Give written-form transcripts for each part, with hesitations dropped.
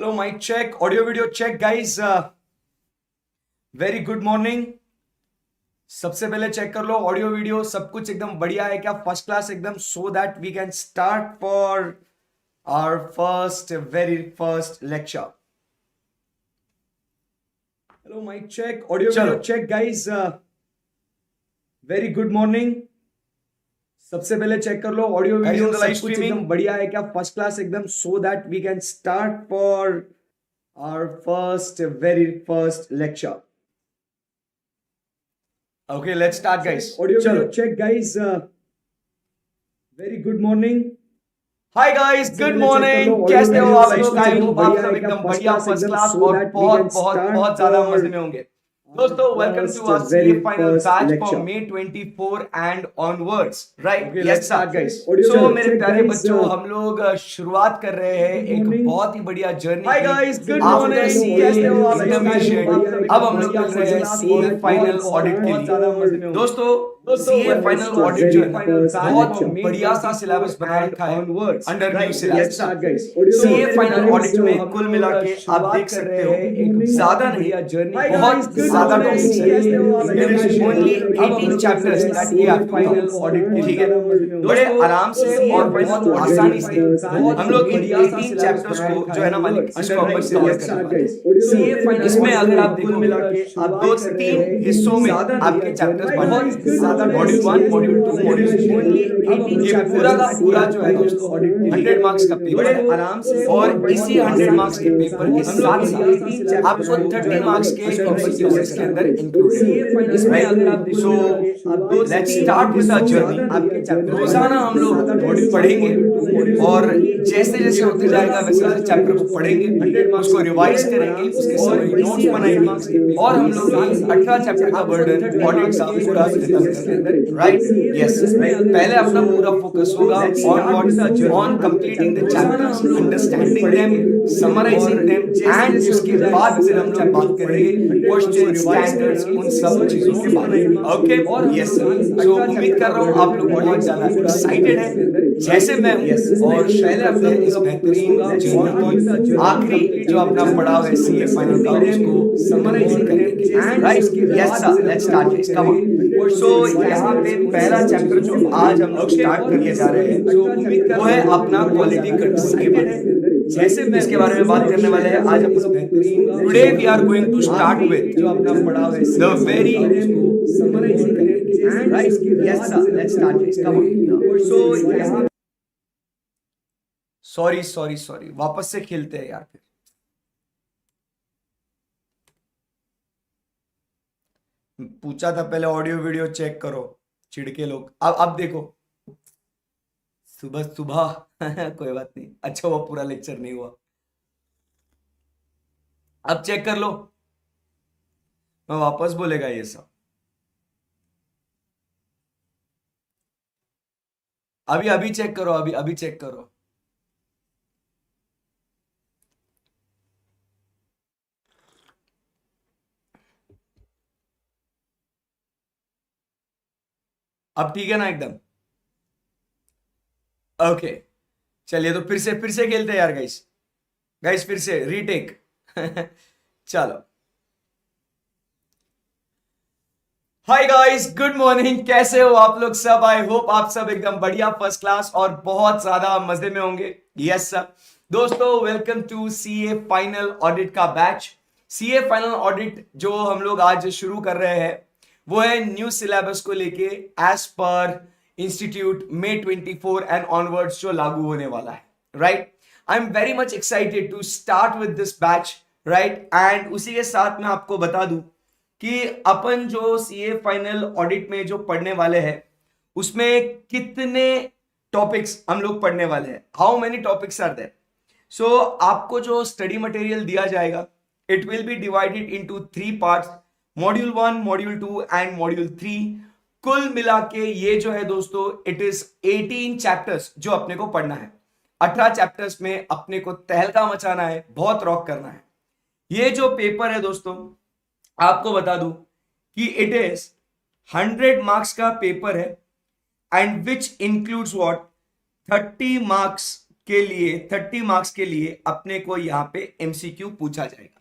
Hello mike check, audio video check guys. Very good morning. सबसे पहले check कर लो audio video सब कुछ एकदम बढ़िया है क्या, फर्स्ट क्लास एकदम, so that we can start for our first very first lecture. Hello mike check, audio video check guys. Very good morning. सबसे पहले चेक कर लो ऑडियो वीडियो सब कुछ एकदम बढ़िया है क्या, फर्स्ट क्लास एकदम, so that we can start for our first very first lecture. Okay, let's start, guys. Audio Chalo. video check, guys. Very good morning. Hi guys, good morning. कैसे हो आप लोग? आई होप आप सब एकदम बढ़िया first class और बहुत बहुत बहुत ज्यादा मजे में होंगे। दोस्तों welcome to our CA final batch for May 24 and onwards, right? Yes sir guys. So मेरे प्यारे बच्चों, हम लोग शुरुआत कर रहे हैं एक बहुत ही बढ़िया journey. Hi guys, good morning. कैसे हो आप लोग? अब हम लोग मिल रहे हैं सीए फाइनल ऑडिट के लिए। दोस्तों सीए फाइनल ऑडिट जो है बहुत बढ़िया सा सिलेबस बना रखा है under new syllabus. CA final audit में कुल मिला के आप देख सकते हो ज्यादा नहीं, बहुत ज्यादा टॉपिक्स है। Only 18 chapters that we have to cover, ठीक है? बड़े आराम से और बहुत आसानी से हम लोग इन 18 चैप्टर्स को जो है ना मालिक, इसको अपन कवर करेंगे। सीए फाइनल इसमें अगर आप देखो मिला के आप दो से तीन हिस्सों में आपके चैप्टर्स बहुत ज्यादा, मॉड्यूल 1, मॉड्यूल 2, मॉड्यूल ओनली 18 ये पूरा का पूरा जो है दोस्तों 100 मार्क्स का पेपर आराम से, और इसी 100 मार्क्स के पेपर के साथ साथ आपको 30 मार्क्स के क्वेश्चंस के अंदर इंक्लूडेड है। सो let's start with the journey. रोजाना हम लोग पढ़ेंगे और जैसे जैसे होते जाएगा वैसे वैसे चैप्टर को पढ़ेंगे, उसको रिवाइज करेंगे, उसके समरी नोट्स बनाएंगे और हम लोग 18 चैप्टर का बर्डन ऑडिट का पूरा खत्म करेंगे, राइट? यस, पहले अपना पूरा फोकस होगा on completing the chapters, understanding them, summarising them, and उसके बाद फिर हम लोग बात करेंगे क्वेश्चन स्टैंडर्ड्स, उन सब चीजों के बारे में। Okay, yes sir. सो उम्मीद कर रहा हूँ आप लोग बहुत ज्यादा एक्साइटेड हैं जैसे मैं हूँ, और पहले अपने इस बेहतरीन जर्नी की आखिरी जो अपना पड़ाव है सीए फाइनल का उसको समराइज करेंगे, right? Yes sir, let's start this, come on. So यहाँ पे पहला चैप्टर जो आज हम लोग स्टार्ट करने जा रहे हैं वो है अपना क्वालिटी कंट्रोल के बारे में। जैसे मैं इसके बारे में बात करने वाले हैं आज हम today we are going to start with जो अपना पड़ाव है द वेरी समराइज करेंगे, right? Yes sir, let's start this, come on. So sorry sorry sorry, वापस से खेलते हैं यार। फिर पूछा था पहले ऑडियो वीडियो चेक करो, चिड़के लोग। अब देखो सुबह सुबह कोई बात नहीं, अच्छा वो पूरा लेक्चर नहीं हुआ। अब चेक कर लो, मैं वापस बोलेगा ये सब। अभी अभी चेक करो, अभी अभी चेक करो। अब ठीक है ना एकदम? ओके, चलिए तो फिर से खेलते हैं यार गाइस। गाइस फिर से रीटेक चलो। Hi guys, good morning. कैसे हो आप लोग सब? आई होप आप सब एकदम बढ़िया फर्स्ट क्लास और बहुत ज्यादा मजे में होंगे। Yes sir. दोस्तों welcome to CA final audit का बैच। सीए फाइनल ऑडिट जो हम लोग आज शुरू कर रहे हैं वो है न्यू सिलेबस को लेके as per institute may 24 and onwards जो लागू होने वाला है, right? I am very much excited to start with this batch, right? And उसी के साथ मैं आपको बता दूं कि अपन जो सीए फाइनल ऑडिट में जो पढ़ने वाले हैं उसमें कितने टॉपिक्स हम लोग पढ़ने वाले हैं, how many topics are there. So आपको जो स्टडी मटेरियल दिया जाएगा it will be divided into 3 parts, module 1, module 2 and module 3। कुल मिला के ये जो है दोस्तों इट इज 18 चैप्टर्स जो अपने को पढ़ना है। 18 चैप्टर्स में अपने को तहलका मचाना है, बहुत रॉक करना है। ये जो पेपर है दोस्तों आपको बता दूं कि इट इज 100 मार्क्स का पेपर है and which includes what 30 marks के लिए 30 मार्क्स के लिए अपने को यहाँ पे एमसीक्यू पूछा जाएगा।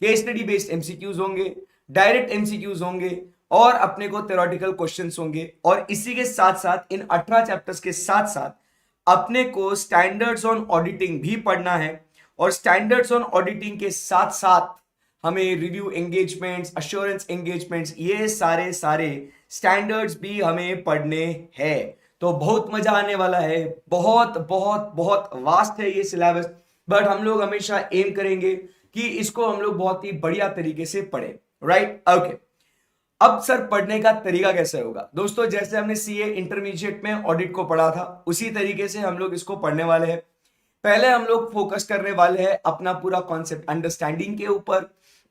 केस स्टडी बेस्ड एमसीक्यूज होंगे, डायरेक्ट एमसीक्यूज होंगे और अपने को थ्योरेटिकल क्वेश्चंस होंगे। और इसी के साथ साथ इन 18 चैप्टर्स के साथ साथ अपने को स्टैंडर्ड्स ऑन ऑडिटिंग भी पढ़ना है। और स्टैंडर्ड्स ऑन ऑडिटिंग के साथ साथ हमें रिव्यू एंगेजमेंट्स, अश्योरेंस एंगेजमेंट्स, ये सारे स्टैंडर्ड्स भी हमें पढ़ने हैं। तो बहुत मजा आने वाला है। बहुत बहुत बहुत वास्ट है ये सिलेबस, बट हम लोग हमेशा एम करेंगे कि इसको हम लोग बहुत ही बढ़िया तरीके से पढ़े। Right, okay. अब सर पढ़ने का तरीका कैसे होगा दोस्तों? जैसे हमने सीए इंटरमीडिएट में ऑडिट को पढ़ा था, उसी तरीके से हम लोग इसको पढ़ने वाले हैं। पहले हम लोग फोकस करने वाले हैं अपना पूरा कॉन्सेप्ट अंडरस्टैंडिंग के ऊपर।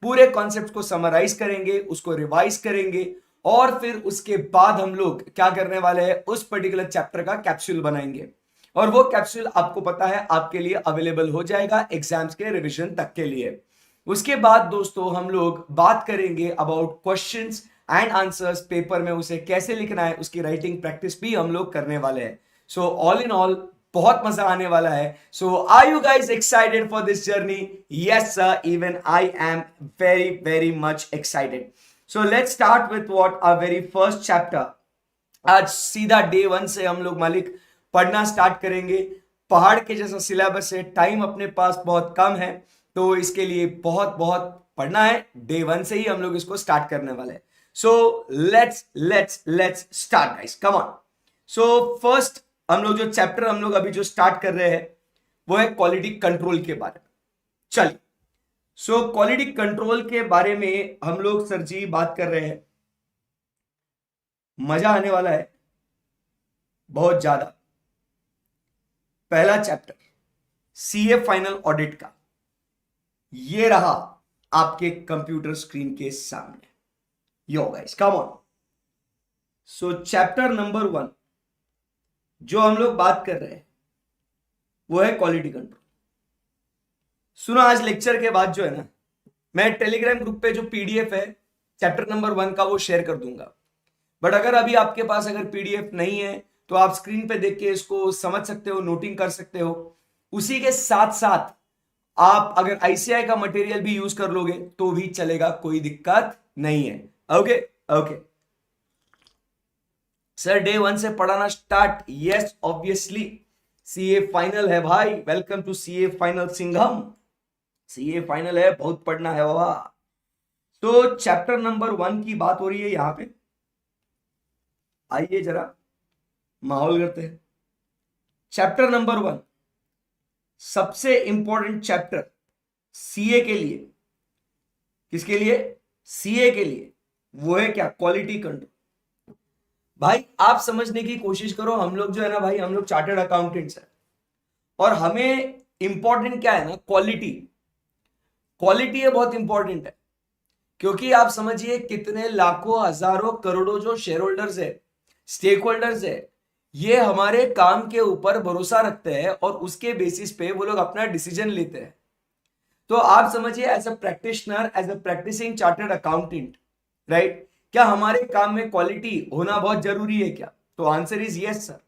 पूरे कॉन्सेप्ट को समराइज करेंगे, उसको रिवाइज करेंगे और फिर उसके बाद हम लोग क्या करने वाले हैं, उस पर्टिकुलर चैप्टर का कैप्सूल बनाएंगे। और वो कैप्सूल आपको पता है आपके लिए अवेलेबल हो जाएगा एग्जाम्स के रिवीजन तक के लिए। उसके बाद दोस्तों हम लोग बात करेंगे about questions and answers, paper में उसे कैसे लिखना है, उसकी राइटिंग प्रैक्टिस भी हम लोग करने वाले हैं। सो ऑल इन ऑल बहुत मजा आने वाला है। So are you guys excited for this journey? Yes sir, even I am very very much excited. So let's start with what our very first chapter. आज सीधा डे 1 से हम लोग मालिक पढ़ना स्टार्ट करेंगे। पहाड़ के जैसा सिलेबस है, टाइम अपने पास बहुत कम है, तो इसके लिए बहुत बहुत पढ़ना है। डे 1 से ही हम लोग इसको स्टार्ट करने वाले हैं। सो let's start guys, come on. So first हम लोग जो चैप्टर हम लोग अभी जो स्टार्ट कर रहे हैं वो है क्वालिटी कंट्रोल के बारे में। चलिए, सो क्वालिटी कंट्रोल के बारे में हम लोग सर जी बात कर रहे हैं। मजा आने वाला है बहुत ज्यादा। पहला चैप्टर सीए फाइनल ऑडिट का ये रहा आपके कंप्यूटर स्क्रीन के सामने। Yo guys, come on. So chapter number 1 जो हम लोग बात कर रहे हैं वो है क्वालिटी कंट्रोल। सुनो, आज लेक्चर के बाद जो है ना, मैं टेलीग्राम ग्रुप पे जो पीडीएफ है चैप्टर नंबर 1 का वो शेयर कर दूंगा। बट अगर अभी आपके पास अगर पीडीएफ नहीं है तो आप स्क्रीन पे देख के इसको समझ सकते हो, नोटिंग कर सकते हो। उसी के साथ साथ आप अगर आईसीआई का मटेरियल भी यूज कर लोगे तो भी चलेगा, कोई दिक्कत नहीं है। ओके ओके सर, डे 1 से पढ़ाना start? Yes obviously, CA final है भाई। Welcome to CA final Singham. CA final है, बहुत पढ़ना है बाबा। तो चैप्टर नंबर 1 की बात हो रही है यहां पे। आइए जरा माहौल करते हैं। चैप्टर नंबर 1 सबसे इंपॉर्टेंट चैप्टर सीए के लिए। किसके लिए? सीए के लिए। वो है क्या? Quality control. भाई आप समझने की कोशिश करो, हम लोग जो है ना भाई, हम लोग चार्टर्ड अकाउंटेंट्स हैं और हमें इंपॉर्टेंट क्या है ना, क्वालिटी। क्वालिटी है बहुत इंपॉर्टेंट है, क्योंकि आप समझिए कितने लाखों हजारों करोड़ों जो शेयर होल्डर्स है, स्टेक होल्डर्स है, ये हमारे काम के ऊपर भरोसा रखते हैं और उसके बेसिस पे वो लोग अपना डिसीजन लेते हैं। तो आप समझिए as a practitioner, as a practising chartered accountant, right, क्या हमारे काम में क्वालिटी होना बहुत जरूरी है क्या? तो आंसर इज यस सर।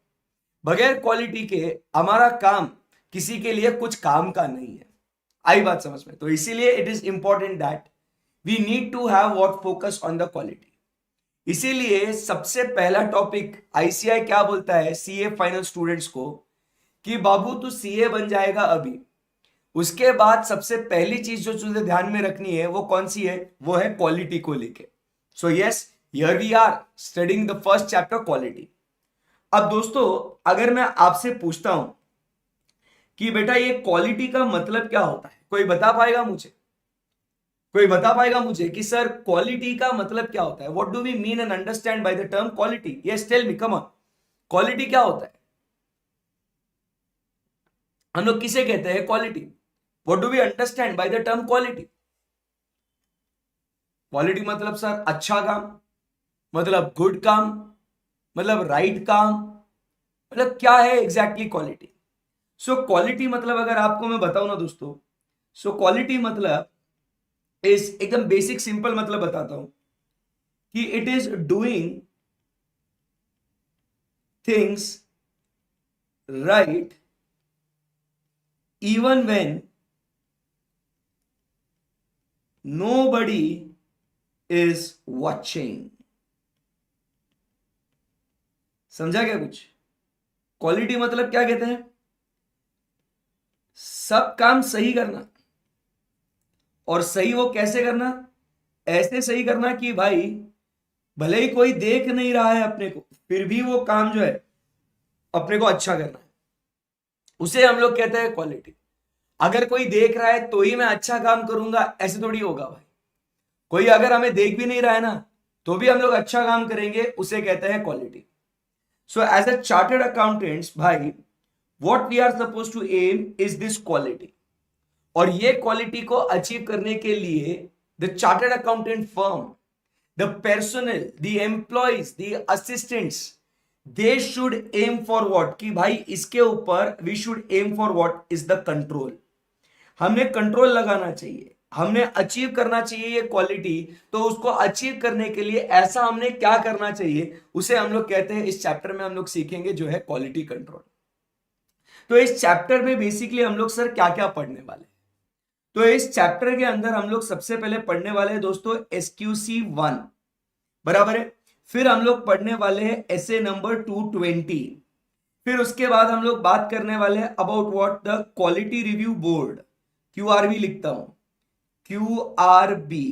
बगैर क्वालिटी के हमारा काम किसी के लिए कुछ काम का नहीं है। आई बात समझ में? तो इसीलिए it is important that we need to have what focus on the quality. इसीलिए सबसे पहला टॉपिक आईसीआई क्या बोलता है सीए फाइनल स्टूडेंट्स को कि बाबू तू सीए बन जाएगा अभी, उसके बाद सबसे पहली चीज जो तुझे ध्यान में रखनी है वो कौन सी है? वो है क्वालिटी को लेके। So yes, here we are studying the first chapter quality. अब दोस्तों अगर मैं आपसे पूछता हूं कि बेटा ये क्वालिटी का मतलब क्या होता है, कोई बता पाएगा मुझे? कोई बता पाएगा मुझे कि सर क्वालिटी का मतलब क्या होता है? What do we mean and understand by the term quality? Yes, tell me, come on. Quality क्या होता है? हम लोग किसे कहते हैं quality? What do we understand by the term quality? Quality मतलब सर अच्छा काम, मतलब गुड काम, मतलब राइट काम, मतलब क्या है एग्जैक्टली क्वालिटी? सो क्वालिटी मतलब अगर आपको मैं बताऊं ना दोस्तों, सो क्वालिटी मतलब इस एकदम बेसिक सिंपल मतलब बताता हूं कि it is doing things right even when nobody is watching. समझा क्या कुछ? क्वालिटी मतलब क्या कहते हैं? सब काम सही करना, और सही वो कैसे करना? ऐसे सही करना कि भाई भले ही कोई देख नहीं रहा है अपने को, फिर भी वो काम जो है अपने को अच्छा करना है, उसे हम लोग कहते हैं क्वालिटी। अगर कोई देख रहा है तो ही मैं अच्छा काम करूंगा, ऐसे थोड़ी होगा भाई। कोई अगर हमें देख भी नहीं रहा है ना, तो भी हम लोग अच्छा काम करेंगे, उसे कहते हैं quality. So as a chartered accountants भाई, what we are suppose to aim is this quality. और ये क्वालिटी को अचीव करने के लिए the chartered accountant firm, the personnel, the employees, the assistants, they should aim for what, कि भाई इसके ऊपर we should aim for what is the control. हमने कंट्रोल लगाना चाहिए, हमने अचीव करना चाहिए ये क्वालिटी। तो उसको अचीव करने के लिए ऐसा हमने क्या करना चाहिए, उसे हम लोग कहते हैं, इस चैप्टर में हम लोग सीखेंगे जो है क्वालिटी कंट्रोल। तो इस चैप्टर में बेसिकली हम लोग सर क्या क्या पढ़ने वाले हैं? तो इस चैप्टर के अंदर हम लोग सबसे पहले पढ़ने वाले हैं दोस्तों SQC 1, बराबर है। फिर हम लोग पढ़ने वाले हैं essay नंबर 220। फिर उसके बाद हम लोग बात करने वाले हैं about what the quality review board, QRB लिखता हूं, QRB।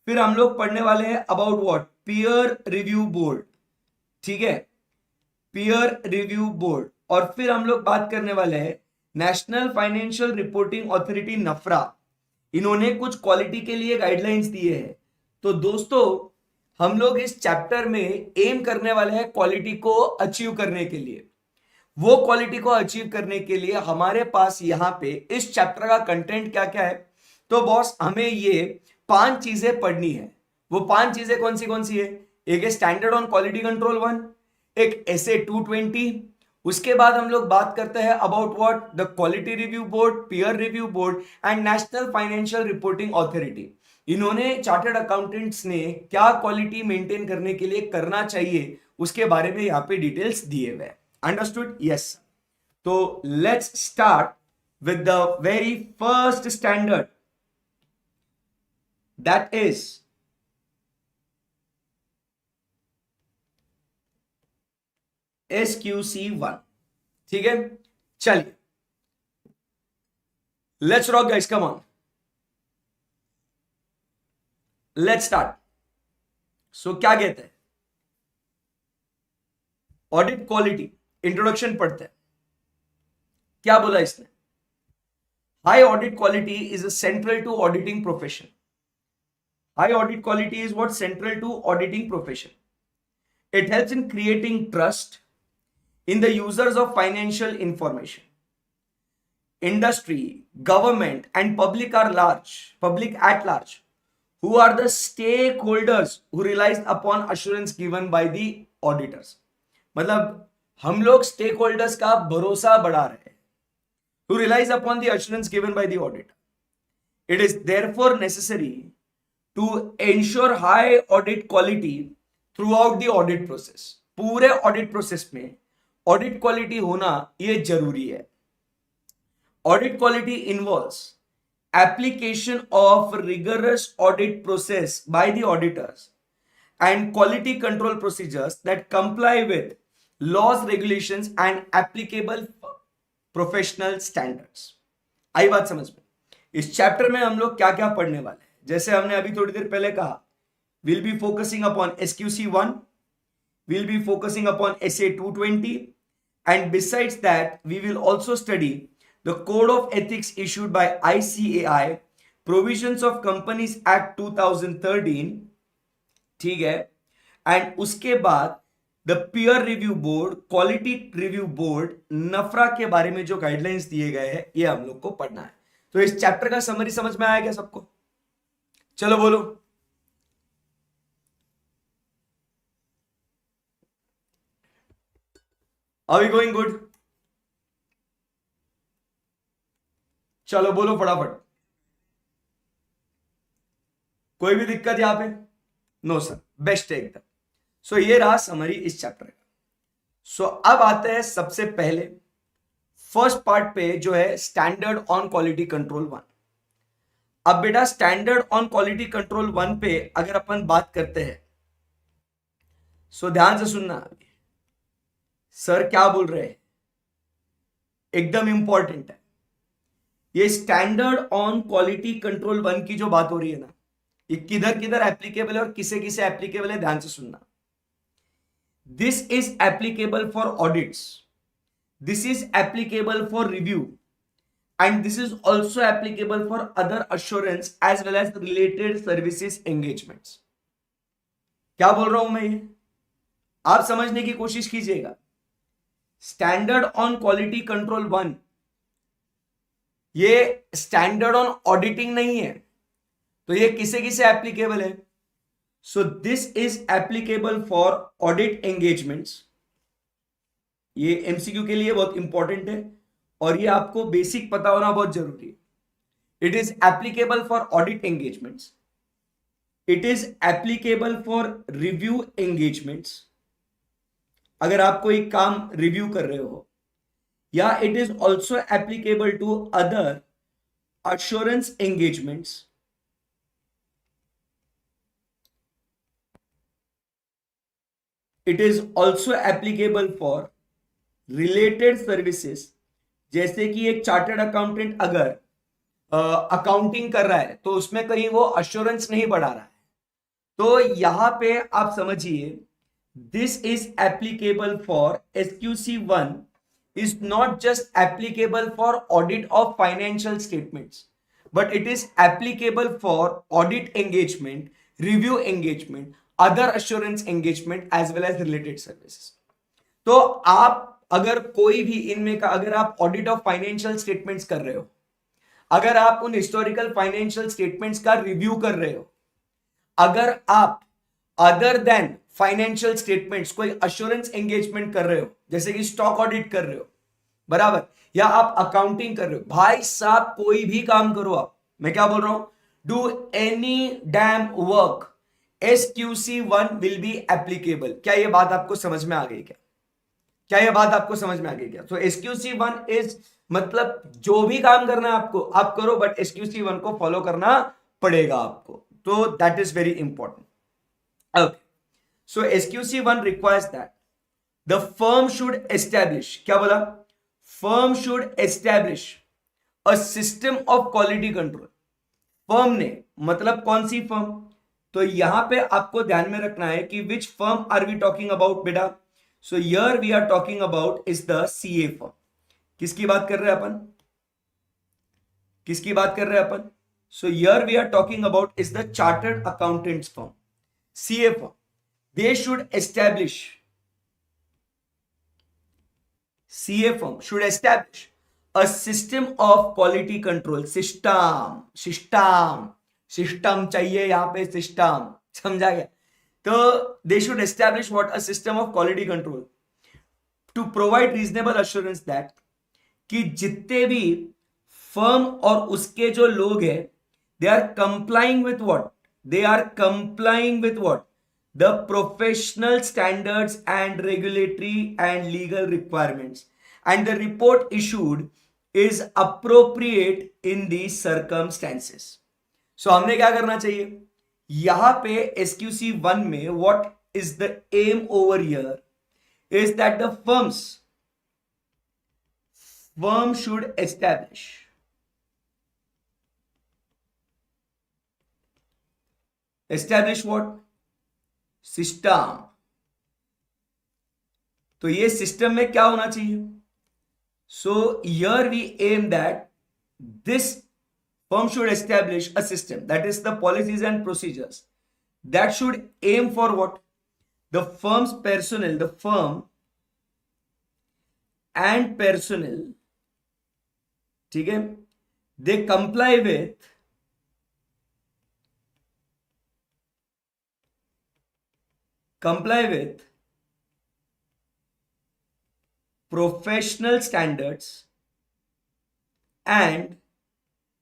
फिर हम लोग पढ़ने वाले हैं about what peer review board, ठीक है, पीयर रिव्यू बोर्ड। और फिर हम लोग बात करने वाले हैं नेशनल फाइनेंशियल रिपोर्टिंग अथॉरिटी नफरा, इन्होंने कुछ क्वालिटी के लिए गाइडलाइंस दिए हैं। तो दोस्तों हम लोग इस चैप्टर में एम करने वाले हैं क्वालिटी को अचीव करने के लिए। वो क्वालिटी को अचीव करने के लिए हमारे पास यहां पे इस चैप्टर का कंटेंट क्या क्या है? तो बॉस हमें ये 5 चीजें पढ़नी है। वो 5 चीजें कौन सी है? एक है स्टैंडर्ड ऑन क्वालिटी कंट्रोल 1, एक essay 220, उसके बाद हम लोग बात करते हैं about what the quality review board, peer review board and national financial reporting authority. इन्होंने चार्टर्ड अकाउंटेंट्स ने क्या क्वालिटी मेंटेन करने के लिए करना चाहिए, उसके बारे में यहां पे डिटेल्स दिए हुए हैं। अंडरस्टूड? यस। तो let's start with the very first standard, that is SQC 1, ठीक है। चलिए let's rock guys, come on, let's start. So क्या कहते हैं ऑडिट क्वालिटी, इंट्रोडक्शन पढ़ते हैं। क्या बोला इसने? High audit quality is central to auditing profession. High audit quality is what? Central to auditing profession. It helps in creating trust in the users of financial information. Industry, government and public at large, who are the stakeholders who relies upon assurance given by the auditors. मतलब हम लोग stakeholders का भरोसा बढ़ा रहे हैं, who relies upon the assurance given by the auditor. It is therefore necessary to ensure high audit quality throughout the audit process. पूरे audit process में ऑडिट क्वालिटी होना यह जरूरी है। Audit quality involves application of rigorous audit process by the auditors and quality control procedures that comply with laws, regulations and applicable professional standards. आई बात समझ में? इस चैप्टर में हम लोग क्या क्या पढ़ने वाले हैं? जैसे हमने अभी थोड़ी देर पहले कहा, we'll be focusing upon SQC 1, we'll be focusing upon essay 220, and besides that we will also study the code of ethics issued by ICAI, provisions of Companies Act 2013, ठीक है, एंड उसके बाद the peer review board, quality review board, NFRA के बारे में जो guidelines दिए गए हैं ये हम लोग को पढ़ना है। तो इस चैप्टर का समरी समझ में आया क्या सबको? चलो बोलो। Are we going good? चलो बोलो फटाफट। कोई भी दिक्कत यहां पे? नो सर, बेस्ट है एकदम। सो ये रहा समरी इस चैप्टर का। सो अब आते हैं सबसे पहले फर्स्ट पार्ट पे जो है स्टैंडर्ड ऑन क्वालिटी कंट्रोल 1। अब बेटा स्टैंडर्ड ऑन क्वालिटी कंट्रोल 1 पे अगर अपन बात करते हैं, सो ध्यान से सुनना, सर क्या बोल रहे हैं एकदम इंपॉर्टेंट है। ये स्टैंडर्ड ऑन क्वालिटी कंट्रोल 1 की जो बात हो रही है ना, ये किधर किधर एप्लीकेबल है और किसे किसे एप्लीकेबल है, ध्यान से सुनना। This is applicable for audits, this is applicable for review, and this is also applicable for other assurance as well as related services engagements। क्या बोल रहा हूं मैं, ये आप समझने की कोशिश कीजिएगा। स्टैंडर्ड ऑन क्वालिटी कंट्रोल 1 ये स्टैंडर्ड ऑन ऑडिटिंग नहीं है, तो ये किसे किसे एप्लीकेबल है। सो this is applicable for audit engagements, ये एमसीक्यू के लिए बहुत इंपॉर्टेंट है और ये आपको बेसिक पता होना बहुत जरूरी है। It is applicable for audit engagements, it is applicable for review engagements, अगर आप कोई काम रिव्यू कर रहे हो, या it is also applicable to other assurance engagements, it is also applicable for related services. जैसे कि एक चार्टर्ड अकाउंटेंट अगर अकाउंटिंग कर रहा है तो उसमें कहीं वो अश्योरेंस नहीं बढ़ा रहा है, तो यहां पे आप समझिए this is applicable for SQC1 is not just applicable for audit of financial statements, but it is applicable for audit engagement, review engagement, other assurance engagement as well as related services। तो आप अगर कोई भी इनमें का, अगर आप audit of financial statements कर रहे हो, अगर आप उन हिस्टोरिकल फाइनेंशियल स्टेटमेंट्स का रिव्यू कर रहे हो, अगर आप अदर देन फाइनेंशियल स्टेटमेंट्स कोई अश्योरेंस एंगेजमेंट कर रहे हो, जैसे कि स्टॉक ऑडिट कर रहे हो, बराबर, या आप अकाउंटिंग कर रहे हो, भाई साहब कोई भी काम करो आप, मैं क्या बोल रहा हूं, do any damn work, SQC1 will be applicable. क्या ये बात आपको समझ में आ गई क्या? क्या ये बात आपको समझ में आ गई क्या? तो SQC1 इज मतलब जो भी काम करना है आपको आप करो, बट SQC1 को फॉलो करना पड़ेगा आपको, तो that is very important. Okay, so SQC1 requires that the firm should establish, क्या बोला, firm should establish a system of quality control. Firm ने मतलब कौन सी फर्म, तो यहां पे आपको ध्यान में रखना है कि which firm are we talking about बेटा। So here we are talking about is the CA firm. किसकी बात कर रहे हैं अपन, किसकी बात कर रहे हैं अपन, so here we are talking about is the chartered accountants firm, CA firm. They should establish, CA firm should establish a system of quality control system, system चाहिए यहां पे, सिस्टम, समझा गया। तो they should establish what, a system of quality control to provide reasonable assurance that, कि जितने भी firm और उसके जो लोग हैं they are complying with what, they are complying with what, the professional standards and regulatory and legal requirements, and the report issued is appropriate in these circumstances। so हमने क्या करना चाहिए यहां पे SQC1 में, what is the aim over here is that the firm should establish what, system. तो ये system में क्या होना चाहिए, so here we aim that this firm should establish a system that is the policies and procedures that should aim for what, the firm's personnel, the firm and personnel, ठीक है, they comply with professional standards and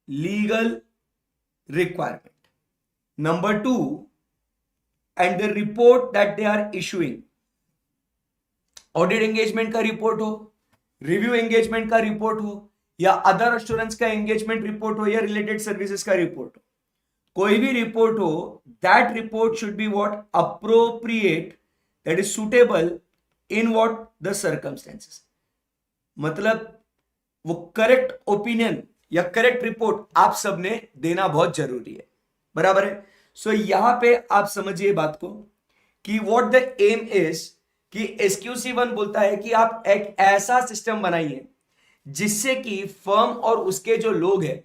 legal requirement। Number 2, and the report that they are issuing, audit engagement का report हो review engagement का report हो या other assurance का engagement report हो या रिलेटेड सर्विसेज का रिपोर्ट हो, कोई भी रिपोर्ट हो, that report should be what appropriate, that is suitable in what the circumstances. मतलब वो करेक्ट ओपिनियन या करेक्ट रिपोर्ट आप सबने देना बहुत जरूरी है, बराबर है। सो यहां पे आप समझिए बात को कि व्हाट द एम इज कि SQC1 बोलता है कि आप एक ऐसा सिस्टम बनाइए जिससे कि फर्म और उसके जो लोग हैं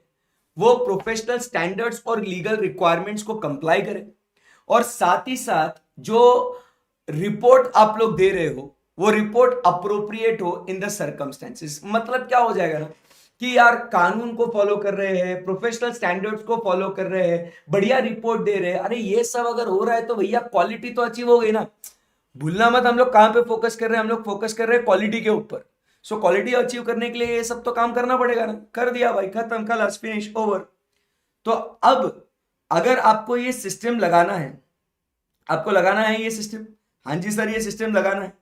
वो प्रोफेशनल स्टैंडर्ड्स और लीगल रिक्वायरमेंट्स को कंप्लाई करें, और साथ ही साथ जो रिपोर्ट आप लोग दे रहे हो वो रिपोर्ट अप्रोप्रिएट हो इन द सर्कमस्टेंसेस। मतलब क्या हो जाएगा ना कि यार कानून को फॉलो कर रहे हैं, प्रोफेशनल स्टैंडर्ड्स को फॉलो कर रहे हैं, बढ़िया रिपोर्ट दे रहे हैं। अरे ये सब अगर हो रहा है तो भैया क्वालिटी तो अचीव हो गई ना। भूलना मत, हम लोग कहां पे फोकस कर रहे हैं, हम लोग फोकस कर रहे हैं क्वालिटी के ऊपर। सो क्वालिटी अचीव करने के लिए ये सब तो काम करना पड़ेगा ना। कर दिया भाई, खत्म, खलास, फिनिश, ओवर। तो अब अगर आपको ये सिस्टम लगाना है, आपको लगाना है ये सिस्टम, हाँ जी सर ये सिस्टम लगाना है,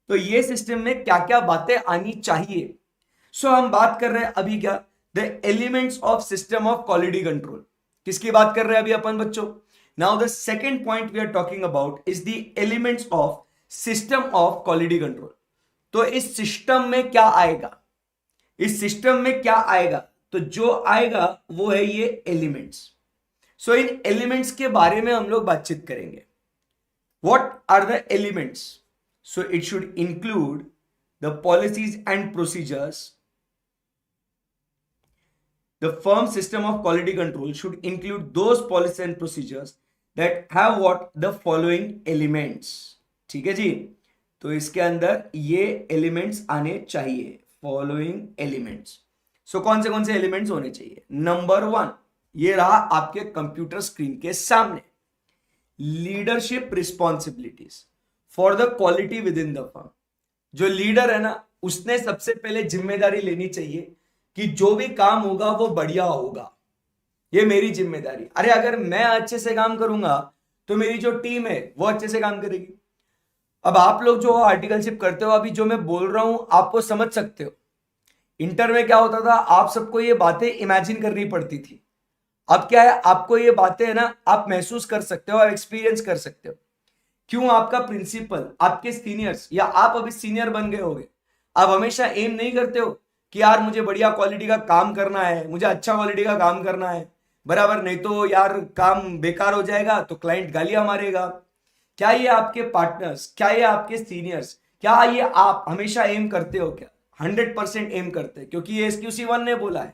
तो ये सिस्टम में क्या क्या बातें आनी चाहिए। सो हम बात कर रहे हैं अभी क्या, the elements of system of quality control. किसकी बात कर रहे हैं अभी अपन बच्चों? Now the second point we are talking about is the elements of system of quality control. तो इस सिस्टम में क्या आएगा, इस सिस्टम में क्या आएगा? तो जो आएगा वो है ये एलिमेंट्स। सो इन एलिमेंट्स के बारे में हम लोग बातचीत करेंगे। What are the elements? So it should include the policies and procedures. The firm system of quality control should include those policies and procedures that have what the following elements। ठीक है जी, तो इसके अंदर ये एलिमेंट्स आने चाहिए, following elements. सो कौन से एलिमेंट्स होने चाहिए? नंबर 1 ये रहा आपके कंप्यूटर स्क्रीन के सामने, leadership responsibilities for the quality with in the firm. जो लीडर है ना, उसने सबसे पहले जिम्मेदारी लेनी चाहिए कि जो भी काम होगा वो बढ़िया होगा, ये मेरी जिम्मेदारी। अरे अगर मैं अच्छे से काम करूंगा तो मेरी जो टीम है वो अच्छे से काम करेगी। अब आप लोग जो आर्टिकलशिप करते हो, अभी जो मैं बोल रहा हूं आपको समझ सकते हो। इंटर में क्या होता था, आप सबको ये बातें इमेजिन करनी पड़ती थी। अब क्या है, आपको ये बातें है ना आप महसूस कर सकते हो और एक्सपीरियंस कर सकते हो। क्यों? आपका प्रिंसिपल, आपके सीनियर्स, या आप अभी सीनियर बन गए होगे, आप हमेशा एम नहीं करते हो कि यार मुझे बढ़िया क्वालिटी का काम करना है, मुझे अच्छा क्वालिटी का काम करना है, बराबर, नहीं तो यार काम बेकार हो जाएगा तो क्लाइंट गालियां मारेगा। क्या ये आपके पार्टनर्स, क्या ये आपके सीनियर्स, क्या ये आप हमेशा एम करते हो? क्या 100% एम करते हैं? क्योंकि ये SQC1 ने बोला है।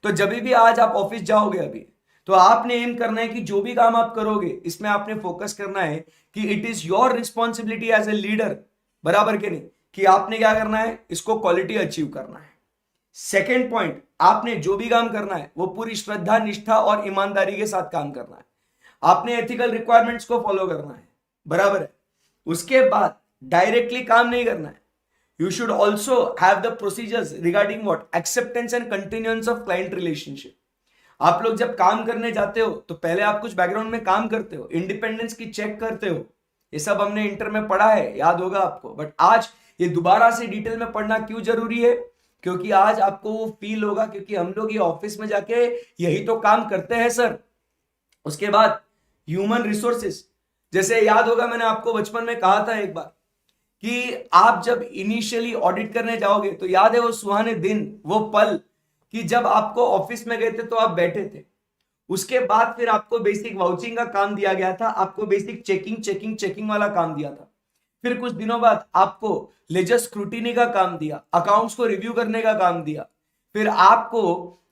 तो जब भी आज आप ऑफिस जाओगे अभी, तो आपने एम करना है कि जो भी काम आप करोगे इसमें आपने फोकस करना है कि it is your responsibility as a leader, बराबर के नहीं, कि आपने क्या करना है, इसको क्वालिटी अचीव करना है। सेकेंड पॉइंट, आपने जो भी काम करना है वो पूरी श्रद्धा, निष्ठा और ईमानदारी के साथ काम करना है। आपने एथिकल रिक्वायरमेंट्स को फॉलो करना है, बराबर है। उसके बाद डायरेक्टली काम नहीं करना है। You should also have the procedures regarding what acceptance and continuance of client relationship. आप लोग जब काम करने जाते हो तो पहले आप कुछ बैकग्राउंड में काम करते हो, इंडिपेंडेंस की चेक करते हो। ये सब हमने इंटर में पढ़ा है, याद होगा आपको। बट आज ये दोबारा से डिटेल में पढ़ना क्यों जरूरी है? क्योंकि आज आपको वो फील होगा, क्योंकि हम लोग ये ऑफिस में जाके यही तो काम करते हैं सर। उसके बाद ह्यूमन रिसोर्सेस, जैसे याद होगा मैंने आपको बचपन में कहा था एक बार कि आप जब इनिशियली ऑडिट करने जाओगे तो याद है वो सुहाने दिन, वो पल कि जब आपको ऑफिस में गए थे तो आप बैठे थे। उसके बाद फिर आपको बेसिक वाउचिंग का काम दिया गया था, आपको बेसिक चेकिंग वाला काम दिया था। फिर कुछ दिनों बाद आपको लेजर स्क्रूटिनी का काम दिया, अकाउंट्स को रिव्यू करने का काम दिया। फिर आपको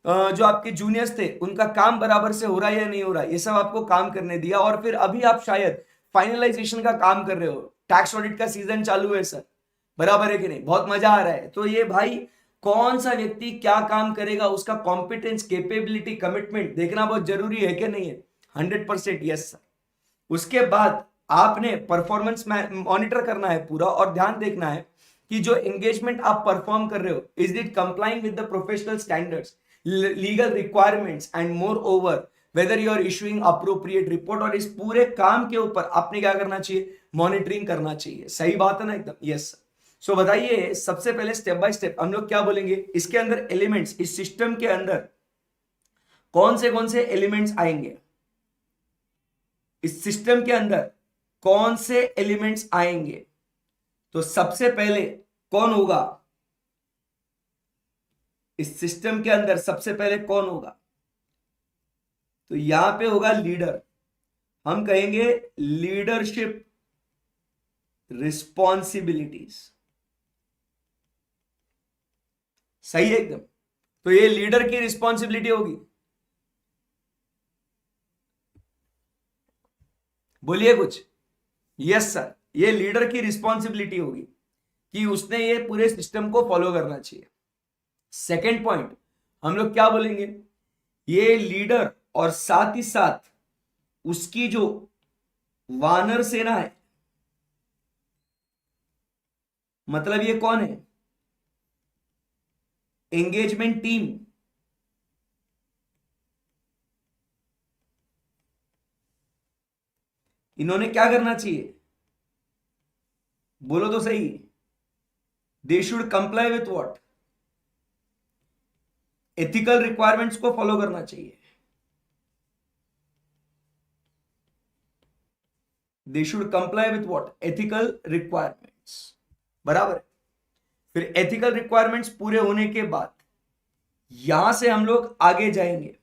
जो आपके जूनियर्स थे उनका काम बराबर से हो रहा है या नहीं हो रहा है, ये सब आपको काम करने दिया। और फिर अभी आप शायद फाइनलाइजेशन का काम कर रहे हो, टैक्स ऑडिट का सीजन चालू है सर, बराबर है कि नहीं? बहुत मजा आ रहा है। तो ये भाई कौन सा व्यक्ति क्या काम करेगा, उसका कॉम्पिटेंस, कैपेबिलिटी, कमिटमेंट देखना बहुत जरूरी है कि नहीं है? 100% यस सर। उसके बाद आपने परफॉर्मेंस मॉनिटर करना है पूरा, और ध्यान देखना है कि जो एंगेजमेंट आप परफॉर्म कर रहे हो, is it complying with the professional standards, legal requirements, and moreover whether you are issuing appropriate report. और इस पूरे काम के ऊपर आपने क्या करना चाहिए? मॉनिटरिंग करना चाहिए। सही बात है ना एकदम? Yes sir. सो बताइए सबसे पहले स्टेप बाय स्टेप हम लोग क्या बोलेंगे, इसके अंदर एलिमेंट्स, इस सिस्टम के अंदर कौन से एलिमेंट्स आएंगे, इस सिस्टम के अंदर कौन से एलिमेंट्स आएंगे। तो सबसे पहले कौन होगा इस सिस्टम के अंदर, सबसे पहले कौन होगा, तो यहां पे होगा लीडर। हम कहेंगे लीडरशिप रिस्पॉन्सिबिलिटीज, सही है एकदम। तो ये लीडर की रिस्पॉन्सिबिलिटी होगी, बोलिए कुछ। यस सर, ये लीडर की रिस्पॉन्सिबिलिटी होगी कि उसने ये पूरे सिस्टम को फॉलो करना चाहिए। सेकेंड पॉइंट हम लोग क्या बोलेंगे, ये लीडर और साथ ही साथ उसकी जो वानर सेना है, मतलब ये कौन है, एंगेजमेंट टीम, इन्होंने क्या करना चाहिए, बोलो तो सही। They should comply with what, ethical requirements को फॉलो करना चाहिए। They should comply with what, ethical requirements, बराबर। फिर एथिकल रिक्वायरमेंट्स पूरे होने के बाद यहां से हम लोग आगे जाएंगे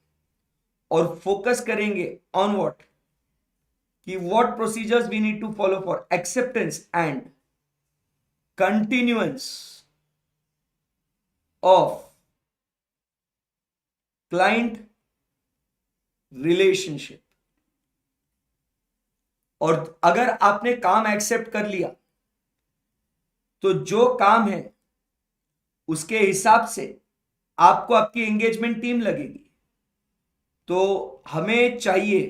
और फोकस करेंगे ऑन व्हाट, कि what procedures we need to follow for acceptance and continuance of client relationship. और अगर आपने काम एक्सेप्ट कर लिया तो जो काम है उसके हिसाब से आपको आपकी एंगेजमेंट टीम लगेगी। तो हमें चाहिए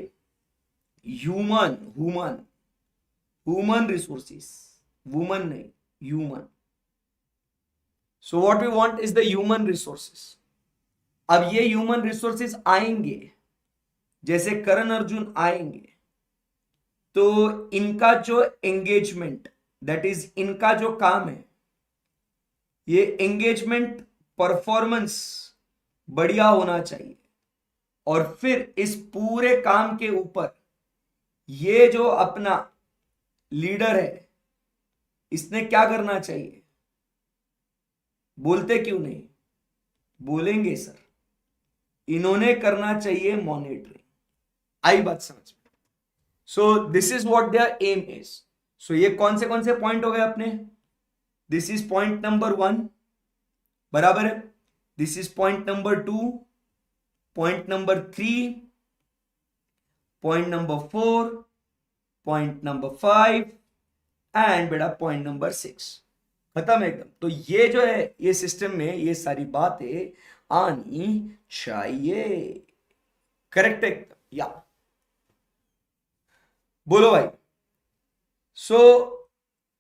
ह्यूमन रिसोर्सेस, वुमन नहीं, human. So what we want is the human resources. अब ये ह्यूमन रिसोर्सेस आएंगे, जैसे करण अर्जुन आएंगे, तो इनका जो एंगेजमेंट, दैट इज इनका जो काम है, ये एंगेजमेंट परफॉर्मेंस बढ़िया होना चाहिए। और फिर इस पूरे काम के ऊपर ये जो अपना लीडर है, इसने क्या करना चाहिए, बोलते क्यों नहीं, बोलेंगे सर, इन्होंने करना चाहिए मॉनिटरिंग। आई बात समझ में। So this is what their aim is. सो ये कौन से पॉइंट हो गए अपने, दिस इज पॉइंट नंबर 1, बराबर है। This is point number 2, point number 3, point number 4, point number 5 and बेटा पॉइंट नंबर 6। खत्म एकदम। तो ये जो है, ये सिस्टम में ये सारी बातें आनी चाहिए, करेक्ट एकदम, या बोलो भाई। सो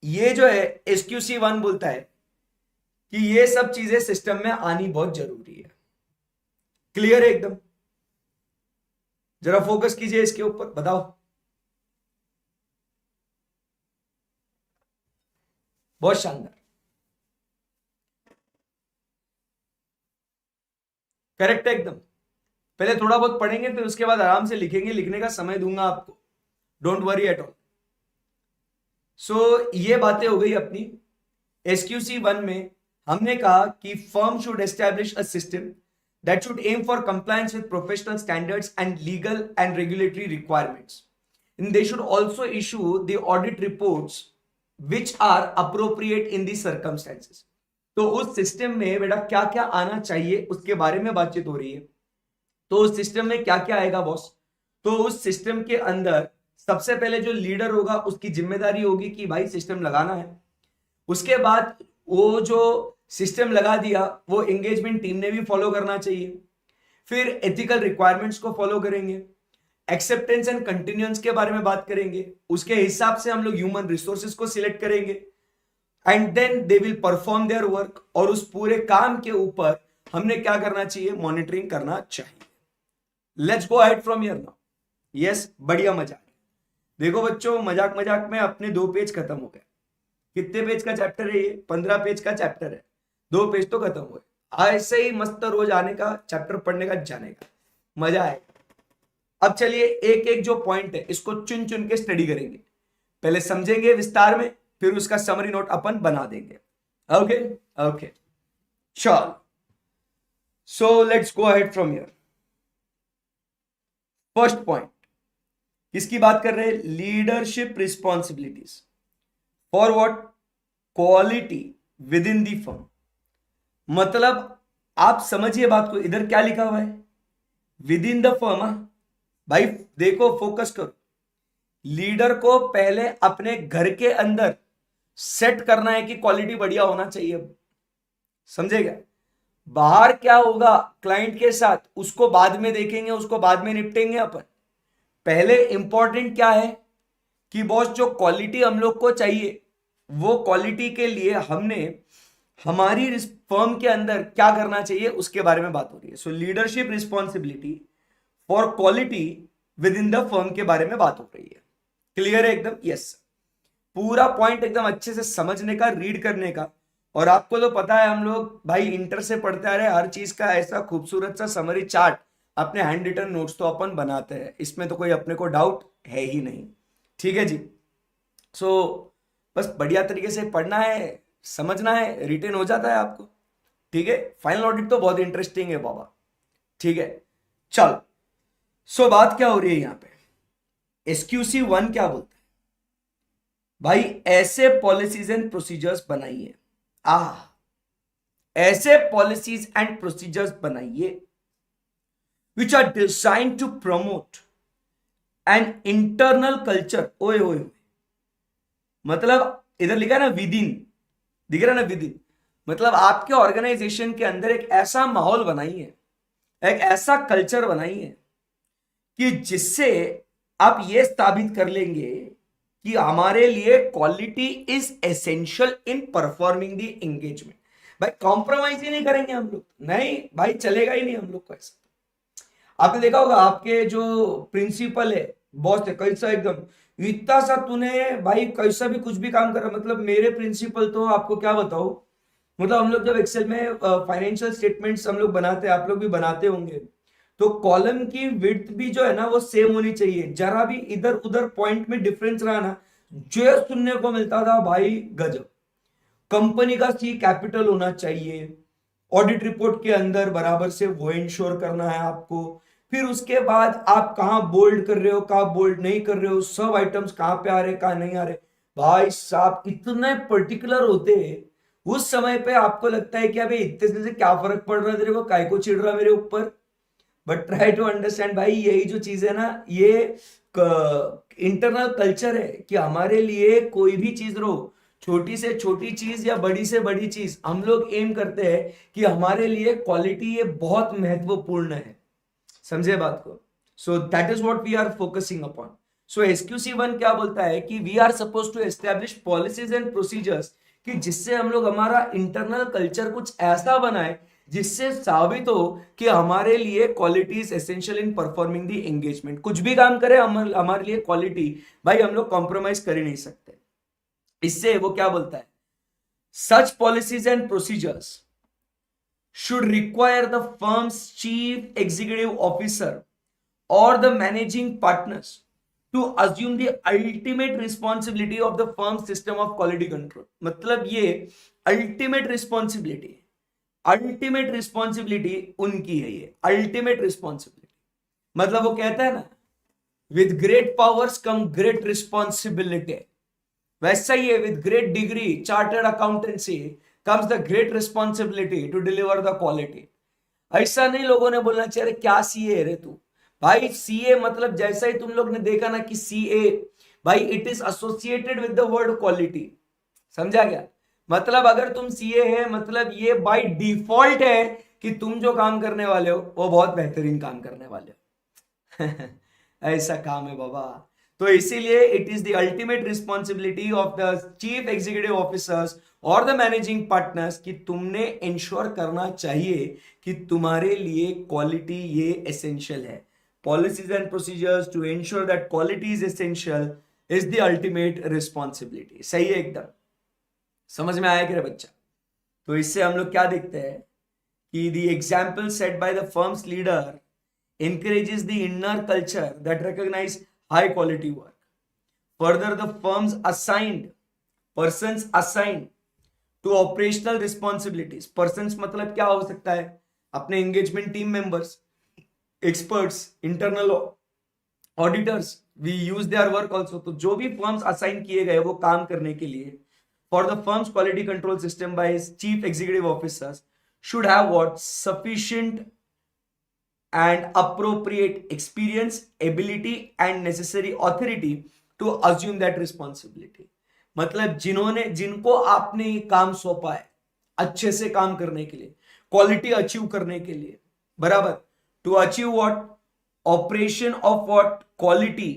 ये जो है SQC1 बोलता है कि ये सब चीजें सिस्टम में आनी बहुत जरूरी है। क्लियर है एकदम, जरा फोकस कीजिए इसके ऊपर, बताओ। बहुत शानदार, करेक्ट है एकदम। पहले थोड़ा बहुत पढ़ेंगे, फिर उसके बाद आराम से लिखेंगे, लिखने का समय दूंगा आपको, डोंट वरी एट ऑल। सो ये बातें हो गई अपनी। SQC1 में हमने कहा कि firm should establish a system that should aim for compliance with professional standards and legal and regulatory requirements. And they should also issue the audit reports which are appropriate in the circumstances. तो उस system में बेटा क्या क्या आना चाहिए उसके बारे में बातचीत हो रही है। तो उस सिस्टम में क्या क्या आएगा बॉस, तो उस सिस्टम के अंदर सबसे पहले जो लीडर होगा उसकी जिम्मेदारी होगी कि भाई सिस्टम लगाना है। उसके बाद वो जो सिस्टम लगा दिया वो एंगेजमेंट टीम ने भी फॉलो करना चाहिए। फिर एथिकल रिक्वायरमेंट्स को फॉलो करेंगे, एक्सेप्टेंस एंड कंटिन्यूएंस के बारे में बात करेंगे, उसके हिसाब से हम लोग ह्यूमन रिसोर्सेज को सिलेक्ट करेंगे and then they will perform their work. और उस पूरे काम के ऊपर हमने क्या करना चाहिए, मॉनिटरिंग करना चाहिए। Let's go ahead from here now. Yes, बढ़िया मजाक। देखो बच्चों, मजाक मजाक में अपने 2 पेज खत्म हो गए। कितने पेज का चैप्टर है ये? 15 पेज का चैप्टर है, 2 पेज तो खत्म हुए। ऐसे ही मस्त रोज आने का, चैप्टर पढ़ने का, जाने का, मजा आएगा। अब चलिए एक एक जो पॉइंट है इसको चुन चुन के स्टडी करेंगे, पहले समझेंगे विस्तार में, फिर उसका समरी नोट अपन बना देंगे। ओके ओके, चल so let's go ahead from here. First point किसकी बात कर रहे हैं? Leadership responsibilities for what? Quality with in the firm. मतलब आप समझिए बात को, इधर क्या लिखा हुआ है? With in the firm. भाई देखो, फोकस करो। लीडर को पहले अपने घर के अंदर सेट करना है कि क्वालिटी बढ़िया होना चाहिए, समझेगा? बाहर क्या होगा क्लाइंट के साथ, उसको बाद में देखेंगे, उसको बाद में निपटेंगे अपन। पहले इंपॉर्टेंट क्या है कि बॉस जो क्वालिटी हम लोग को चाहिए, वो क्वालिटी के लिए हमने हमारी फर्म के अंदर क्या करना चाहिए उसके बारे में बात हो रही है। सो leadership responsibility for quality with in the firm के बारे में बात हो रही है। क्लियर है एकदम? यस। पूरा पॉइंट एकदम अच्छे से समझने का, रीड करने का। और आपको तो पता है हम लोग भाई इंटर से पढ़ते आ रहे हैं, हर चीज का ऐसा खूबसूरत सा समरी चार्ट, अपने हैंड रिटन नोट्स तो अपन बनाते हैं, इसमें तो कोई अपने को डाउट है ही नहीं। ठीक है जी। सो बस बढ़िया तरीके से पढ़ना है, समझना है, रिटेन हो जाता है आपको। ठीक है, फाइनल ऑडिट तो बहुत इंटरेस्टिंग है बाबा। ठीक है, चल। सो बात क्या हो रही है यहां पे? SQC 1 क्या बोलता है भाई? ऐसे पॉलिसीज एंड प्रोसीजर्स बनाइए, ऐसे पॉलिसीज एंड प्रोसीजर्स बनाइए which are design to promote an internal culture. ओए ओए, मतलब इधर लिखा है ना विद इन, दिख रहा है ना विद इन, मतलब आपके ऑर्गेनाइजेशन के अंदर एक ऐसा माहौल बनाइए, एक ऐसा कल्चर बनाइए कि जिससे आप ये साबित कर लेंगे कि हमारे लिए quality is essential in performing the engagement. भाई कॉम्प्रोमाइज ही नहीं करेंगे हम लोग, नहीं भाई, चलेगा ही नहीं हम लोग को ऐसा। आपने देखा होगा आपके जो प्रिंसिपल है, बॉस है, कैसा एकदम इतना सा तूने भाई कैसा भी कुछ भी काम करा। मतलब मेरे प्रिंसिपल तो आपको क्या बताओ, मतलब हम लोग जब एक्सेल में फाइनेंशियल स्टेटमेंट्स हम लोग बनाते हैं, आप लोग भी बनाते होंगे, तो कॉलम की विड्थ भी जो है ना वो सेम होनी चाहिए। जरा भी इधर उधर पॉइंट में डिफरेंस रहा ना, जो सुनने को मिलता था भाई गजब। कंपनी का सी कैपिटल होना चाहिए, ऑडिट रिपोर्ट के अंदर बराबर से वो इंश्योर करना है आपको। फिर उसके बाद आप कहां बोल्ड कर रहे हो, कहां बोल्ड नहीं कर रहे हो, सब आइटम्स कहां पे आ रहे कहां नहीं आ रहे। भाई साहब इतने पर्टिकुलर होते हैं। उस समय पे आपको लगता है कि अबे इतने से क्या फर्क पड़ रहा है तेरे को, काय को चिढ़ रहा मेरे ऊपर। बट ट्राई टू अंडरस्टैंड भाई, यही जो चीज है ना, ये इंटरनल कल्चर है कि हमारे लिए कोई भी चीज रो, छोटी से छोटी चीज या बड़ी से बड़ी चीज, हम लोग एम करते हैं कि हमारे लिए क्वालिटी ये बहुत महत्वपूर्ण है। समझे बात को? So that is what we are focusing upon. So SQC 1 क्या बोलता है कि we are suppose to establish policies and procedures, कि जिससे हम लोग हमारा इंटरनल कल्चर कुछ ऐसा बनाए जिससे साबित हो कि हमारे लिए quality is essential in performing the engagement. कुछ भी काम करे हमारे लिए क्वालिटी, भाई हम लोग कॉम्प्रोमाइज कर ही नहीं सकते। इससे वो क्या बोलता है, such policies and procedures should require the firm's chief executive officer or the managing partners to assume the ultimate responsibility of the firm's system of quality control। मतलब ये ultimate responsibility उनकी है, ये ultimate responsibility। मतलब वो कहता है ना, with great powers come great responsibility, वैसा ही है, with great degree chartered accountancy comes the great responsibility to deliver the quality। ऐसा नहीं लोगों ने बोलना चाहिए क्या सीए है रे तू। भाई सीए मतलब जैसा ही तुम लोग ने देखा ना कि सीए, भाई it is associated with the word quality. समझा क्या? मतलब अगर तुम सीए है, मतलब ये बाय डिफॉल्ट है कि तुम जो काम करने वाले हो वो बहुत बेहतरीन काम करने वाले हो। ऐसा काम है बाबा। तो इसीलिए it is the ultimate responsibility of the chief executive officers और द मैनेजिंग पार्टनर्स कि तुमने इंश्योर करना चाहिए कि तुम्हारे लिए क्वालिटी ये एसेंशियल है। Policies and procedures to ensure that quality is essential is the ultimate responsibility. सही है एकदम? समझ में आया कि रे बच्चा? तो इससे हम लोग क्या देखते हैं कि the example set by the firms leader encourages the inner culture that recognize high quality work. Further, the firms assigned persons assigned to operational responsibilities. Persons मतलब क्या हो सकता है? अपने engagement team members, experts, internal auditors. We use their work also. तो जो भी firms assign किए गए वो काम करने के लिए for the firm's quality control system by its chief executive officers should have what sufficient and appropriate experience, ability and necessary authority to assume that responsibility. मतलब जिनको आपने ये काम सौंपा है अच्छे से काम करने के लिए, क्वालिटी अचीव करने के लिए, बराबर, to achieve what, operation of what, quality,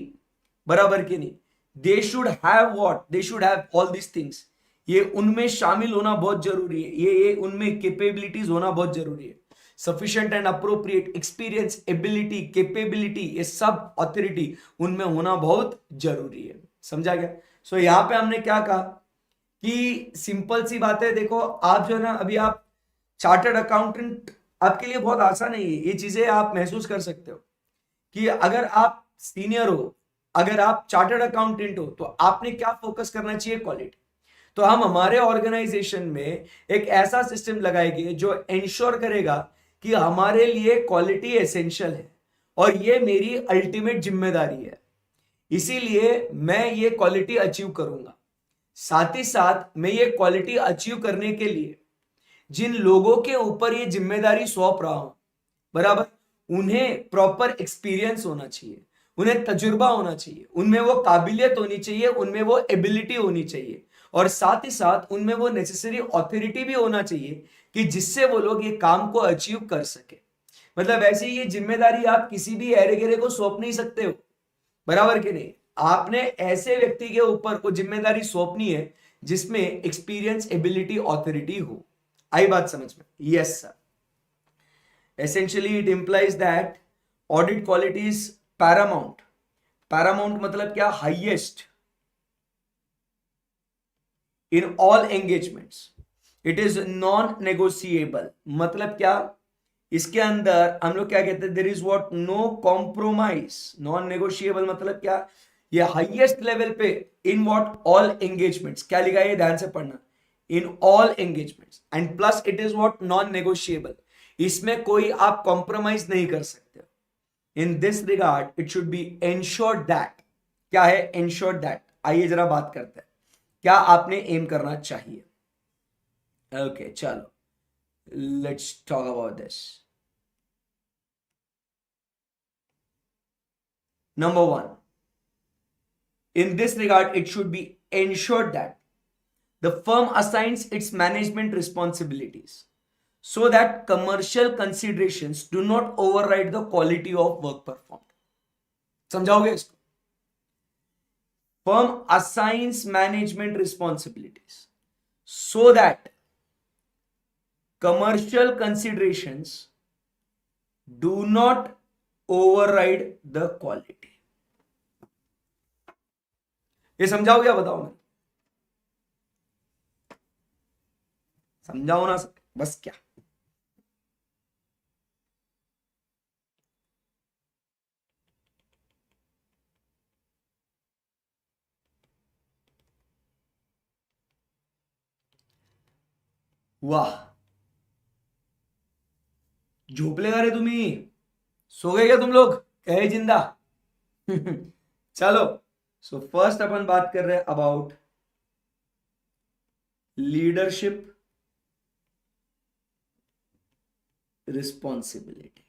बराबर कि नहीं, they should have what, they should have all this things. ये उनमें शामिल होना बहुत जरूरी है, ये उनमें कैपेबिलिटीज होना बहुत जरूरी है. Sufficient and appropriate experience, ability, capability, ये सब ऑथोरिटी उनमें होना बहुत जरूरी है. समझा गया? सो यहां पे हमने क्या कहा कि सिंपल सी बात है. देखो आप जो है ना, अभी आप चार्टर्ड अकाउंटेंट आपके लिए बहुत आसान है. ये चीजें आप महसूस कर सकते हो कि अगर आप सीनियर हो, अगर आप चार्टर्ड अकाउंटेंट हो, तो आपने क्या फोकस करना चाहिए? क्वालिटी. तो हम हमारे ऑर्गेनाइजेशन में एक ऐसा सिस्टम लगाएंगे जो इंश्योर करेगा कि हमारे लिए क्वालिटी एसेंशियल है और ये मेरी अल्टीमेट जिम्मेदारी है, इसीलिए मैं ये क्वालिटी अचीव करूंगा. साथ ही साथ मैं ये क्वालिटी अचीव करने के लिए जिन लोगों के ऊपर ये जिम्मेदारी सौंप रहा हूं, बराबर, उन्हें प्रॉपर एक्सपीरियंस होना चाहिए, उन्हें तजुर्बा होना चाहिए, उनमें वो काबिलियत होनी चाहिए, उनमें वो एबिलिटी होनी चाहिए और साथ ही साथ उनमें वो नेसेसरी ऑथोरिटी भी होना चाहिए कि जिससे वो लोग ये काम को अचीव कर सके. मतलब ऐसे ही ये जिम्मेदारी आप किसी भी ऐरे गेरे को सौंप नहीं सकते हो, बराबर कि नहीं? आपने ऐसे व्यक्ति के ऊपर को जिम्मेदारी सौंपनी है जिसमें एक्सपीरियंस, एबिलिटी, ऑथोरिटी हो. आई बात समझ में? Yes sir. Essentially it implies that audit quality is paramount. Paramount मतलब क्या? Highest in all engagements. It is non negotiable. मतलब क्या? इसके अंदर हम लोग क्या कहते हैं? There is what, no compromise. Non negotiable मतलब क्या? ये हाईएस्ट लेवल पे इन व्हाट, ऑल एंगेजमेंट्स. क्या लिखा है? ध्यान से पढ़ना. इन all engagements and plus it is what, non negotiable. इसमें कोई आप कॉम्प्रोमाइज नहीं कर सकते. In this regard it should B ensured that. क्या है? Ensured that. आइए जरा बात करते हैं क्या आपने एम करना चाहिए. ओके चलो, let's talk about this. Number one, in this regard, it should be ensured that the firm assigns its management responsibilities so that commercial considerations do not override the quality of work performed. समझाओगे इसको? Firm assigns management responsibilities so that commercial considerations do not override the quality. ये समझाओ क्या? बताओ. मैं समझाओ ना sir, बस क्या? वाह, झोपलेगा रे तुम्ही? सो गए क्या तुम लोग? कहे जिंदा? चलो. सो फर्स्ट अपन बात कर रहे हैं अबाउट लीडरशिप रिस्पॉन्सिबिलिटी.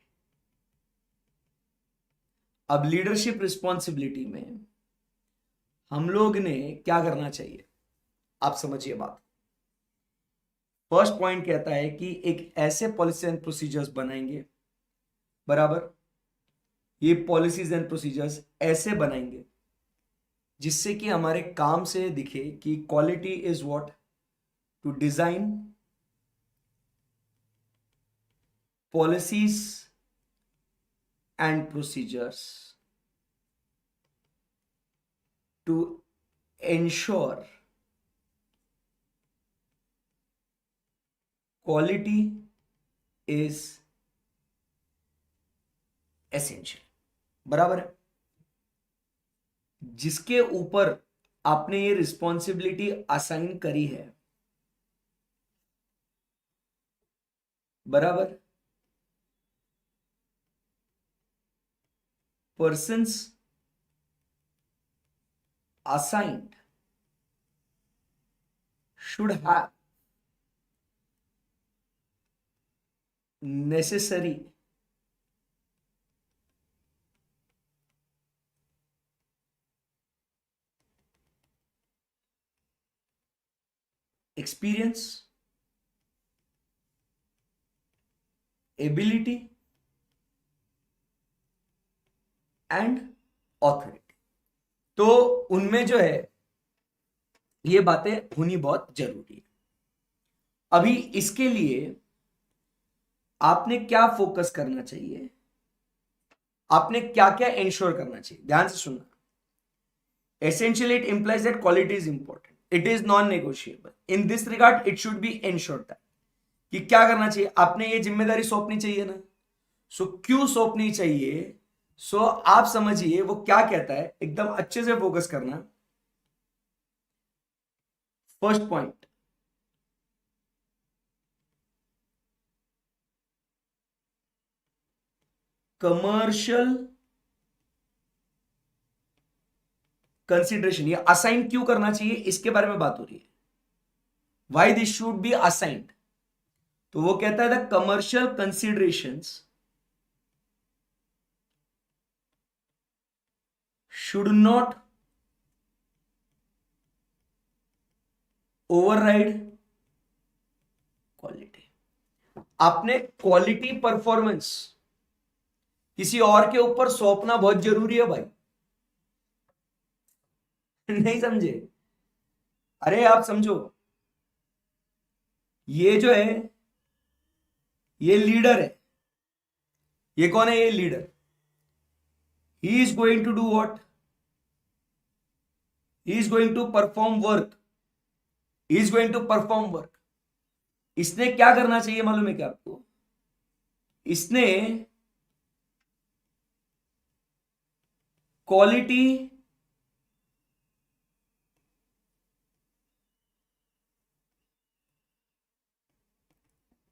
अब लीडरशिप रिस्पॉन्सिबिलिटी में हम लोग ने क्या करना चाहिए, आप समझिए बात. फर्स्ट पॉइंट कहता है कि एक ऐसे पॉलिसी एंड प्रोसीजर्स बनाएंगे, बराबर, ये पॉलिसीज एंड प्रोसीजर्स ऐसे बनाएंगे जिससे कि हमारे काम से दिखे कि quality is what, to design policies and procedures to ensure quality is essential, बराबर है। जिसके ऊपर आपने ये रिस्पॉन्सिबिलिटी असाइन करी है, बराबर, persons assigned should have necessary experience, ability and authority. तो उनमें जो है ये बातें होनी बहुत जरूरी है। अभी इसके लिए आपने क्या फोकस करना चाहिए, आपने क्या क्या इंश्योर करना चाहिए, ध्यान से सुनना। Essentially it implies that quality is important, it is non negotiable. In this regard it should B insured that कि क्या करना चाहिए, आपने ये जिम्मेदारी सौंपनी चाहिए ना। सो क्यों सौंपनी चाहिए, सो आप समझिए वो क्या कहता है, एकदम अच्छे से फोकस करना। फर्स्ट पॉइंट, कमर्शियल कंसिडरेशन, ये असाइन क्यों करना चाहिए इसके बारे में बात हो रही है। Why this should be assigned, तो वो कहता है the commercial considerations should not override quality. आपने क्वालिटी परफॉर्मेंस किसी और के ऊपर सौंपना बहुत जरूरी है भाई। नहीं समझे? अरे आप समझो, ये जो है ये लीडर है। ये कौन है? ये leader. He is going to do what? He is going to perform work. He is going to perform work. इसने क्या करना चाहिए मालूम है क्या आपको? इसने क्वालिटी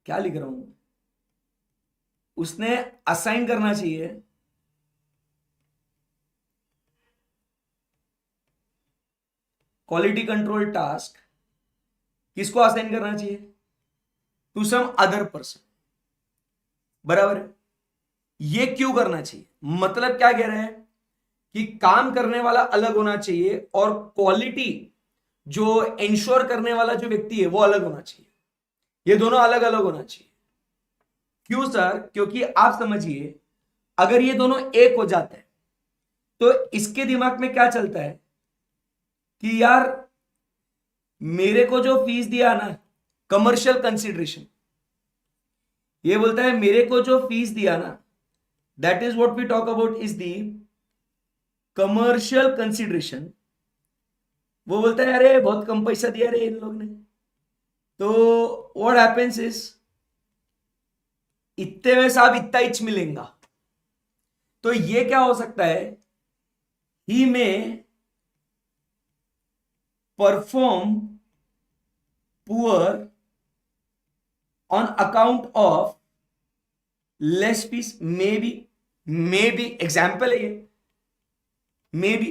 क्या लिख रहा हूं, उसने असाइन करना चाहिए क्वालिटी कंट्रोल टास्क। किसको असाइन करना चाहिए? टू सम अदर पर्सन, बराबर है। ये क्यों करना चाहिए, मतलब क्या कह रहे हैं कि काम करने वाला अलग होना चाहिए और क्वालिटी जो इंश्योर करने वाला जो व्यक्ति है वो अलग होना चाहिए। ये दोनों अलग अलग होना चाहिए। क्यों सर? क्योंकि आप समझिए, अगर ये दोनों एक हो जाते हैं तो इसके दिमाग में क्या चलता है कि यार मेरे को जो फीस दिया ना, कमर्शियल कंसिडरेशन, ये बोलता है मेरे को जो फीस दिया ना, that is what we talk about is the commercial consideration. वो बोलता है अरे बहुत कम पैसा दिया रे इन लोग ने। तो व्हाट हैपेंस इज, इतने में साहब इतना इच मिलेगा। तो ये क्या हो सकता है, ही में perform poor on account of less fees, maybe example है ये, maybe।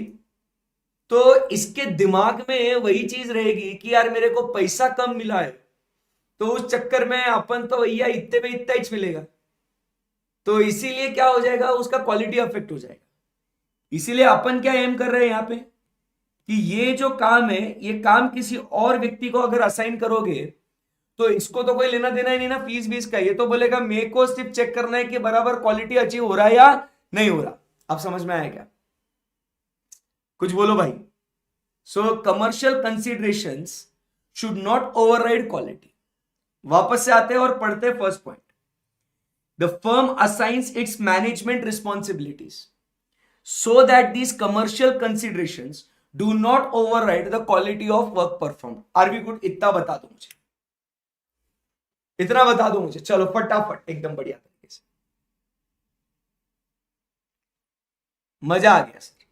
तो इसके दिमाग में वही चीज रहेगी कि यार मेरे को पैसा कम मिला है, तो उस चक्कर में अपन तो भैया इतने पे इतना ही मिलेगा। तो इसीलिए क्या हो जाएगा, उसका क्वालिटी अफेक्ट हो जाएगा। इसीलिए अपन क्या एम कर रहे हैं यहां पे कि ये जो काम है, ये काम किसी और व्यक्ति को अगर असाइन करोगे तो इसको तो कोई लेना देना ही नहीं ना फीस बीस का। ये तो बोलेगा मेरे को सिर्फ चेक करना है कि बराबर क्वालिटी अचीव हो रहा है या नहीं हो रहा। अब समझ में आया क्या? कुछ बोलो भाई। सो commercial considerations should not override quality. वापस से आते हैं और पढ़ते हैं first point. The firm assigns it's management responsibilities so that these commercial considerations do not override the quality of work performed. Are we good? इतना बता दो मुझे, इतना बता दो मुझे, चलो फटाफट, एकदम बढ़िया तरीके से, मजा आ गया sir.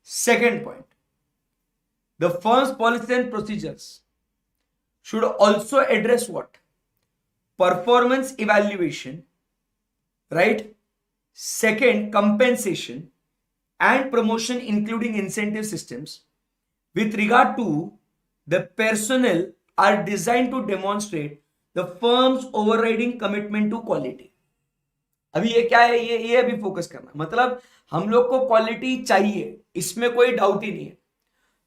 Second point, the firms policy and procedures should also address what, performance evaluation, right, second compensation and promotion including incentive systems with regard to the personnel are designed to demonstrate the firm's overriding commitment to quality। अभी ये क्या है, ये अभी focus करना, मतलब हम लोग को क्वालिटी चाहिए, इसमें कोई डाउट ही नहीं है।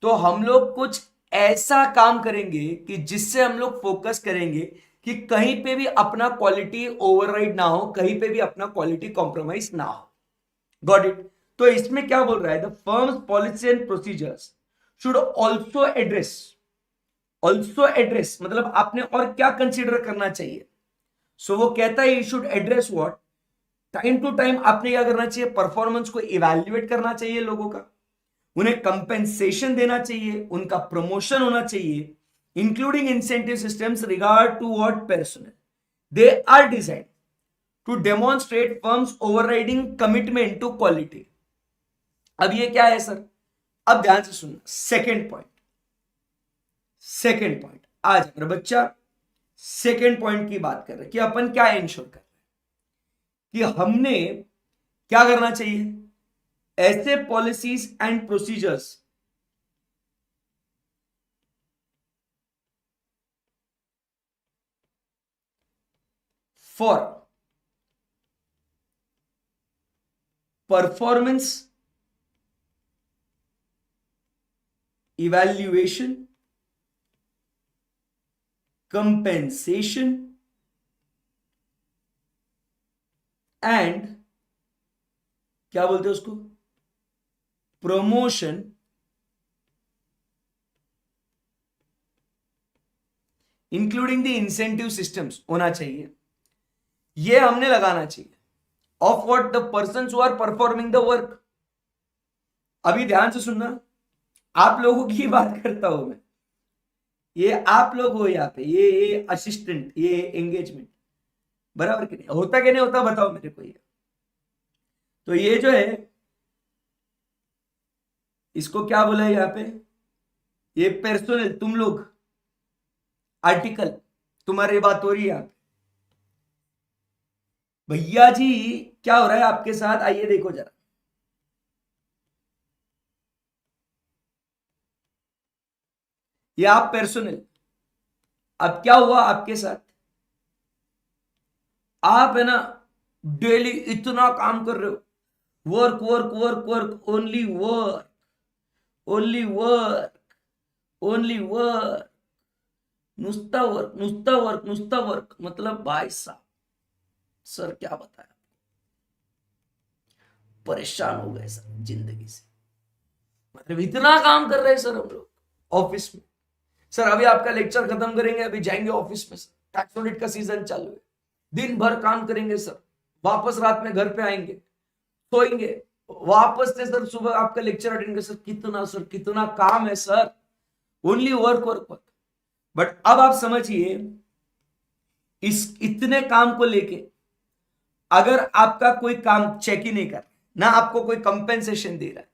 तो हम लोग कुछ ऐसा काम करेंगे कि जिससे हम लोग फोकस करेंगे कि कहीं पे भी अपना क्वालिटी ओवरराइड ना हो, कहीं पे भी अपना क्वालिटी कॉम्प्रोमाइज ना हो। Got it. तो इसमें क्या बोल रहा है, the firms policy and procedures should also address मतलब आपने और क्या कंसीडर करना चाहिए। सो वो कहता है you should address what, time to time आपने क्या करना चाहिए, परफॉर्मेंस को इवैल्यूएट करना चाहिए लोगों का, उन्हें कंपेंसेशन देना चाहिए, उनका प्रमोशन होना चाहिए, including incentive systems regard to what personnel, they are design to demonstrate firms overriding commitment to quality. अब ये क्या है सर, अब ध्यान से सुनना, सेकेंड पॉइंट आज मेरा बच्चा सेकेंड पॉइंट की बात कर रहे हैं कि अपन क्या इंश्योर कर रहे हैं कि हमने क्या करना चाहिए, ऐसे policies and procedures for performance evaluation, compensation and क्या बोलते हैं उसको, promotion including the incentive systems होना चाहिए। ये हमने लगाना चाहिए of what, the persons who are performing the work. अभी ध्यान से सुनना, आप लोगों की बात करता हूं मैं, ये आप लोग हो यहाँ पे, ये असिस्टेंट, ये एंगेजमेंट, बराबर कि नहीं होता, कि नहीं होता बताओ मेरे को। ये तो ये जो है इसको क्या बोला है यहाँ पे, ये पर्सनल, तुम लोग, आर्टिकल, तुम्हारी बात हो रही है यहाँ पे। भैया जी क्या हो रहा है आपके साथ, आइए देखो जरा, ये आप पर्सनल, अब क्या हुआ आपके साथ, आप है ना डेली इतना काम कर रहे हो, work work work work, only work, only work, only work, नुस्ता वर्क, नुस्ता वर्क, नुस्ता वर्क, मतलब भाई साहब सर क्या बताया, परेशान हो गए सर जिंदगी से, मतलब इतना काम कर रहे हैं सर हम लोग ऑफिस में। सर अभी आपका लेक्चर खत्म करेंगे, अभी जाएंगे ऑफिस में, सर टैक्स ऑडिट का सीजन चालू है, दिन भर काम करेंगे सर, वापस रात में घर पे आएंगे, सोएंगे, वापस से सर सुबह आपका लेक्चर अटेंड कर, सर कितना काम है sir, only work work work. But अब आप समझिए, इस इतने काम को लेके अगर आपका कोई काम चेक ही नहीं कर, ना आपको कोई कंपेंसेशन दे रहा है,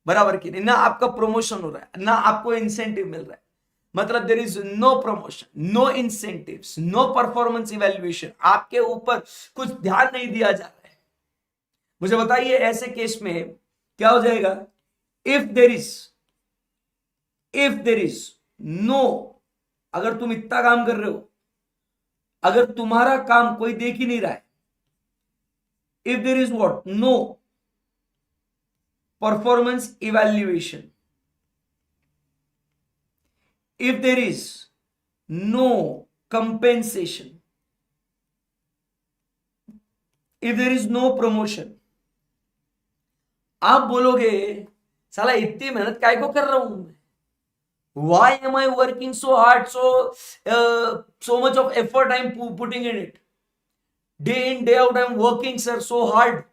बराबर की नहीं, ना आपका प्रमोशन हो रहा है, ना आपको इंसेंटिव मिल रहा है, मतलब there is no promotion, no incentives, no performance evaluation, आपके ऊपर कुछ ध्यान नहीं दिया जा रहा है, मुझे बताइए ऐसे केस में क्या हो जाएगा। इफ देर इज नो, अगर तुम इतना काम कर रहे हो, अगर तुम्हारा काम कोई देख ही नहीं रहा है, if there is what, no performance evaluation, if there is no compensation, if there is no promotion, आप बोलोगे साला इतनी मेहनत काय को कर रहा हूं मैं, why am I working so hard, so much of effort I'm putting in it, day in day out I am working sir so hard,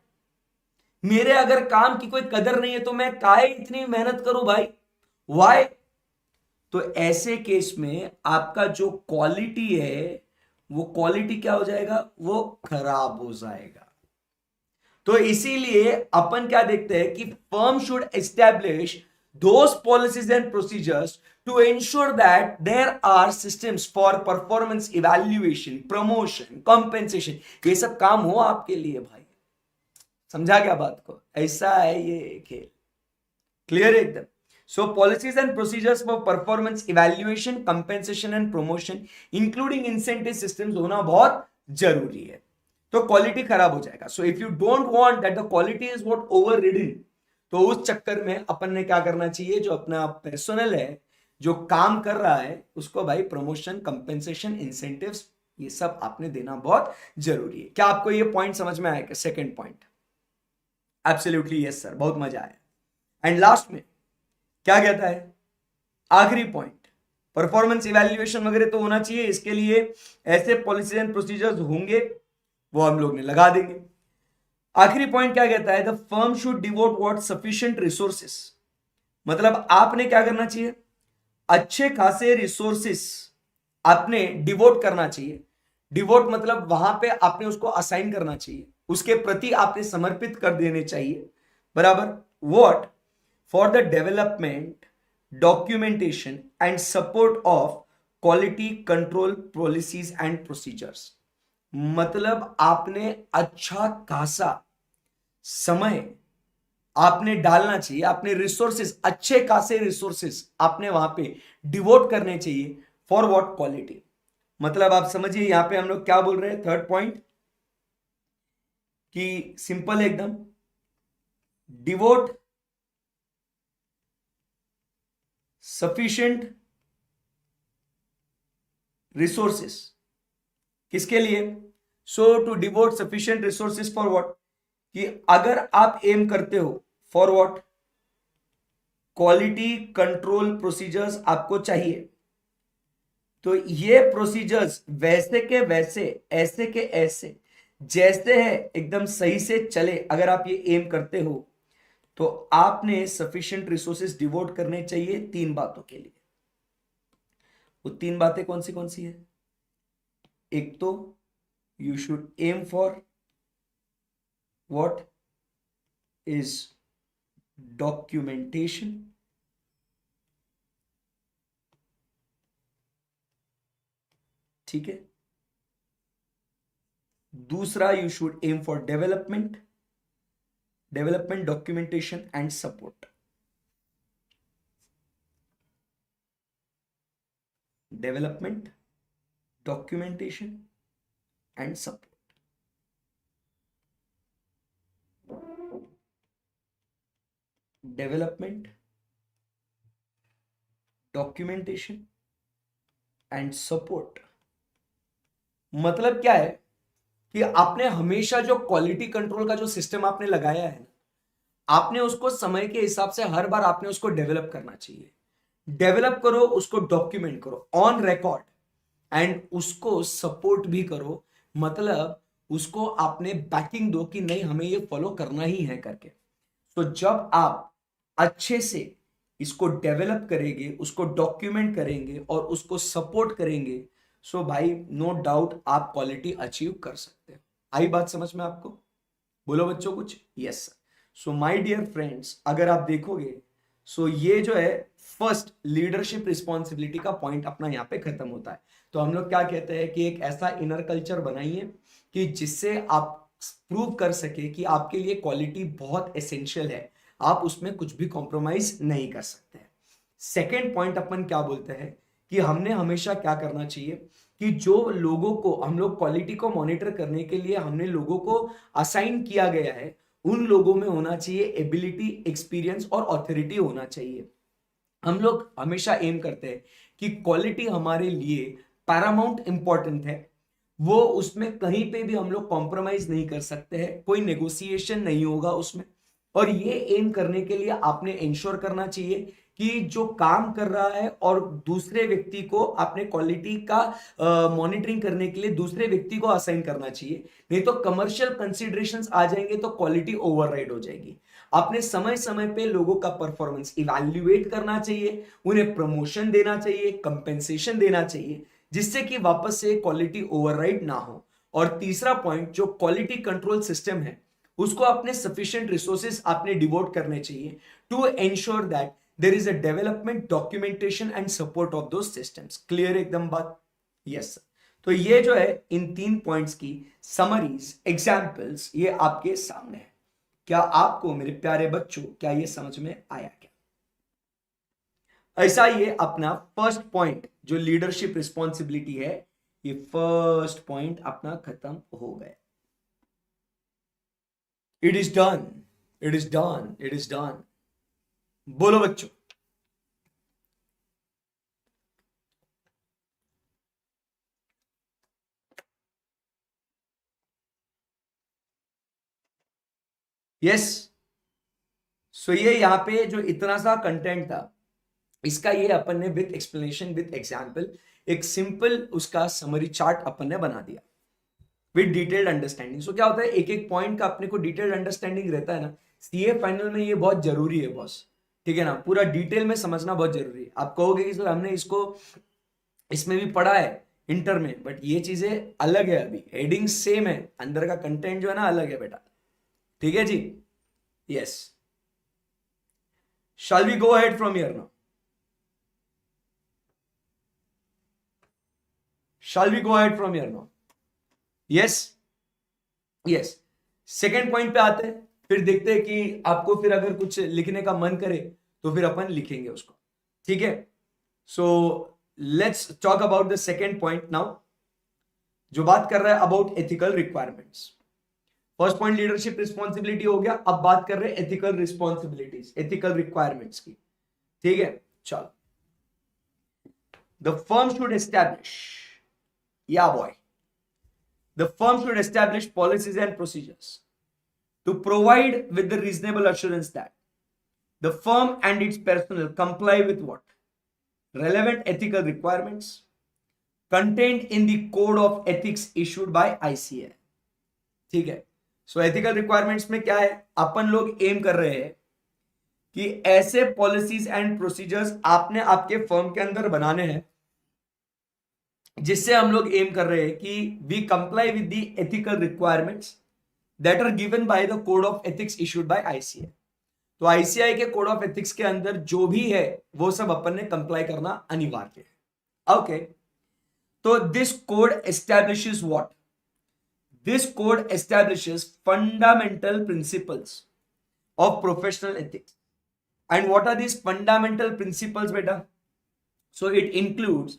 मेरे अगर काम की कोई कदर नहीं है तो मैं काहे इतनी मेहनत करूं भाई, वाई। तो ऐसे केस में आपका जो क्वालिटी है वो क्वालिटी क्या हो जाएगा, वो खराब हो जाएगा। तो इसीलिए अपन क्या देखते हैं कि firm should establish those policies and procedures to ensure that there are systems for performance evaluation, promotion, compensation. ये सब काम हो आपके लिए भाई, समझा क्या बात को? ऐसा है ये खेल, क्लियर है एकदम। So policies and procedures for performance evaluation, compensation and promotion including incentive systems होना बहुत जरूरी है। तो क्वालिटी खराब हो जाएगा। So if you don't want that the quality is what overridden, तो उस चक्कर में अपन ने क्या करना चाहिए, जो अपना पर्सनल है, जो काम कर रहा है, उसको भाई प्रमोशन, कंपेंसेशन, इंसेंटिव्स, ये सब आपने देना बहुत जरूरी है। क्या आपको ये पॉइंट समझ में आया? Second point, absolutely yes sir, बहुत मजा आया। एंड लास्ट में क्या कहता है, आखिरी पॉइंट, परफॉर्मेंस इवैल्यूएशन वगैरह तो होना चाहिए, इसके लिए ऐसे पॉलिसीज एंड प्रोसीजर्स होंगे, वो हम लोग ने लगा देंगे। आखिरी पॉइंट क्या कहता है, the firm should devote what sufficient resources. मतलब आपने क्या करना चाहिए, अच्छे खासे रिसोर्सेस आपने डिवोट करना चाहिए। डिवोट मतलब वहां पे आपने उसको असाइन करना चाहिए, उसके प्रति आपने समर्पित कर देने चाहिए, बराबर। What? For the development, documentation and support of quality control policies and procedures. मतलब आपने अच्छा खासा समय आपने डालना चाहिए, आपने रिसोर्सेस, अच्छे खासे रिसोर्सेस आपने वहां पे डिवोट करने चाहिए फॉर व्हाट? क्वालिटी। मतलब आप समझिए यहां पे हम लोग क्या बोल रहे हैं, थर्ड पॉइंट, कि सिंपल एकदम, डिवोट सफिशिएंट रिसोर्सेस, किसके लिए? So to devote sufficient resources for what? कि अगर आप एम करते हो for what? Quality control procedures आपको चाहिए, तो ये प्रोसीजर्स वैसे के वैसे, ऐसे के ऐसे, जैसे है एकदम सही से चले, अगर आप ये एम करते हो, तो आपने सफिशिएंट रिसोर्सेस डिवोट करने चाहिए तीन बातों के लिए। वो तीन बातें कौन सी है? एक तो you should aim for what is documentation, ठीक है। दूसरा, you should aim for development, documentation and support. Development, documentation and support. Development, documentation and support. मतलब क्या है कि आपने हमेशा जो क्वालिटी कंट्रोल का जो सिस्टम आपने लगाया है, आपने उसको समय के हिसाब से हर बार आपने उसको डेवलप करना चाहिए। डेवलप करो, उसको डॉक्यूमेंट करो ऑन रिकॉर्ड, एंड उसको सपोर्ट भी करो। मतलब उसको आपने बैकिंग दो कि नहीं, हमें ये फॉलो करना ही है करके। तो जब आप अच्छे से इसको डेवलप करेंगे, उसको डॉक्यूमेंट करेंगे और उसको सपोर्ट करेंगे, सो भाई नो डाउट आप क्वालिटी अचीव कर सकते हो। आई बात समझ में आपको? बोलो बच्चों कुछ। Yes sir. So my dear friends, अगर आप देखोगे, सो ये जो है फर्स्ट लीडरशिप रिस्पॉन्सिबिलिटी का पॉइंट अपना यहाँ पे खत्म होता है। तो हम लोग क्या कहते हैं कि एक ऐसा इनर कल्चर बनाइए कि जिससे आप प्रूव कर सके कि आपके लिए क्वालिटी बहुत एसेंशियल है, आप उसमें कुछ भी कॉम्प्रोमाइज नहीं कर सकते हैं। सेकेंड पॉइंट अपन क्या बोलते हैं कि हमने हमेशा क्या करना चाहिए कि जो लोगों को, हम लोग क्वालिटी को मॉनिटर करने के लिए हमने लोगों को असाइन किया गया है, उन लोगों में होना चाहिए एबिलिटी, एक्सपीरियंस और ऑथोरिटी होना चाहिए। हम लोग हमेशा एम करते हैं कि क्वालिटी हमारे लिए पैरामाउंट इंपॉर्टेंट है, वो उसमें कहीं पे भी हम लोग कॉम्प्रोमाइज नहीं कर सकते हैं, कोई नेगोशिएशन नहीं होगा उसमें। और ये एम करने के लिए आपने इंश्योर करना चाहिए कि जो काम कर रहा है और दूसरे व्यक्ति को आपने क्वालिटी का मॉनिटरिंग करने के लिए दूसरे व्यक्ति को असाइन करना चाहिए। नहीं तो कमर्शियल कंसीडरेशंस आ जाएंगे तो क्वालिटी ओवरराइड हो जाएगी। आपने समय समय पे लोगों का परफॉर्मेंस इवैल्यूएट करना चाहिए, उन्हें प्रमोशन देना चाहिए, कंपेंसेशन देना चाहिए, जिससे कि वापस से क्वालिटी ओवरराइड ना हो। और तीसरा पॉइंट, जो क्वालिटी कंट्रोल सिस्टम है उसको अपने सफिशिएंट रिसोर्सेज आपने डिवोट करने चाहिए to ensure that there is a development, documentation and support of those systems. Clear एकदम बात? Yes sir. तो ये जो है इन 3 पॉइंट्स की समरीज, एग्जांपल्स ये आपके सामने है। क्या आपको मेरे प्यारे बच्चों, क्या ये समझ में आया क्या? ऐसा ये अपना फर्स्ट पॉइंट जो लीडरशिप रिस्पॉन्सिबिलिटी है, ये फर्स्ट पॉइंट अपना खत्म हो गया। It is done, it is done, it is done. बोलो बच्चों। यस। सो ये यहां पे जो इतना सा कंटेंट था, इसका ये अपन ने विथ एक्सप्लेनेशन, विथ एग्जाम्पल, एक सिंपल उसका समरी चार्ट अपन ने बना दिया विद डिटेल्ड अंडरस्टैंडिंग। सो क्या होता है, एक एक पॉइंट का अपने को डिटेल्ड अंडरस्टैंडिंग रहता है ना, सीए फाइनल में ये बहुत जरूरी है बॉस। ठीक है ना, पूरा डिटेल में समझना बहुत जरूरी है। आप कहोगे कि सर हमने इसको इसमें भी पढ़ा है इंटर में, बट ये चीजें अलग है, अभी हेडिंग सेम है, अंदर का कंटेंट जो है ना अलग है बेटा। ठीक है जी? Yes. Shall we go ahead from here now? Shall we go ahead from here now? Yes, yes. Second point पे आते हैं, फिर देखते हैं कि आपको फिर अगर कुछ लिखने का मन करे तो फिर अपन लिखेंगे उसको। ठीक है? So let's talk about the second point now, जो बात कर रहा है about ethical requirements. First point leadership responsibility हो गया, अब बात कर रहे हैं एथिकल रिस्पॉन्सिबिलिटीज, एथिकल रिक्वायरमेंट्स की। ठीक है, चलो। द फर्म शुड एस्टैब्लिश, या boy, the firm should establish policies and procedures to provide with the reasonable assurance that the firm and its personnel comply with what? Relevant ethical requirements contained in the code of ethics issued by ICAI. ठीक है? सो ethical requirements में क्या है, अपन लोग M कर रहे हैं कि ऐसे पॉलिसीज एंड प्रोसीजर्स आपने आपके फर्म के अंदर बनाने हैं जिससे हम लोग एम कर रहे हैं कि we comply with the ethical requirements that are given by the code of ethics issued by ICI. तो आईसीआई के कोड ऑफ एथिक्स के अंदर जो भी है वो सब अपन ने कंप्लाई करना अनिवार्य है। ओके, तो this code establishes what? This code establishes fundamental principles of professional ethics. And what are this fundamental principles बेटा? सो इट इंक्लूड्स,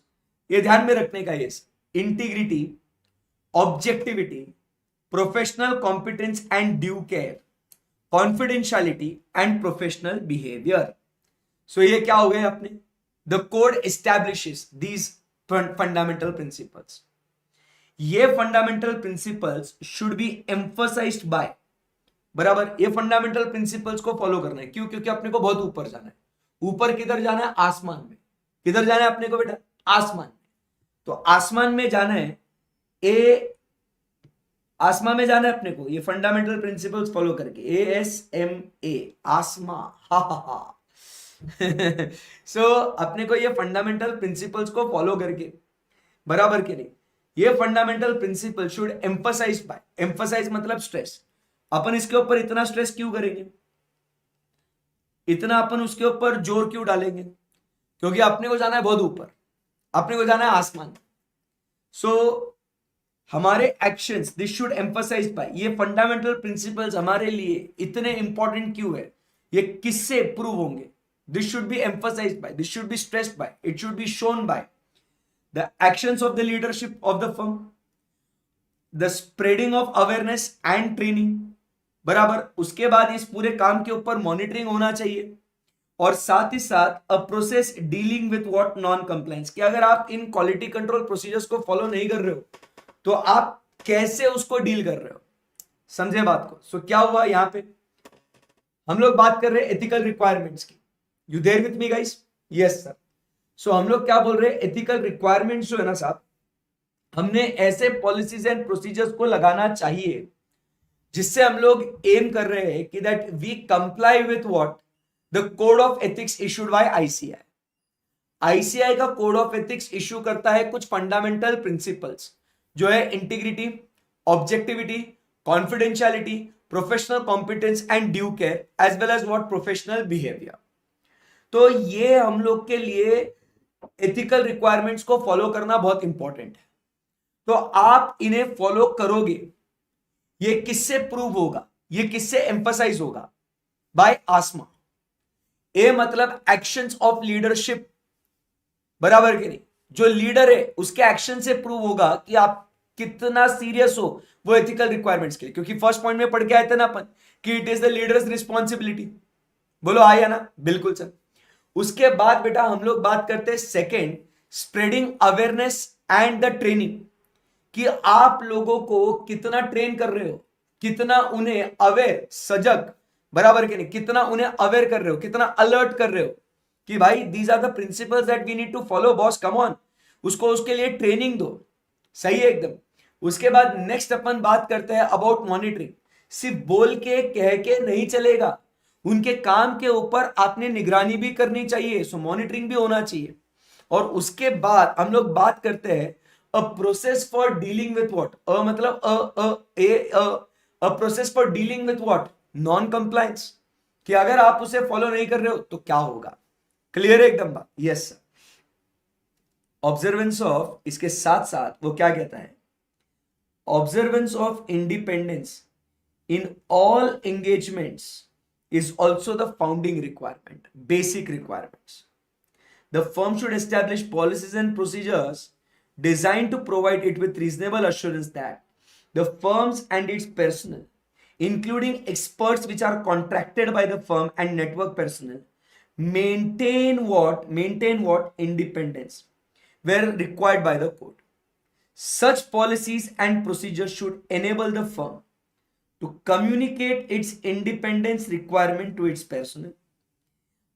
ये ध्यान में रखने का, ये integrity, objectivity, professional competence and due care, confidentiality and professional behaviour. सो ये क्या हो गए अपने? The code establishes these fundamental principles. ये fundamental principles should be emphasised by, बराबर, ये फंडामेंटल प्रिंसिपल्स को फॉलो करना है। क्यों? क्योंकि अपने को बहुत ऊपर जाना है। ऊपर किधर जाना है? आसमान में। किधर जाना है अपने को बेटा? आसमान में। तो आसमान में जाना है, आसमा में जाना है अपने को, ये फंडामेंटल प्रिंसिपल्स फॉलो करके, ASMA, आसमा, हा हा हा। सो अपने को ये फंडामेंटल प्रिंसिपल्स को फॉलो करके, बराबर के लिए, ये fundamental principle should emphasise by, emphasise मतलब स्ट्रेस। अपन इसके ऊपर इतना स्ट्रेस क्यों करेंगे, इतना अपन उसके ऊपर जोर क्यों डालेंगे? क्योंकि अपने को जाना है बहुत ऊपर, अपने को जाना है आसमान। सो हमारे actions, this should emphasise by, ये फंडामेंटल प्रिंसिपल्स हमारे लिए इतने इंपॉर्टेंट क्यों है, ये किससे प्रूव होंगे? This should be emphasise by, this should be stressed by, it should be shown by the actions of the leadership of the firm, the spreading of awareness and training, बराबर। उसके बाद इस पूरे काम के ऊपर मॉनिटरिंग होना चाहिए, और साथ ही साथ a process dealing with what? Non compliance. कि अगर आप इन क्वालिटी कंट्रोल प्रोसीजर्स को फॉलो नहीं कर रहे हो तो आप कैसे उसको डील कर रहे हो? समझे बात को? सो क्या हुआ यहां पे, हम लोग बात कर रहे हैं एथिकल रिक्वायरमेंट्स की। You there with me guys? Yes sir. So हम लोग क्या बोल रहे हैं, एथिकल रिक्वायरमेंट्स जो है ना साहब, हमने ऐसे पॉलिसीज एंड प्रोसीजर्स को लगाना चाहिए जिससे हम लोग एम कर रहे हैं कि that we comply with what? The code of ethics issued by ICI. ICI का कोड ऑफ एथिक्स इश्यू करता है कुछ फंडामेंटल प्रिंसिपल्स, जो है integrity, objectivity, confidentiality, professional competence and due care, as well as what professional behaviour. तो ये हम लोग के लिए एथिकल रिक्वायरमेंट्स को फॉलो करना बहुत इंपॉर्टेंट है। तो आप इन्हें फॉलो करोगे, ये किससे प्रूव होगा, ये किससे एम्फसाइज होगा? बाय आसमा। ए मतलब एक्शंस ऑफ लीडरशिप, बराबर के नहीं? जो लीडर है उसके एक्शन से प्रूव होगा कि आप कितना सीरियस हो वो एथिकल रिक्वायरमेंट्स के लिए। क्योंकि फर्स्ट पॉइंट में पढ़ के आए थे ना अपन कि it is the leaders responsibility. बोलो आया ना? बिल्कुल सर। उसके बाद बेटा हम लोग बात करते हैं second, spreading awareness and the training, कि आप लोगों को कितना ट्रेन कर रहे हो, कितना उन्हें अवेयर, सजग, बराबर के नहीं, कितना उन्हें अवेयर कर रहे हो, कितना अलर्ट कर रहे हो कि भाई these are the principles that we need to follow boss, come on. उसको उसके लिए ट्रेनिंग दो। सही है एकदम। उसके बाद नेक्स्ट अपन बात करते हैं अबाउट मॉनिटरिंग। सिर्फ बोल के कह के नहीं चलेगा, उनके काम के ऊपर आपने निगरानी भी करनी चाहिए, सो मॉनिटरिंग भी होना चाहिए। और उसके बाद हम लोग बात करते हैं a process for dealing with what, a मतलब a process for dealing with what, non compliance, कि अगर आप उसे फॉलो नहीं कर रहे हो तो क्या होगा। क्लियर है एकदम बात? Yes sir. ऑब्जर्वेंस ऑफ, इसके साथ साथ वो क्या कहता है, observance of independence in all engagements is also the founding requirement, basic requirements. The firm should establish policies and procedures designed to provide it with reasonable assurance that the firms and its personnel, including experts which are contracted by the firm and network personnel, maintain what independence where required by the code. Such policies and procedures should enable the firm to communicate its independence requirement to its personnel,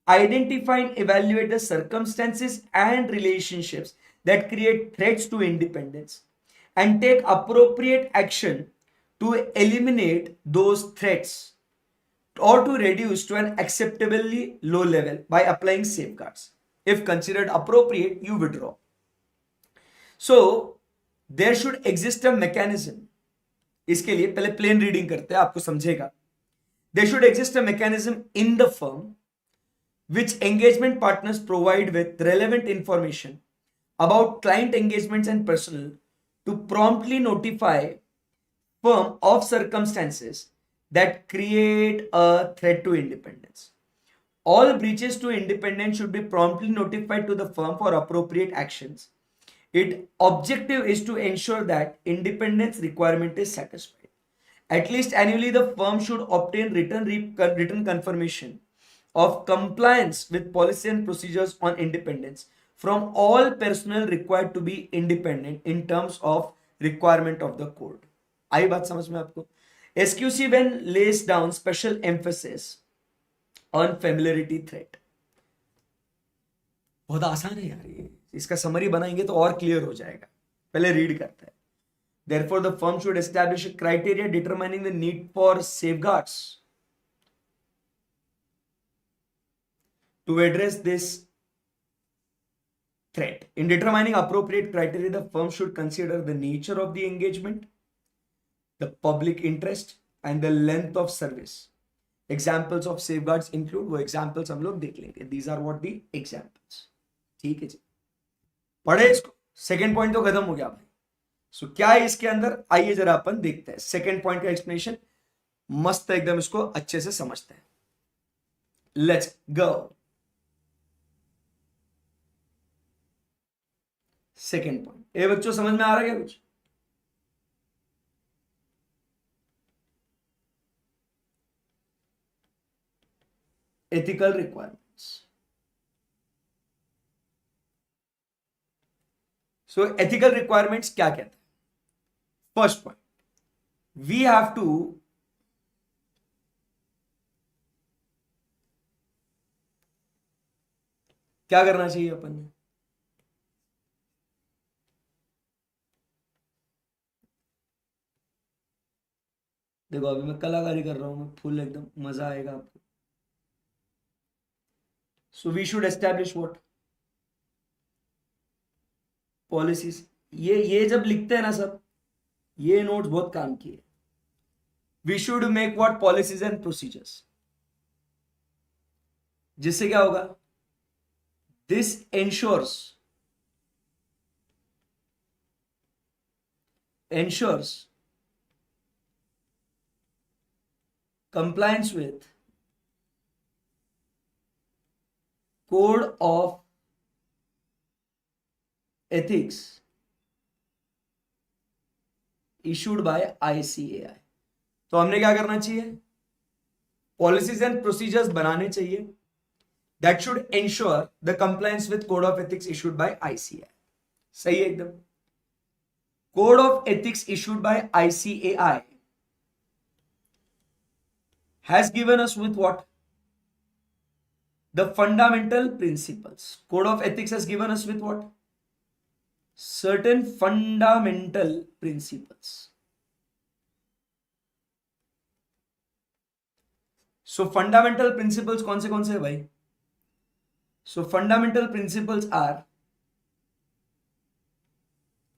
identify and evaluate the circumstances and relationships that create threats to independence, and take appropriate action to eliminate those threats or to reduce to an acceptably low level by applying safeguards. If considered appropriate, you withdraw. So, there should exist a mechanism. इसके लिए पहले plane reading करते हैं, आपको समझेगा। There should exist a mechanism in the firm which engagement partners provide with relevant information about client engagements and personnel to promptly notify firm of circumstances that create a threat to independence. All breaches to independence should be promptly notified to the firm for appropriate actions. Its objective is to ensure that independence requirement is satisfied. At least annually, the firm should obtain written confirmation of compliance with policy and procedures on independence from all personnel required to be independent in terms of requirement of the code. आई बात समझ में आपको? SQC when lays down special emphasis on familiarity threat. बहुत आसान है यार ये, इसका समरी बनाएंगे तो और क्लियर हो जाएगा। पहले रीड करते हैं। Therefore, the firm should establish a criteria determining the need for safeguards to address this threat. In determining appropriate criteria, the firm should consider the nature of the engagement, the public interest, and the length of service. Examples of safeguards include, वो examples हम लोग देख लेंगे। These are what the examples. ठीक है जी, पढ़े इसको। Second point तो खत्म हो गया भाई। सो क्या है इसके अंदर, आइए जरा अपन देखते हैं। सेकेंड पॉइंट का एक्सप्लेनेशन मस्त है एकदम, इसको अच्छे से समझते हैं। Let's go. सेकेंड पॉइंट, ये बच्चों समझ में आ रहा है क्या कुछ? Ethical requirements. So ethical requirements क्या कहते हैं? First point, we have to क्या करना चाहिए अपन ने? देखो अभी मैं कलाकारी कर रहा हूं, मैं फुल एकदम मजा आएगा आपको। So we should establish what, policies, ये जब लिखते हैं ना सब, ये नोट्स बहुत काम किए. We should make what policies and procedures, जिससे क्या होगा, this ensures compliance with code of ethics issued by ICAI. तो हमने क्या करना चाहिए, पॉलिसीज एंड प्रोसीजर्स बनाने चाहिए that should ensure the compliance with code of ethics issued by ICAI. सही है एकदम. Code of ethics issued by ICAI has given us with what? The fundamental principles. Code of ethics has given us with what? Certain fundamental principles. So fundamental principles कौन से है भाई? So fundamental principles are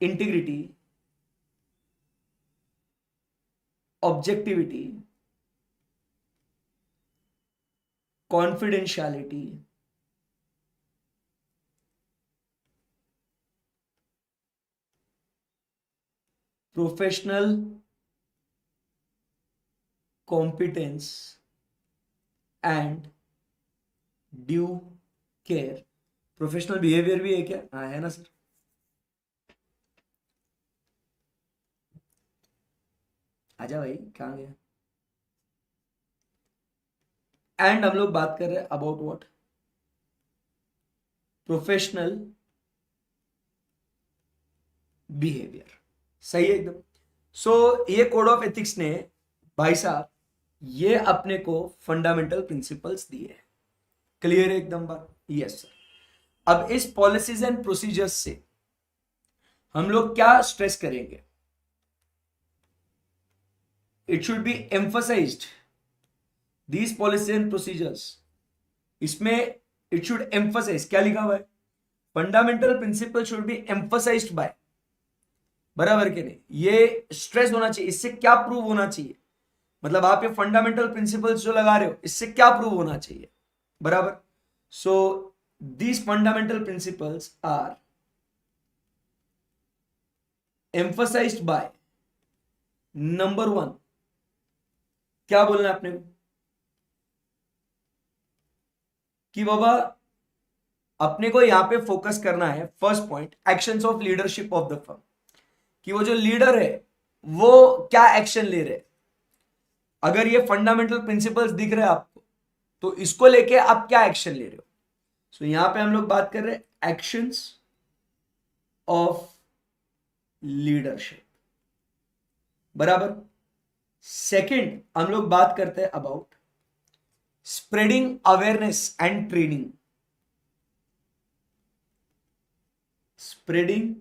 integrity, objectivity, confidentiality, professional competence and due care. Professional behaviour भी है क्या? हाँ है ना सर. आजा भाई, कहाँ गया? एंड हम लोग बात कर रहे हैं अबाउट व्हाट, प्रोफेशनल बिहेवियर. सही है एकदम. सो ये कोड ऑफ एथिक्स ने भाई साहब ये अपने को फंडामेंटल प्रिंसिपल्स दिए हैं. क्लियर है एकदम बात? Yes sir. अब इस पॉलिसीज एंड प्रोसीजर्स से हम लोग क्या स्ट्रेस करेंगे, it should be emphasised, these policies and procedures, इसमें इट शुड एम्फसाइज, क्या लिखा हुआ है, fundamental principle should be emphasised by, बराबर के नहीं, ये स्ट्रेस होना चाहिए. इससे क्या प्रूव होना चाहिए, मतलब आप ये फंडामेंटल प्रिंसिपल्स जो लगा रहे हो इससे क्या प्रूव होना चाहिए, बराबर. सो these fundamental principles are emphasized by number 1, क्या बोलना है आपने को कि बाबा अपने को यहां पे फोकस करना है. First point, actions of leadership of the firm, कि वो जो लीडर है वो क्या एक्शन ले रहे. अगर ये फंडामेंटल प्रिंसिपल्स दिख रहे हैं आपको तो इसको लेके आप क्या एक्शन ले रहे हो. सो यहां पे हम लोग बात कर रहे हैं एक्शंस ऑफ लीडरशिप, बराबर. सेकंड हम लोग बात करते हैं about spreading awareness and training, spreading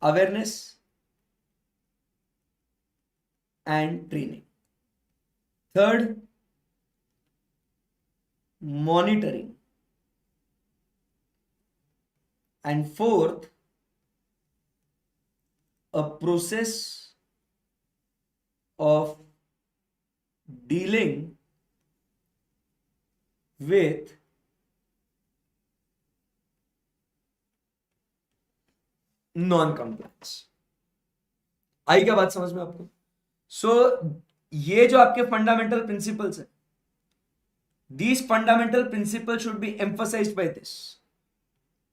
awareness and training. Third, monitoring, and fourth, a process of dealing with non-compliance. आई क्या बात समझ में आपको? सो ये जो आपके फंडामेंटल प्रिंसिपल्स है, these fundamental principles should be emphasized by this.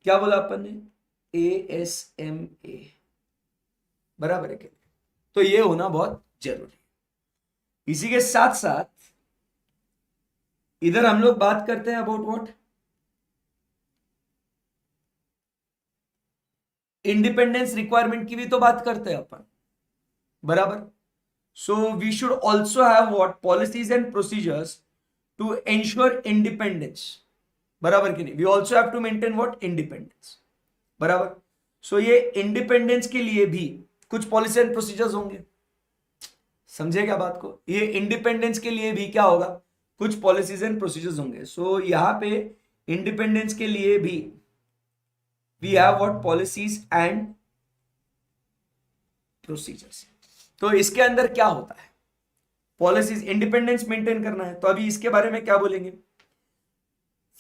क्या बोला अपन ने? ASMA, बराबर है क्या? तो ये होना बहुत जरूरी. इसी के साथ साथ इधर हम लोग बात करते हैं अबाउट व्हाट, इंडिपेंडेंस रिक्वायरमेंट की भी तो बात करते हैं अपन, बराबर. So we should also have what, policies and procedures to ensure independence, बराबर कि नहीं. we also have to maintain what, independence, बराबर. सो ये इंडिपेंडेंस के लिए भी कुछ पॉलिसी एंड प्रोसीजर्स होंगे. समझे क्या बात को? ये इंडिपेंडेंस के लिए भी क्या होगा, कुछ पॉलिसीज एंड प्रोसीजर्स होंगे. सो यहां पे इंडिपेंडेंस के लिए भी we have what policies and procedures. तो इसके अंदर क्या होता है, पॉलिसीज, इंडिपेंडेंस मेंटेन करना है। तो अभी इसके बारे में क्या बोलेंगे।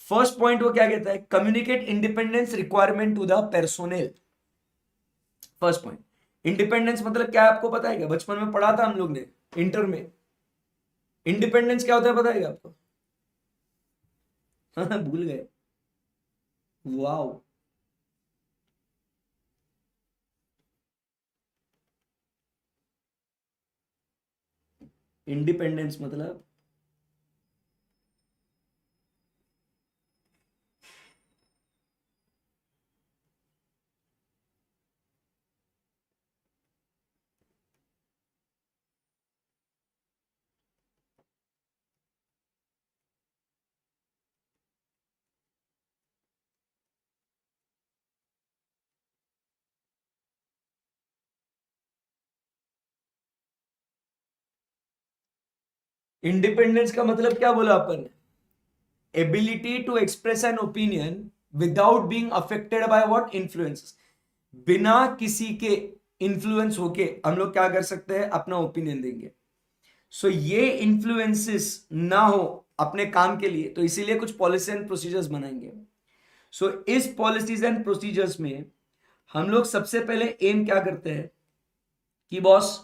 फर्स्ट पॉइंट वो क्या कहता है, communicate independence requirement to the personnel. First point, independence मतलब क्या है आपको पता है क्या, बचपन में पढ़ा था हम लोग ने इंटर में। इंडिपेंडेंस क्या होता है पता है क्या आपको? भूल गए, वाओ। इंडिपेंडेंस मतलब इंडिपेंडेंस का मतलब क्या बोला अपन ने, ability to express an opinion without being affected by what influences. बिना किसी के इन्फ्लुएंस होके हम लोग क्या कर सकते हैं, अपना ओपिनियन देंगे। सो ये इन्फ्लुएंसेस ना हो अपने काम के लिए, तो इसीलिए कुछ पॉलिसी एंड प्रोसीजर्स बनाएंगे। सो इस पॉलिसीज एंड प्रोसीजर्स में हम लोग सबसे पहले एम क्या करते हैं कि बॉस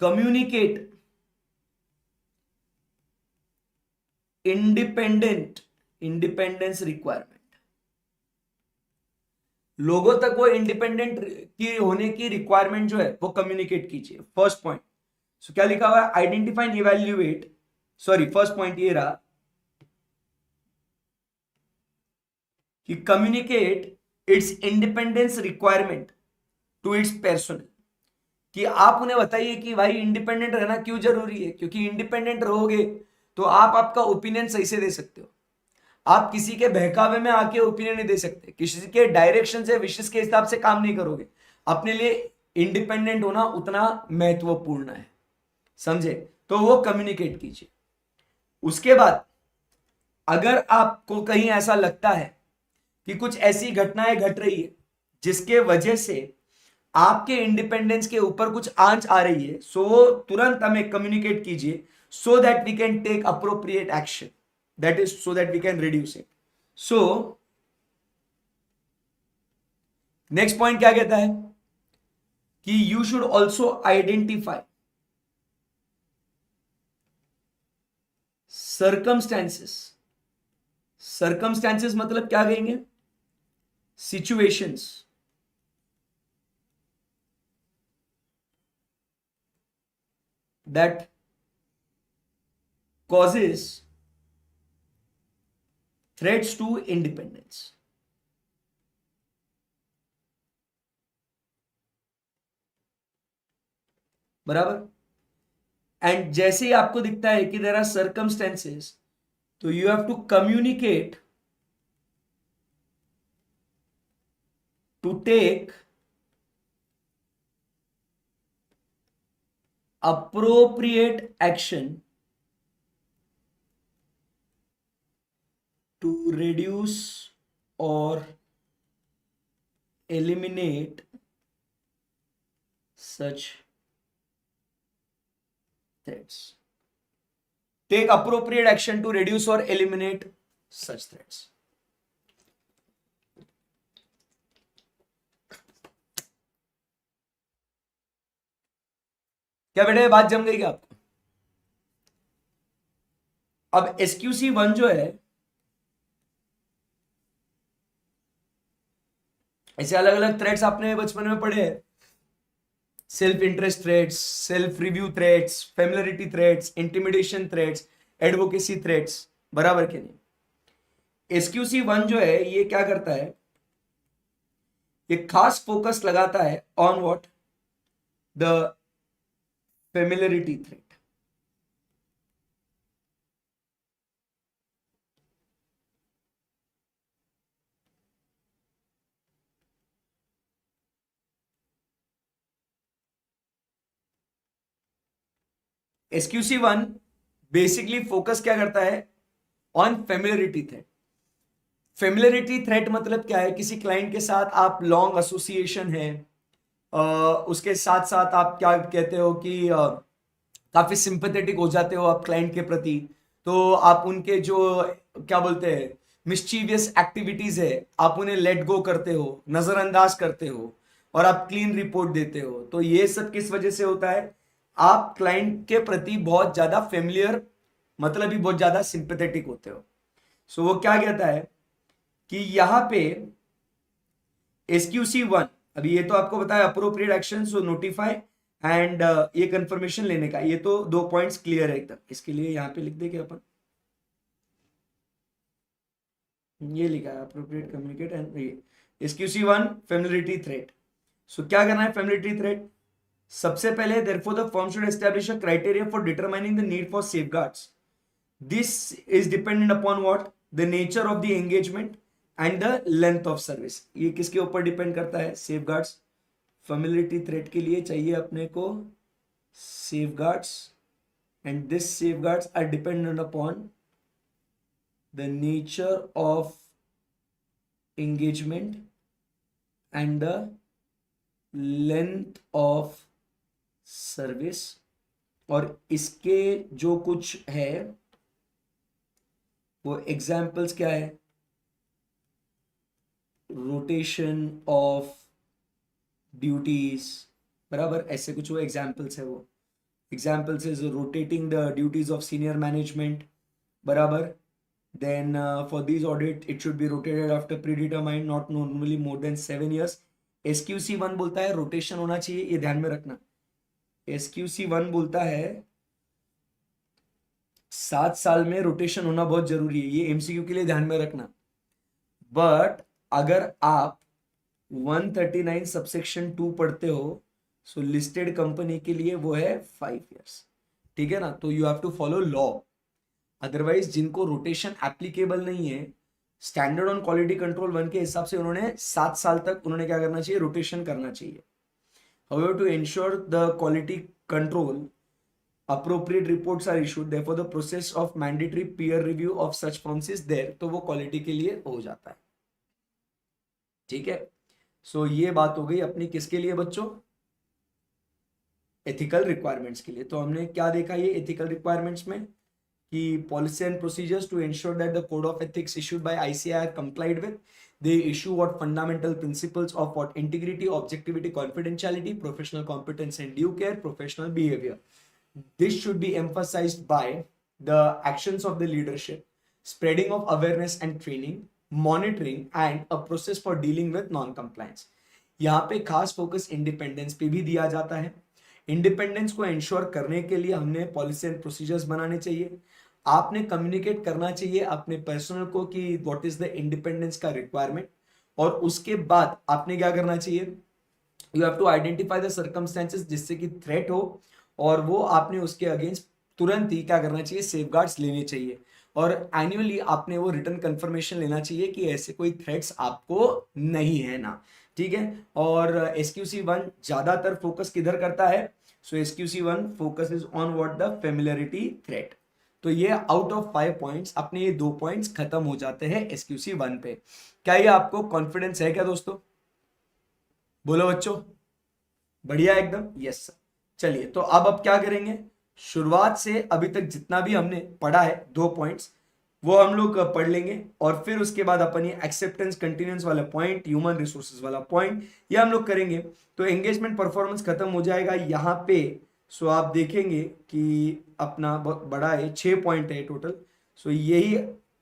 कम्युनिकेट इंडिपेंडेंस रिक्वायरमेंट। लोगों तक वो इंडिपेंडेंट की होने की रिक्वायरमेंट जो है वो कम्युनिकेट कीजिए, फर्स्ट पॉइंट। सो क्या लिखा हुआ है, identify and evaluate, sorry first point ये रहा कि communicate its independence requirement to its personal. कि आप उन्हें बताइए कि भाई इंडिपेंडेंट रहना क्यों जरूरी है, क्योंकि इंडिपेंडेंट रहोगे तो आप आपका ओपिनियन सही से दे सकते हो। आप किसी के बहकावे में आके ओपिनियन नहीं दे सकते, किसी के डायरेक्शन से विशेष के हिसाब से काम नहीं करोगे। अपने लिए इंडिपेंडेंट होना उतना महत्वपूर्ण है, समझे। तो वो कम्युनिकेट कीजिए। उसके बाद अगर आपको कहीं ऐसा लगता है कि कुछ ऐसी घटनाएं घट रही है जिसके वजह से आपके इंडिपेंडेंस के ऊपर कुछ आंच आ रही है, सो तुरंत हमें कम्युनिकेट कीजिए, so that we can take appropriate action, that is so that we can reduce it. So next point क्या कहता है कि you should also identify circumstances. Circumstances मतलब क्या कहेंगे, situations that causes threats to independence। बराबर। And जैसे ही आपको दिखता है कि देयर आर सर्कमस्टेंसेस, तो you have to communicate to take appropriate action to reduce or eliminate such threats। Take appropriate action to reduce or eliminate such threats। क्या बेटा ये बात जम गई क्या आपको? अब SQC1 जो है, ऐसे अलग अलग थ्रेट्स आपने बचपन में पढ़े हैं, self interest threats, self review threats, familiarity threats, intimidation threats, advocacy threats, बराबर के नहीं। SQC1 जो है ये क्या करता है, ये खास फोकस लगाता है on what, the familiarity threat. SQC1 basically focus क्या करता है, on familiarity threat. Familiarity threat मतलब क्या है? किसी क्लाइंट के साथ आप लॉन्ग एसोसिएशन है, उसके साथ साथ आप क्या कहते हो कि काफी सिंपैथेटिक हो जाते हो आप क्लाइंट के प्रति, तो आप उनके जो क्या बोलते हैं मिस्चीवियस एक्टिविटीज है आप उन्हें लेट गो करते हो, नजरअंदाज करते हो और आप क्लीन रिपोर्ट देते हो। तो ये सब किस वजह से होता है? आप क्लाइंट के प्रति बहुत ज्यादा फेमिलियर मतलब ही बहुत ज्यादा सिंपैथेटिक होते हो। सो वो क्या कहता है कि यहां पे SQC1, अभी ये तो आपको बताया appropriate action so notify and ये कंफर्मेशन लेने का, ये तो दो पॉइंट्स क्लियर है एकदम। इसके लिए यहां पे लिख देंगे अपन, ये लिखा है अप्रोप्रिएट कम्युनिकेट एंड ये SQC1 फेमिलियरिटी थ्रेट। सो क्या करना है फेमिलियरिटी थ्रेट? सबसे पहले therefore the firm should establish a criteria for determining the need for safeguards. This is dependent upon what? The nature of the engagement and the length of service. ये किसके ऊपर depend करता है? Safeguards. Familiarity threat के लिए चाहिए अपने को safeguards, and this safeguards are dependent upon the nature of engagement and the length of service। और इसके जो कुछ है वो एग्जाम्पल्स क्या है? रोटेशन ऑफ ड्यूटीज, बराबर ऐसे कुछ वो एग्जाम्पल्स है। वो examples is rotating the duties of senior management, बराबर। Then for these audit it should be rotated after predetermined not normally more than 7 years। SQC1 बोलता है रोटेशन होना चाहिए, ये ध्यान में रखना। SQC1 बोलता है 7 साल में रोटेशन होना बहुत जरूरी है, ये MCQ के लिए ध्यान में रखना। बट अगर आप 139 सबसेक्शन 2 पढ़ते हो सो लिस्टेड कंपनी के लिए वो है 5 years, ठीक है ना? तो you have to follow law. Otherwise जिनको रोटेशन एप्लीकेबल नहीं है, स्टैंडर्ड ऑन क्वालिटी कंट्रोल 1 के हिसाब से उन्होंने 7 साल तक उन्होंने क्या करना चाहिए? रोटेशन करना चाहिए। However to ensure the quality control appropriate reports are issued, therefore the process of mandatory peer review of such firms is there। तो वो क्वालिटी के लिए हो जाता है, ठीक है। सो ये बात हो गई अपनी किसके लिए बच्चों? एथिकल रिक्वायरमेंट्स के लिए। तो हमने क्या देखा ये एथिकल रिक्वायरमेंट्स में कि policy and procedures to ensure that the code of ethics issued by ICI are complied with। They issue what fundamental principles of what integrity, objectivity, confidentiality, professional competence and due care, professional behavior। This should be emphasized by the actions of the leadership, spreading of awareness and training, monitoring and a process for dealing with non-compliance। यहाँ पे खास focus independence पे भी दिया जाता है। Independence को ensure करने के लिए हमने पॉलिसी एंड प्रोसीजर्स बनाने चाहिए। आपने कम्युनिकेट करना चाहिए अपने पर्सनल को कि व्हाट इज द इंडिपेंडेंस का रिक्वायरमेंट, और उसके बाद आपने क्या करना चाहिए? You have to identify the circumstances जिससे कि थ्रेट हो, और वो आपने उसके अगेंस्ट तुरंत ही क्या करना चाहिए? सेफगार्ड्स लेने चाहिए। और एनुअली आपने वो रिटर्न कंफर्मेशन लेना चाहिए कि ऐसे कोई थ्रेट्स आपको नहीं है ना, ठीक है। और SQC1 ज्यादातर फोकस किधर करता है? सो SQC1 focus is on what? The familiarity threat. तो ये आउट ऑफ 5 पॉइंट्स अपने ये 2 पॉइंट्स खत्म हो जाते हैं SQC1 पे। क्या ये आपको कॉन्फिडेंस है क्या दोस्तों? बोलो बच्चों, बढ़िया एकदम, यस सर। चलिए तो अब क्या करेंगे? शुरुआत से अभी तक जितना भी हमने पढ़ा है 2 पॉइंट्स वो हम लोग पढ़ लेंगे, और फिर उसके बाद अपन ये एक्सेप्टेंस कंटिन्यूंस वाला पॉइंट, ह्यूमन रिसोर्सेज वाला पॉइंट ये हम लोग करेंगे। तो एंगेजमेंट परफॉर्मेंस खत्म हो जाएगा यहाँ पे। सो आप देखेंगे कि अपना बहुत बड़ा है, 6 पॉइंट है टोटल। सो यही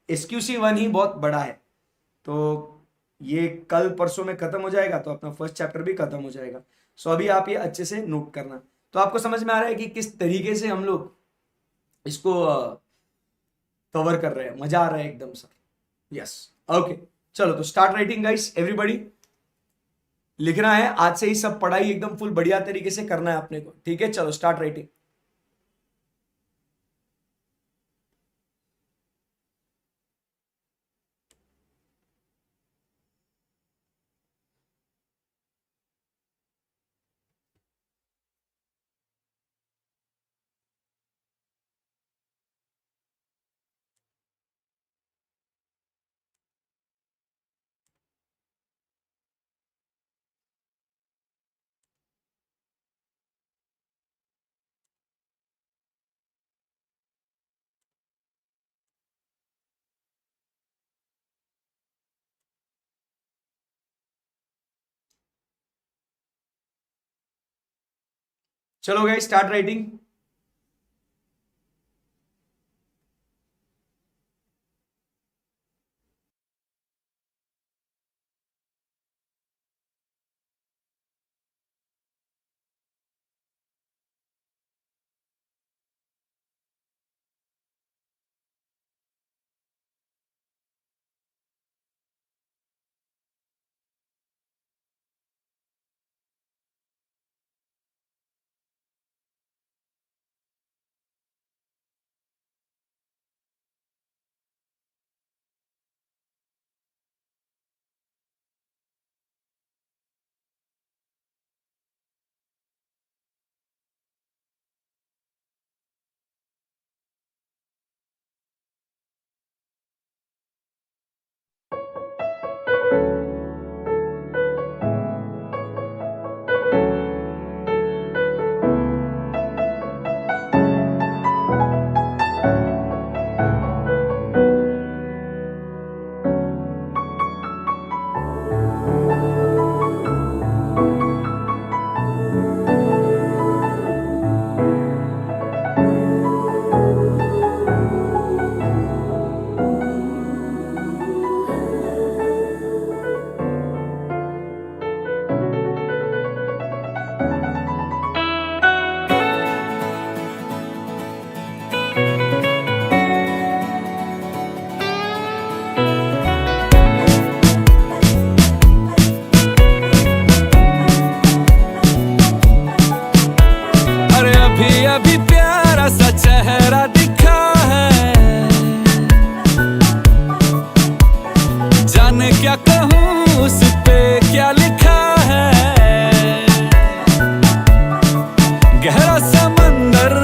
SQC1 ही बहुत बड़ा है। तो ये कल परसों में खत्म हो जाएगा तो अपना फर्स्ट चैप्टर भी खत्म हो जाएगा। सो अभी आप ये अच्छे से नोट करना। तो आपको समझ में आ रहा है कि किस तरीके से हम लोग इसको कवर कर रहे हैं? मजा आ रहा है एकदम सर? Yes, okay. चलो तो स्टार्ट राइटिंग गाइस, एवरीबॉडी लिखना है। आज से ही सब पढ़ाई एकदम फुल बढ़िया तरीके से करना है अपने को, ठीक है। चलो स्टार्ट राइटिंग। चलो गाइस, स्टार्ट राइटिंग। अभी प्यारा सा चेहरा दिखा है, जाने क्या कहूँ उस पे क्या लिखा है। गहरा समंदर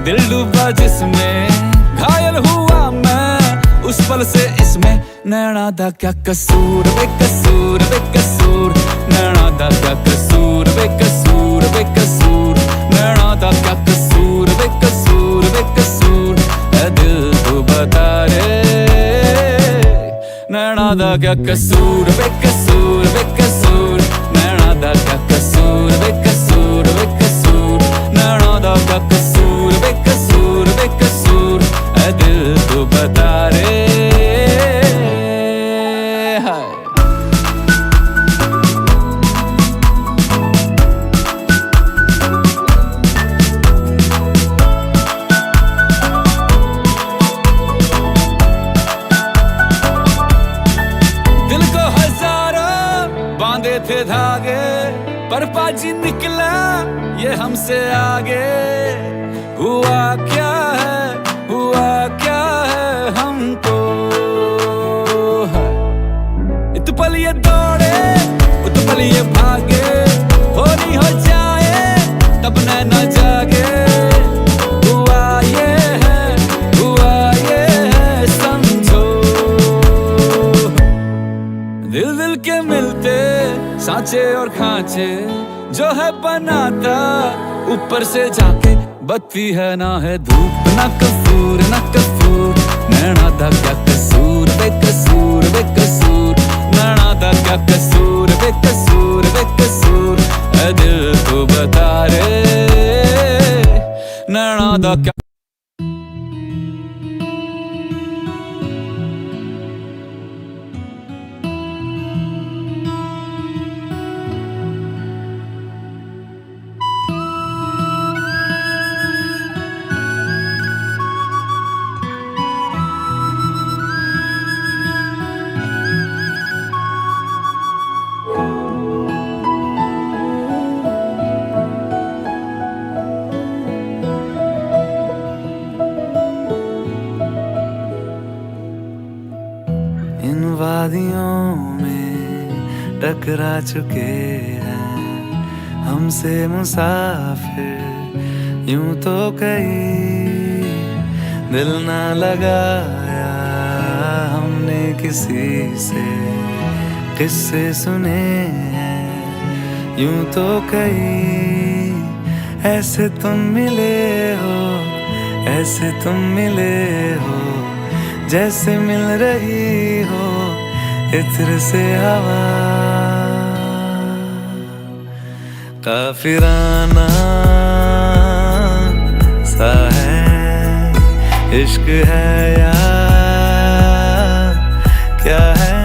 दिल डूबा जिसमें, घायल हुआ मैं उस पल से इसमें। नैना दा क्या कसूर बेकसूर बेकसूर, नैना दा क्या कसूर बेकसूर बेकसूर, नैना दा क्या कसूर बेकसूर बेकसूर, ऐ दिल तू बता रे। नैना दा क्या कसूर बेकसूर बेकसूर, नैना दा क्या कसूर बेकसूर बेकसूर, नैना दा क्या कसूर बेकसूर बेकसूर, ऐ दिल तू बता रे। बांधे थे धागे पर पाजी निकला ये हमसे आगे। हुआ क्या है हमको, इत पल ये दौड़े उत पल ये भागे, होनी हो जाए तब नैना जागे। हुआ ये है समझो, दिल दिल के मिलते सांचे और खांचे जो है बनाता ऊपर से जाके। बत्ती है ना है धूप ना कपूर ना कपूर, नैना दा क्या कसूर बेकसूर बेकसूर, नैना दा क्या कसूर बेकसूर बेकसूर, ऐ दिल तू बता रे। नैना दा क्या इन वादियों में टकरा चुके हैं हमसे मुसाफिर। यूं तो कहीं दिल ना लगाया हमने किसी से, किस्से सुने हैं यूं तो कहीं। ऐसे तुम मिले हो, ऐसे तुम मिले हो, जैसे मिल रही हो इत्र से हवा। काफिराना इश्क है या क्या है?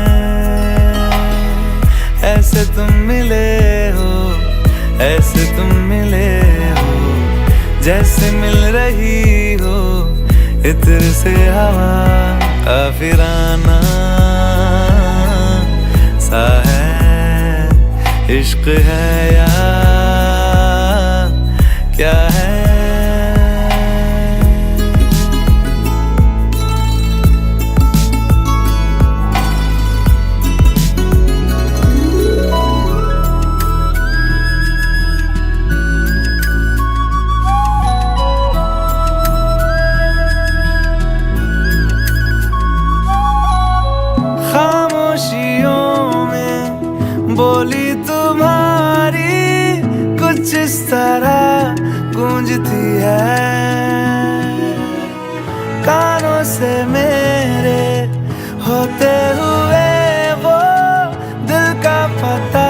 ऐसे तुम मिले हो, ऐसे तुम मिले हो, जैसे मिल रही हो इत्र से हवा, काफिराना सा है। इश्क है या क्या है? बोली तुम्हारी कुछ इस तरह गूंजती है, कानों से मेरे होते हुए वो दिल का पता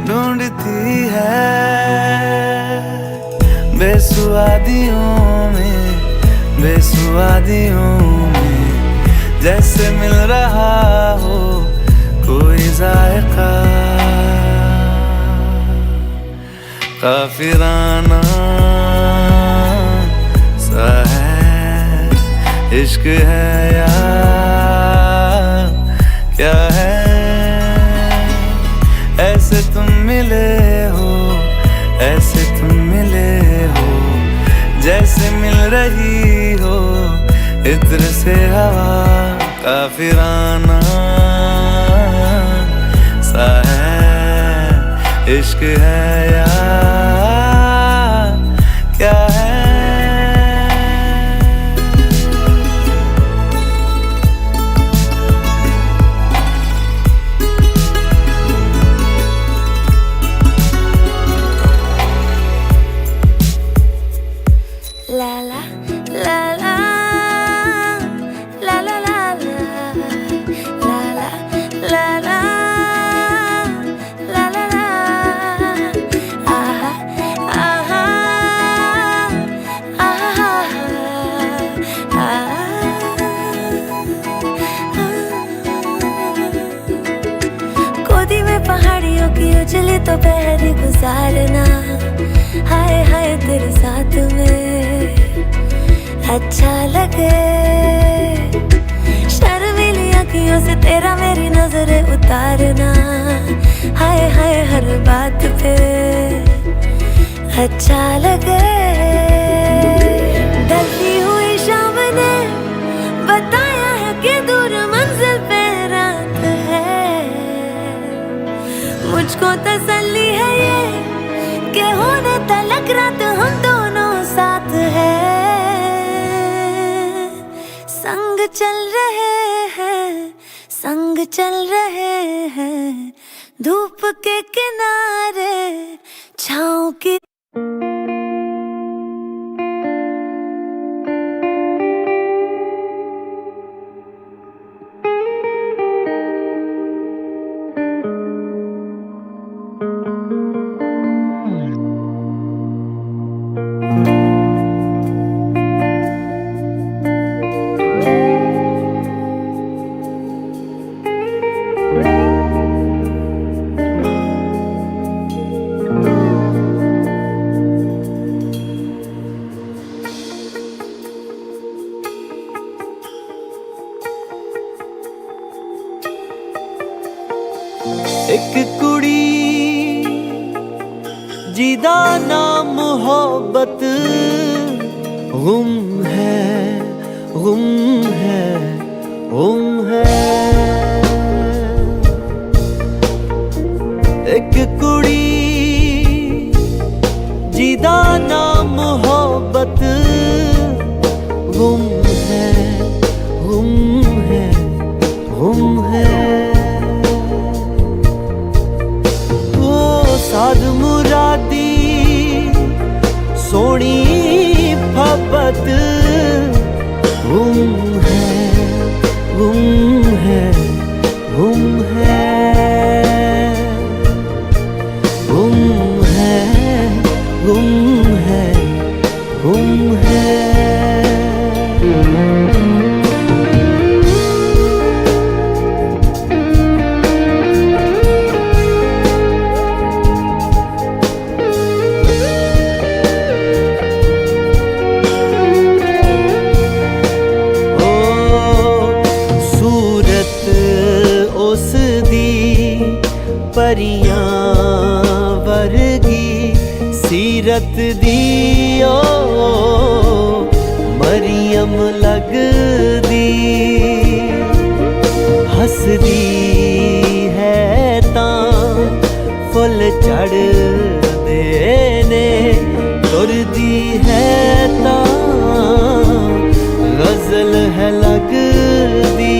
ढूंढती है। बेसुआदियों में जैसे मिल रहा हो कोई जायका, काफिराना सा है। इश्क है या क्या है? ऐसे तुम मिले हो, ऐसे तुम मिले हो, जैसे मिल रही हो इत्र से हवा, काफिराना सा है। इश्क है या क्या है? La la la la la la la la la la la la la, aha aha aha aha। गोदी में पहाड़ियों की उजली तो पहर गुजारना, हाय हाय तेरे साथ में अच्छा लगे। शर्मीली आँखियों से तेरा मेरी नजरें उतारना, हाय हाय हर बात पे अच्छा लगे। ढलती हुई शाम ने बताया है कि दूर मंजिल पे रात है, मुझको तसल्ली है ये कि होने तलक रात हम दोनों साथ है। संग चल रहे हैं, संग चल रहे हैं, धूप के किनारे छाँव की। एक कुड़ी जिदा ना मोहब्बत, गुम है गुम है गुम है। एक कुड़ी जिदा ना मोहब्बत, गुम है गुम है गुम है। साध मुरादी सोनी फबत, गुम है गुम है गुम है गुम है गुम है गुम है। सीरत दियो मरियम लगदी हसदी है तां फुल चढ़दे ने तुरदी है तां गजल है लगदी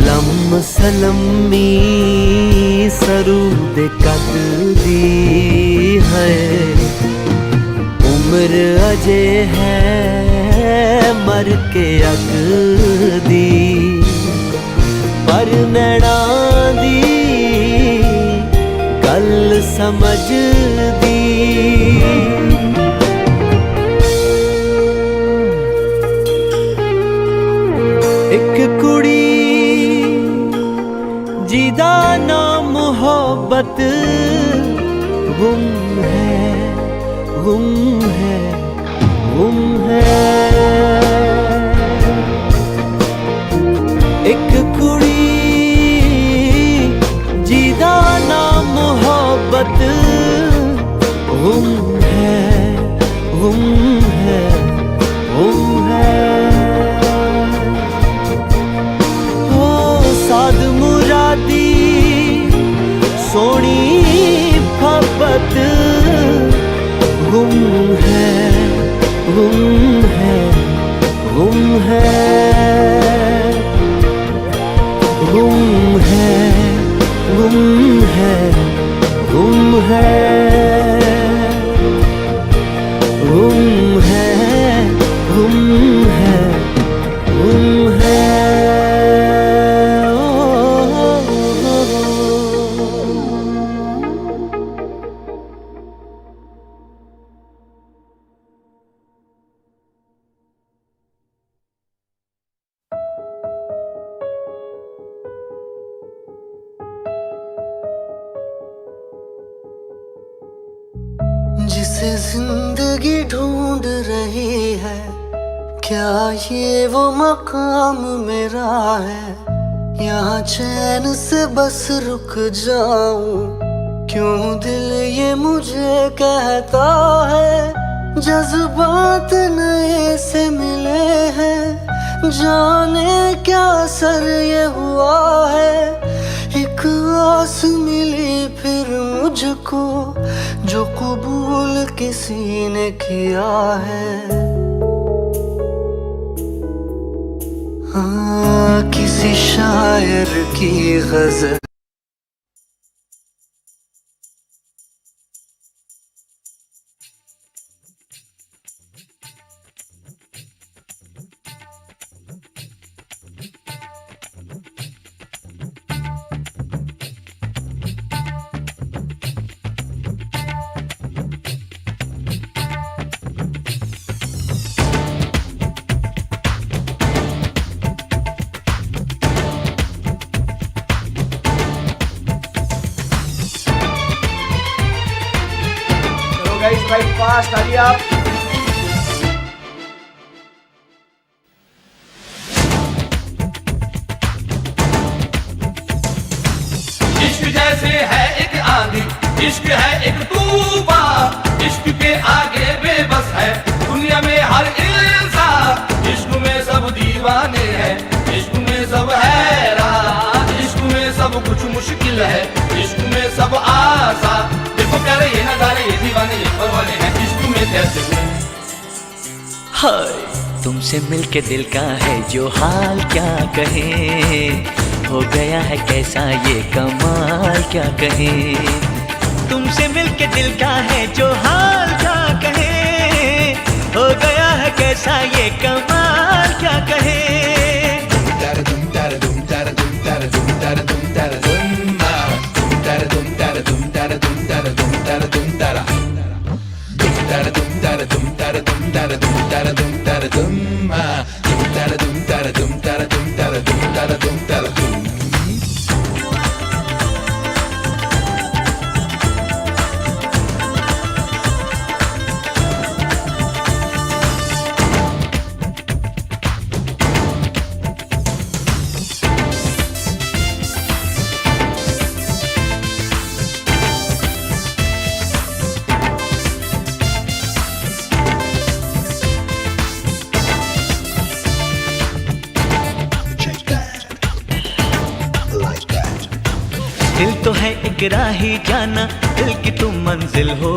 लम सलमी सरूद कटदी है उम्र अजे है मर के अगदी पर नैना दी गल समझदी एक कुड़ी जिदा ना मोहब्बत गुम है गुम है गुम है एक कुड़ी जिदा ना मोहब्बत गुम है गुम है गुम है ओ साद मुरादी सोनी मोहब्बत गुम है गुम है गुम है गुम है गुम है गुम है गुम है गुम है गुम है जिसे जिंदगी ढूंढ रही है क्या ये वो मकाम मेरा है यहाँ चैन से बस रुक जाऊं क्यों दिल ये मुझे कहता है जज्बात नए से मिले हैं जाने क्या सर ये हुआ है एक आस मिली फिर मुझको जो कबूल किसी ने किया है हाँ किसी शायर की गजल guys, right fast, hurry up. इश्क जैसे है एक आंधी, इश्क है एक तूफान, इश्क के आगे बेबस है दुनिया में हर इंसान। इश्क में सब दीवाने हैं, इश्क में सब हैरान, इश्क में सब कुछ मुश्किल है, इश्क में सब आसान। देखो प्यारे ये नजारे, ये दीवाने, ये परवाने हैं, इश्क में कैसे हाय तुमसे मिलके दिल का है जो हाल क्या कहें हो गया है कैसा ये कमाल क्या कहें तुमसे मिलके दिल का है जो हाल क्या कहें हो गया है कैसा ये कमाल क्या कहें एक राही जाना, दिल की तुम मंजिल हो।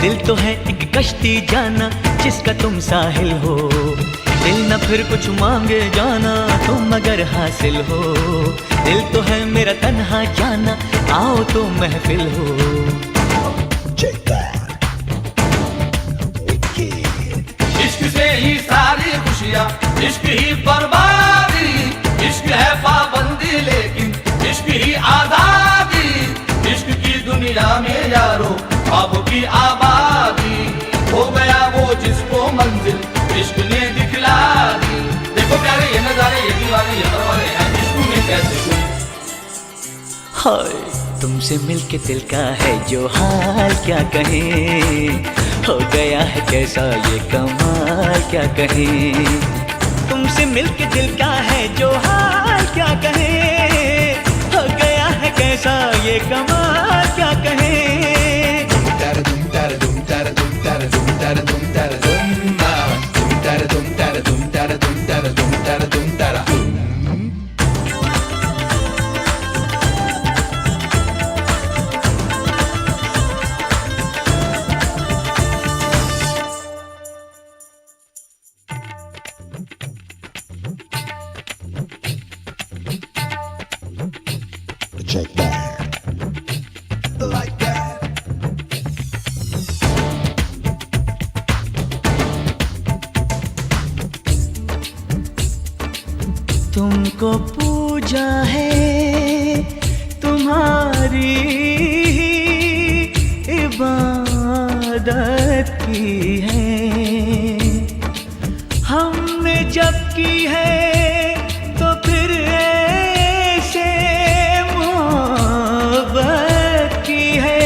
दिल तो है एक कश्ती जाना, जिसका तुम साहिल हो। दिल न फिर कुछ मांगे जाना, तुम अगर हासिल हो। दिल तो है मेरा तन्हा जाना, आओ तो महफिल हो। इश्क से ही सारी खुशियाँ, इश्क ही बर्बादी। इश्क है पाबंदी लेकिन इश्क ही आजादी। इश्क की दुनिया में यारो ख्वाबों की आबादी। हो गया वो जिसको मंजिल इश्क ने दिखला दी। देखो प्यारे ये नजारे, ये दीवाने, ये परवाने हैं इश्क में कैसे गुम। हाय तुमसे मिलके दिल का है जो हाल क्या कहें। हो गया है कैसा ये कमाल क्या कहें। तुमसे मिलके दिल का है जो हाल क्या कहें। हो गया है कैसा ये कमाल क्या कहें। तुमको पूजा है तुम्हारी इबादत की है। हमने जब की है तो फिर ऐसे मोहब्बत की है।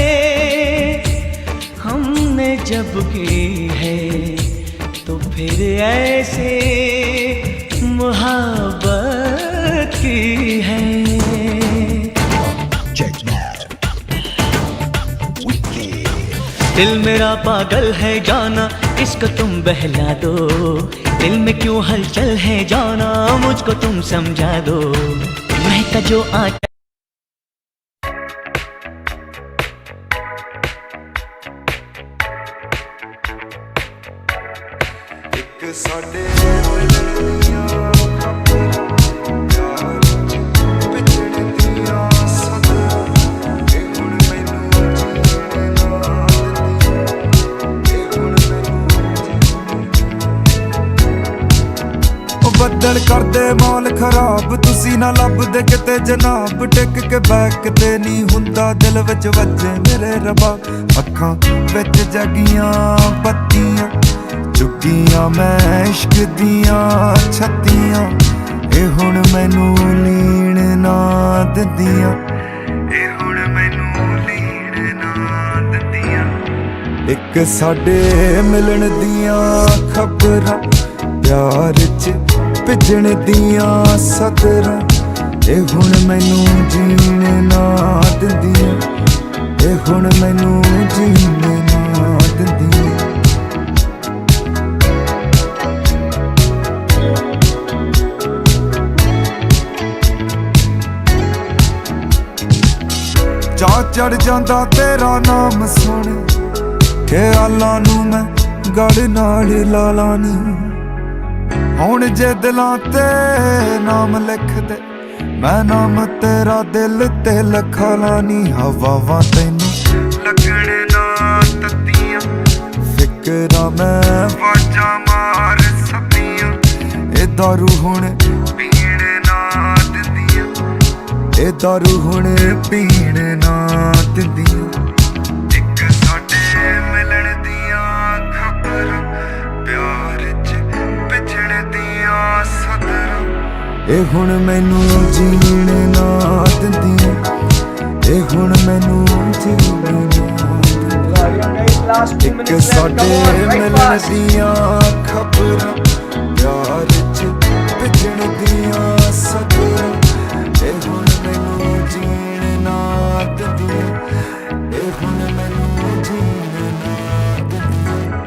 हमने जब की है तो फिर ऐसे मोहब्बत की है। दिल मेरा पागल है जाना, इसको तुम बहला दो। दिल में क्यों हलचल है जाना, मुझको तुम समझा दो। महका जो आटा ਸਾਡੇ ਮਿਲਣੀਆਂ ਪਿਆਰ ਪਿਛੜ ਦੀਆਂ ਸਦਾ ਇਹ ਹੁਣ ਮੈਨੂੰ ਜੀਣ ਨਾ ਦਿੰਦੀ। ਇਹ ਹੁਣ ਮੈਨੂੰ ਬੱਦਲ ਕਰਦੇ ਮੌਲ ਖਰਾਬ, ਤੁਸੀਂ ਨਾ ਲੱਭਦੇ ਕਿਤੇ ਜਨਾਬ। ਟਿਕ ਕੇ ਬੈਕ ਤੇ ਨਹੀਂ ਹੁੰਦਾ, ਦਿਲ ਵਿੱਚ ਵੱਜੇ ਮੇਰੇ ਰੱਬਾ। ਅੱਖਾਂ ਵਿੱਚ ਜਗੀਆਂ ਬੱਤੀਆਂ, ਚੁੱਕੀਆਂ ਮੈਂ ਇਸ਼ਕ ਦੀਆਂ ਛੱਤੀਆਂ। ਇਹ ਹੁਣ ਮੈਨੂੰ ਲੀਣ ਨਾ ਦਿੰਦੀਆਂ। ਇਹ ਹੁਣ ਮੈਨੂੰ ਲੀਣ ਨਾ ਦਿੰਦੀਆਂ। ਇੱਕ ਸਾਡੇ ਮਿਲਣ ਦੀਆਂ ਖਬਰਾਂ, ਪਿਆਰ 'ਚ ਭਿੱਜਣ ਦੀਆਂ ਸਦਰਾਂ। ਇਹ ਹੁਣ ਮੈਨੂੰ ਜੀਣ ਨਾ ਦਿੰਦੀਆਂ। ਇਹ ਹੁਣ ਮੈਨੂੰ ਜੀਣ ਨਾ ਦਿੰਦੀਆਂ। ਚਾਅ ਚੜ ਜਾਂਦਾ ਤੇਰਾ ਨਾਮ ਸੁਣ, ਖਿਆਲਾਂ ਨੂੰ ਮੈਂ ਗੜ ਨਾਲ ਲਾ ਲਾਨੀ। ਹੁਣ ਜੇ ਦਿਲਾਂ ਤੇ ਨਾਮ ਲਿਖਦੇ, ਮੈਂ ਨਾਮ ਤੇਰਾ ਦਿਲ ਤੇ ਲਿਖਾ ਲਾਨੀ। ਹਵਾਵਾਂ ਤੈਨੂੰ ਲੱਗਣ ਨਾ ਤੱਤੀਆਂ, ਫਿਕਰਾਂ ਮੈਂ ਵਾਜਾਂ ਮਾਰ ਸਕਦੀਆਂ। ਇਹ ਦਾਰੂ ਹੁਣ ਪੀਣ ਨਾ ਦਿੰਦੀਆਂ। ਇਹ ਦਾਰੂ ਹੁਣ ਪੀਣ ਨਾ ਦਿੰਦੀਆਂ। ਇੱਕ ਸਾਡੇ ਮਿਲਣ ਦੀਆਂ ਖਬਰਾਂ, ਪਿਆਰ 'ਚ ਪਿਛੜ ਦੀਆਂ ਸਦਰਾਂ। ਇਹ ਹੁਣ ਮੈਨੂੰ ਜੀਣ ਨਾ ਦਿੰਦੀਆਂ। ਇਹ ਹੁਣ ਮੈਨੂੰ ਜੀਣ ਨਾ ਦਿੰਦੀਆਂ। ਇੱਕ ਸਾਡੇ ਮਿਲਣ ਦੀਆਂ ਖਬਰਾਂ, ਪਿਆਰ 'ਚ ਪਿਛੜ ਦੀਆਂ ਸਦਰਾਂ। ਇਹ ਹੁਣ ਮੈਨੂੰ ਜੀਣ ਨਾ ਦਿੰਦੀਆਂ। ਇਹ ਹੁਣ ਮੈਨੂੰ ਜੀਣ ਨਾ ਦਿੰਦੀਆਂ।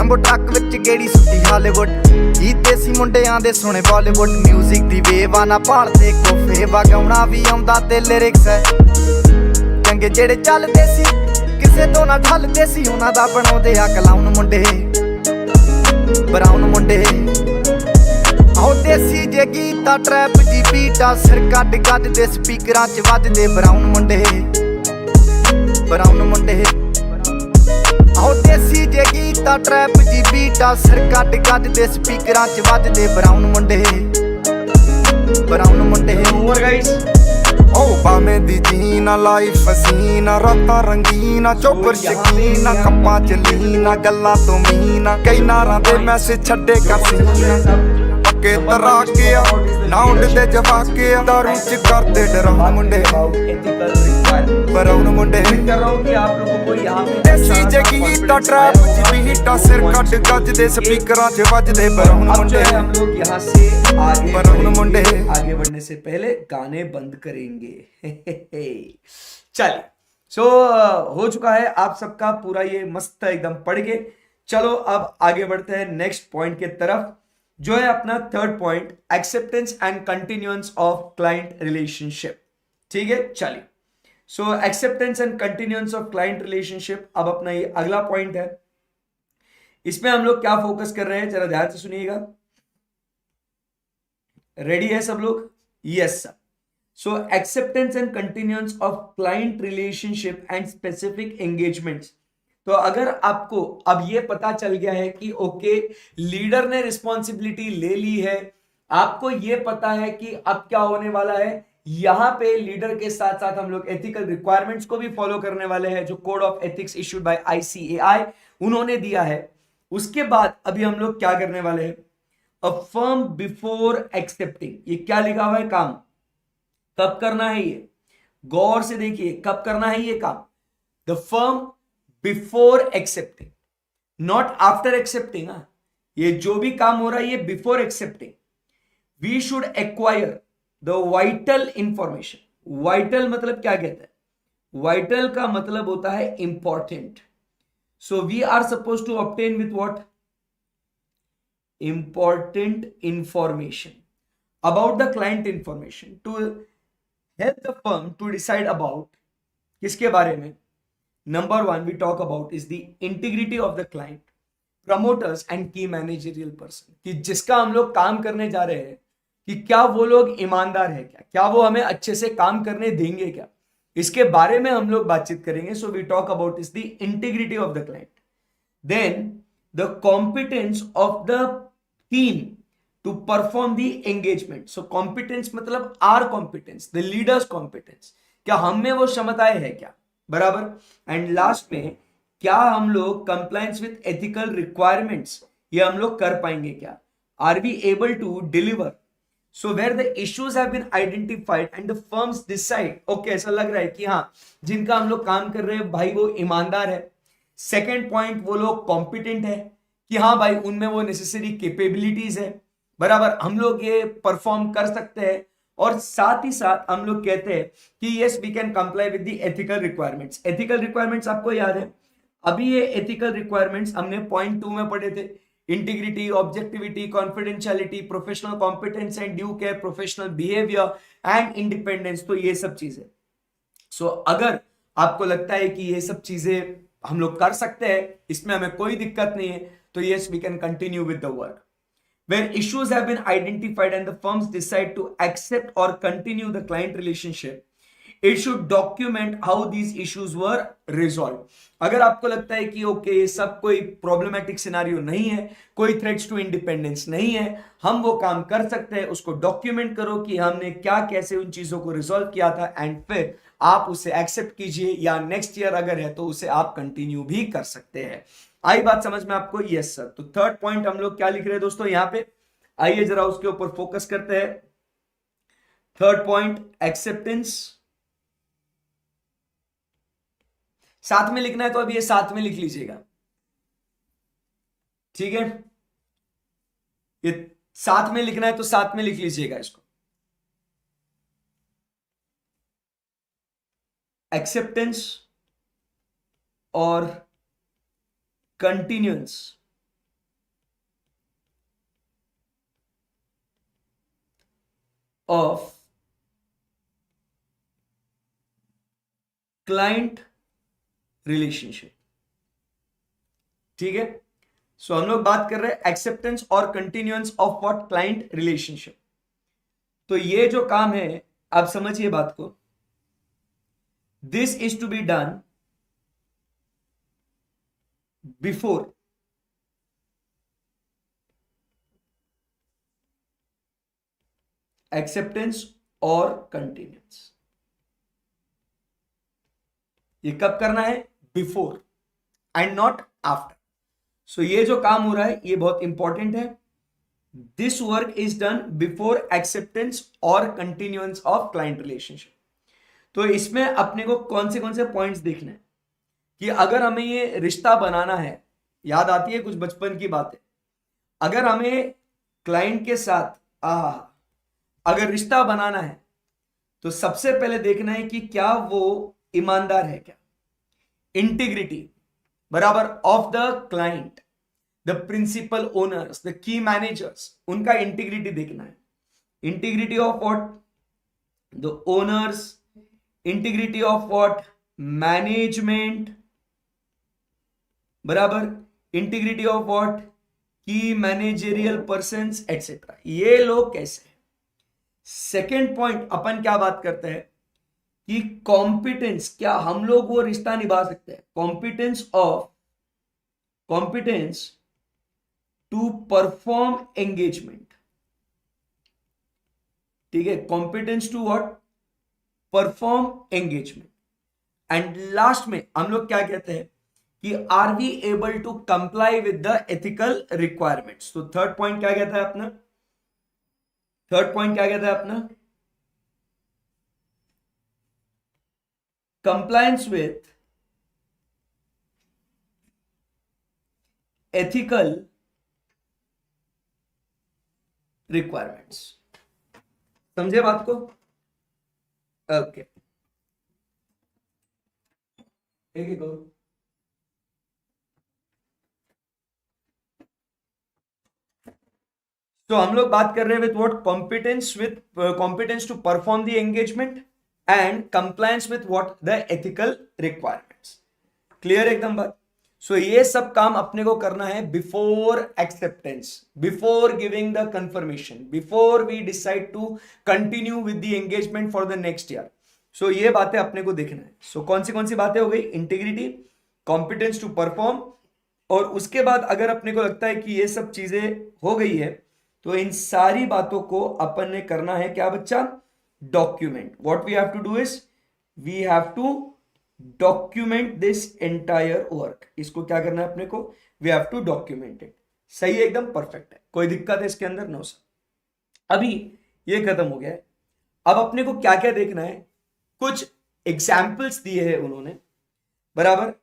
ਜੰਬੋ ਟਰੱਕ ਵਿੱਚ ਗੇੜੀ ਸੁੱਟੀ ਹਾਲੀਵੁੱਡ ਜੀ ਦੇਸੀ ਮੁੰਡਿਆਂ ਦੇ ਸੁਣੇ ਬਾਲੀਵੁੱਡ ਮਿਊਜ਼ਿਕ ਦੀ ਵੇਵ ਆ ਨਾ ਭਾਲਦੇ ਕੋਫੇ ਵਗਾਉਣਾ ਵੀ ਆਉਂਦਾ ਤੇ ਲਿਰਿਕਸ ਹੈ ਚੰਗੇ ਜਿਹੜੇ ਚੱਲਦੇ ਸੀ ਕਿਸੇ ਤੋਂ ਨਾ ਢਲਦੇ ਸੀ ਉਹਨਾਂ ਦਾ ਬਣਾਉਂਦੇ ਆ ਕਲਾਉਨ ਮੁੰਡੇ ਬਰਾਊਨ ਮੁੰਡੇ ਆਹ ਦੇਸੀ ਜੇ ਗੀਤਾ ਟਰੈਪ ਜੀ ਬੀਟਾ ਸਿਰ ਕੱਢ ਕੱਢ ਦੇ ਸਪੀਕਰਾਂ 'ਚ ਵੱਜਦੇ ਬਰਾਊਨ ਮੁੰਡੇ ਆਹ ਦੇਸੀ ਜੇ ਗੀਤਾ ਟਰੈਪ ਜੀ ਬੀਟਾ ਸਿਰ ਕੱਢ ਕੱਢ ਦੇ ਸਪੀਕਰਾਂ 'ਚ ਵੱਜਦੇ ਬਰਾਊਨ ਮੁੰਡੇ ओवर गाइस ਓ ਬਾਵੇਂ ਦੀ ਜੀਨਾ ਲਾਈਫ ਹਸੀਨਾ ਰਾਤਾਂ ਰੰਗੀਨਾ ਚੋਬਰ ਸ਼ਕੀਨਾ ਕੱਪਾਂ ਚ ਲੀਨਾ ਗੱਲਾਂ ਤੋਂ ਮੀਨਾ ਕਈ ਨਾਰਾਂ ਦੇ ਮੈਸੇਜ ਛੱਡੇ ਕਰ ਸੀਨਾ ਪੱਕੇ ਤਰਾ ਕੇ ਆ ਨਾ ਉੱਡਦੇ ਜਵਾਕੇ ਆ ਦਾਰੂ ਚ ਕਰਦੇ ਡਰਾਉਣ ਮੁੰਡੇ एथिकल रिक्वायरमेंट ਬਰਾਉਨ ਮੁੰਡੇ कर रहा हूँ कि आप लोगों को यहाँ पे ਦੇਸੀ ਜਗੀ ਤਾਂ ਟਰੈਪ ਚ ਵੀ ਹੀਟਾ ਸਿਰ ਕੱਢ ਗੱਜਦੇ ਸਪੀਕਰਾਂ ਚ ਵੱਜਦੇ ਬਰਾਉਨ अब जो ਮੁੰਡੇ है हम लोग यहाँ से आगे बराउन मुंडे। आगे बढ़ने से पहले गाने बंद करेंगे चलिए सो हो चुका है आप सबका पूरा ये मस्त एकदम पढ़ के चलो अब आगे बढ़ते हैं नेक्स्ट पॉइंट के तरफ जो है अपना third point acceptance and continuance of client relationship ठीक है चलिए so acceptance and continuance of client relationship अब अपना ये अगला पॉइंट है इसमें हम लोग क्या फोकस कर रहे हैं जरा ध्यान से सुनिएगा रेडी है सब लोग yes sir so acceptance and continuance of client relationship and specific engagements तो अगर आपको अब ये पता चल गया है कि ओके लीडर ने रिस्पॉन्सिबिलिटी ले ली है आपको ये पता है कि अब क्या होने वाला है यहां पे लीडर के साथ साथ हम लोग एथिकल रिक्वायरमेंट्स को भी फॉलो करने वाले हैं जो code of ethics issued by ICAI उन्होंने दिया है उसके बाद अभी हम लोग क्या करने वाले हैं अफर्म बिफोर एक्सेप्टिंग ये क्या लिखा हुआ है काम कब करना है ये गौर से देखिए कब करना है ये काम the firm before accepting not after accepting ये जो भी काम हो रहा है ये before accepting we should acquire the vital information vital मतलब क्या कहता है वाइटल का मतलब होता है important so we are suppose to obtain with what important information about the client information to help the firm to decide about किसके बारे में number one we talk about is the integrity of the client promoters and key managerial person कि जिसका हम लोग काम करने जा रहे हैं कि क्या वो लोग ईमानदार है क्या वो हमें अच्छे से काम करने देंगे क्या इसके बारे में हम लोग बातचीत करेंगे so we talk about is the integrity of the client then the competence of the team to perform the engagement so competence मतलब our competence the leaders competence क्या हम में वो क्षमताएं है क्या बराबर एंड लास्ट में क्या हम लोग कंप्लायंस विथ एथिकल रिक्वायरमेंट्स ये हम लोग कर पाएंगे क्या are we able to deliver so where the issues have been identified and the firms decide okay ऐसा लग रहा है कि हाँ जिनका हम लोग काम कर रहे हैं भाई वो ईमानदार है सेकेंड पॉइंट वो लोग कॉम्पिटेंट है कि हाँ भाई उनमें वो नेसेसरी कैपेबिलिटीज है बराबर हम लोग ये परफॉर्म कर सकते हैं और साथ ही साथ हम लोग कहते हैं कि yes we can comply with the ethical requirements ethical requirements आपको याद है अभी ये एथिकल रिक्वायरमेंट्स हमने पॉइंट 2 में पढ़े थे integrity objectivity confidentiality professional competence and due care professional behaviour and independence तो ये सब चीजें सो अगर आपको लगता है कि ये सब चीजें हम लोग कर सकते हैं इसमें हमें कोई दिक्कत नहीं है तो yes we can continue with the work where issues have been identified and the firms decide to accept or continue the client relationship it should document how these issues were resolved अगर आपको लगता है कि okay ये सब कोई problematic scenario नहीं है कोई थ्रेट्स टू इंडिपेंडेंस नहीं है हम वो काम कर सकते हैं उसको डॉक्यूमेंट करो कि हमने क्या कैसे उन चीजों को रिजॉल्व किया था एंड फिर आप उसे एक्सेप्ट कीजिए या नेक्स्ट ईयर अगर है तो उसे आप कंटिन्यू भी कर सकते हैं आई बात समझ में आपको यस सर तो थर्ड पॉइंट हम लोग क्या लिख रहे हैं दोस्तों यहां पे आइए जरा उसके ऊपर फोकस करते हैं थर्ड पॉइंट एक्सेप्टेंस साथ में लिखना है तो अभी ये साथ में लिख लीजिएगा ठीक है ये साथ में लिखना है तो साथ में लिख लीजिएगा इसको एक्सेप्टेंस और कंटिन्यूएंस ऑफ क्लाइंट रिलेशनशिप। ठीक है, सो हम लोग बात कर रहे हैं एक्सेप्टेंस और continuance of what client relationship. तो ये जो काम है आप समझिए बात को, this is to be done before acceptance और कंटिन्यूएंस। ये कब करना है? Before and not after. So ये जो काम हो रहा है ये बहुत इंपॉर्टेंट है। This work is done before acceptance और कंटिन्यूएंस ऑफ क्लाइंट रिलेशनशिप। तो इसमें अपने को कौन से पॉइंट्स देखने हैं कि अगर हमें ये रिश्ता बनाना है, याद आती है कुछ बचपन की बातें, अगर हमें क्लाइंट के साथ अगर रिश्ता बनाना है तो सबसे पहले देखना है कि क्या वो ईमानदार है, क्या इंटीग्रिटी बराबर of the client, the principal owners, the key managers, उनका इंटीग्रिटी देखना है। Integrity of what? The owners, integrity of what? Management बराबर integrity of what? Key managerial persons etcetera. ये लोग कैसे हैं? सेकेंड पॉइंट अपन क्या बात करते हैं कि कॉम्पिटेंस, क्या हम लोग वो रिश्ता निभा सकते हैं? Competence to perform engagement. ठीक है, competence to what? Perform engagement. And last में हम लोग क्या कहते हैं कि are we able to comply with the ethical requirements. तो थर्ड पॉइंट क्या कहता है अपना? Compliance with ethical requirements. समझे बात को? ओके, एक एक करो। तो हम लोग बात कर रहे हैं with what? Competence to perform the engagement and compliance with what? The ethical requirements. Clear एकदम बात? सो ये सब काम अपने को करना है before acceptance, before giving the confirmation, before we decide to continue with the engagement for the next year. So ये बातें अपने को देखना है। सो कौन सी बातें हो गई? इंटीग्रिटी, कॉम्पिटेंस टू परफॉर्म, और उसके बाद अगर अपने को लगता है कि ये सब चीजें हो गई है तो इन सारी बातों को अपन ने करना है क्या बच्चा? Document. What we have to do is we have to document this entire work. इसको क्या करना है अपने को? We have to document it. सही है, एकदम परफेक्ट है, कोई दिक्कत है इसके अंदर? No sir. अभी ये खत्म हो गया है। अब अपने को क्या क्या देखना है? कुछ एग्जाम्पल्स दिए हैं उन्होंने बराबर।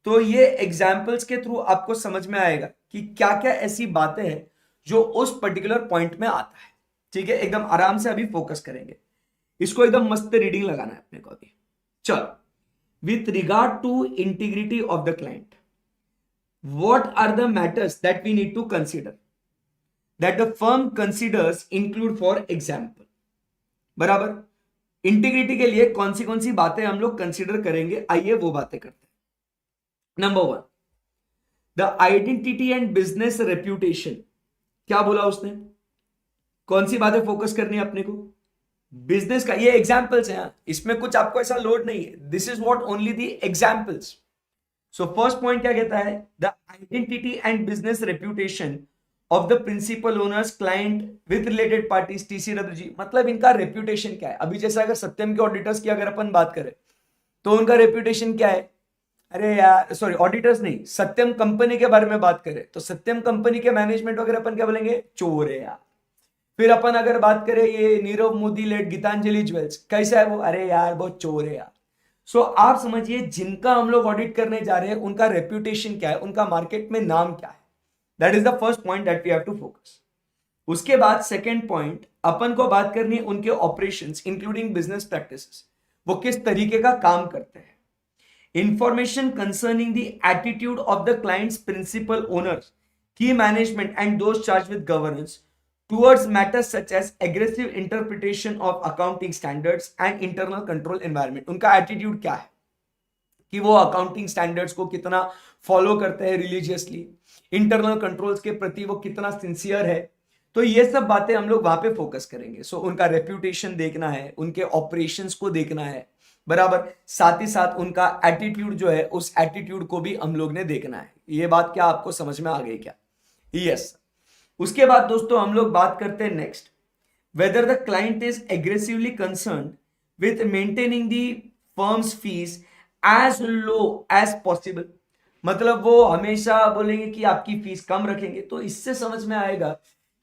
तो ये एग्जाम्पल्स के थ्रू आपको समझ में आएगा कि क्या क्या ऐसी बातें हैं जो उस पर्टिकुलर पॉइंट में आता है। ठीक है, एकदम आराम से अभी फोकस करेंगे इसको, एकदम मस्त रीडिंग लगाना है अपने को अभी। चलो, with regard to integrity of the client, what are the matters that we need to consider, that the firm considers, include for example बराबर। इंटीग्रिटी के लिए कौन सी बातें हम लोग कंसीडर करेंगे, आइए वो बातें करते हैं। Number 1, the identity and business reputation. क्या बोला उसने? कौन सी बातें फोकस करनी है अपने को? बिजनेस का। ये एग्जाम्पल्स हैं, इसमें कुछ आपको ऐसा लोड नहीं है। This is what only the examples. So first point क्या कहता है? The identity and business reputation of the principal owners, client with related parties, टीसी रद्र जी। मतलब इनका रेप्यूटेशन क्या है? अभी जैसे अगर सत्यम के ऑडिटर्स की अगर अपन बात करें तो उनका रेप्यूटेशन क्या है? अरे यार सॉरी, ऑडिटर्स नहीं, सत्यम कंपनी के बारे में बात करें तो सत्यम कंपनी के मैनेजमेंट वगैरह अपन क्या बोलेंगे? चोर है यार। फिर अपन अगर बात करें ये नीरव मोदी लेड गीतांजलि ज्वेल्स, कैसा है वो? अरे यार बहुत चोर है यार। सो आप समझिए जिनका हम लोग ऑडिट करने जा रहे हैं उनका रेप्यूटेशन क्या है, उनका मार्केट में नाम क्या है। That is the first point that we have to focus. उसके बाद सेकेंड पॉइंट अपन को बात करनी है उनके ऑपरेशंस इंक्लूडिंग बिजनेस प्रैक्टिसेस, वो किस तरीके का काम करते हैं। Information concerning the attitude of the client's principal owners, key management and those charged with governance, towards matters such as aggressive interpretation of accounting standards and internal control environment. उनका attitude क्या है कि वो अकाउंटिंग स्टैंडर्ड्स को कितना follow करते हैं religiously, internal controls के प्रति वो कितना सिंसियर है, तो ये सब बातें हम लोग वहां पे फोकस करेंगे. सो उनका रेप्यूटेशन देखना है, उनके ऑपरेशंस को देखना है, बराबर, साथ ही साथ उनका एटीट्यूड जो है उस एटीट्यूड को भी हम लोग ने देखना है. ये बात क्या आपको समझ में आ गई क्या? यस. उसके बाद दोस्तों हम लोग बात करते हैं next, whether the client is aggressively concerned with maintaining the firm's fees as low as possible. मतलब वो हमेशा बोलेंगे कि आपकी फीस कम रखेंगे. तो इससे समझ में आएगा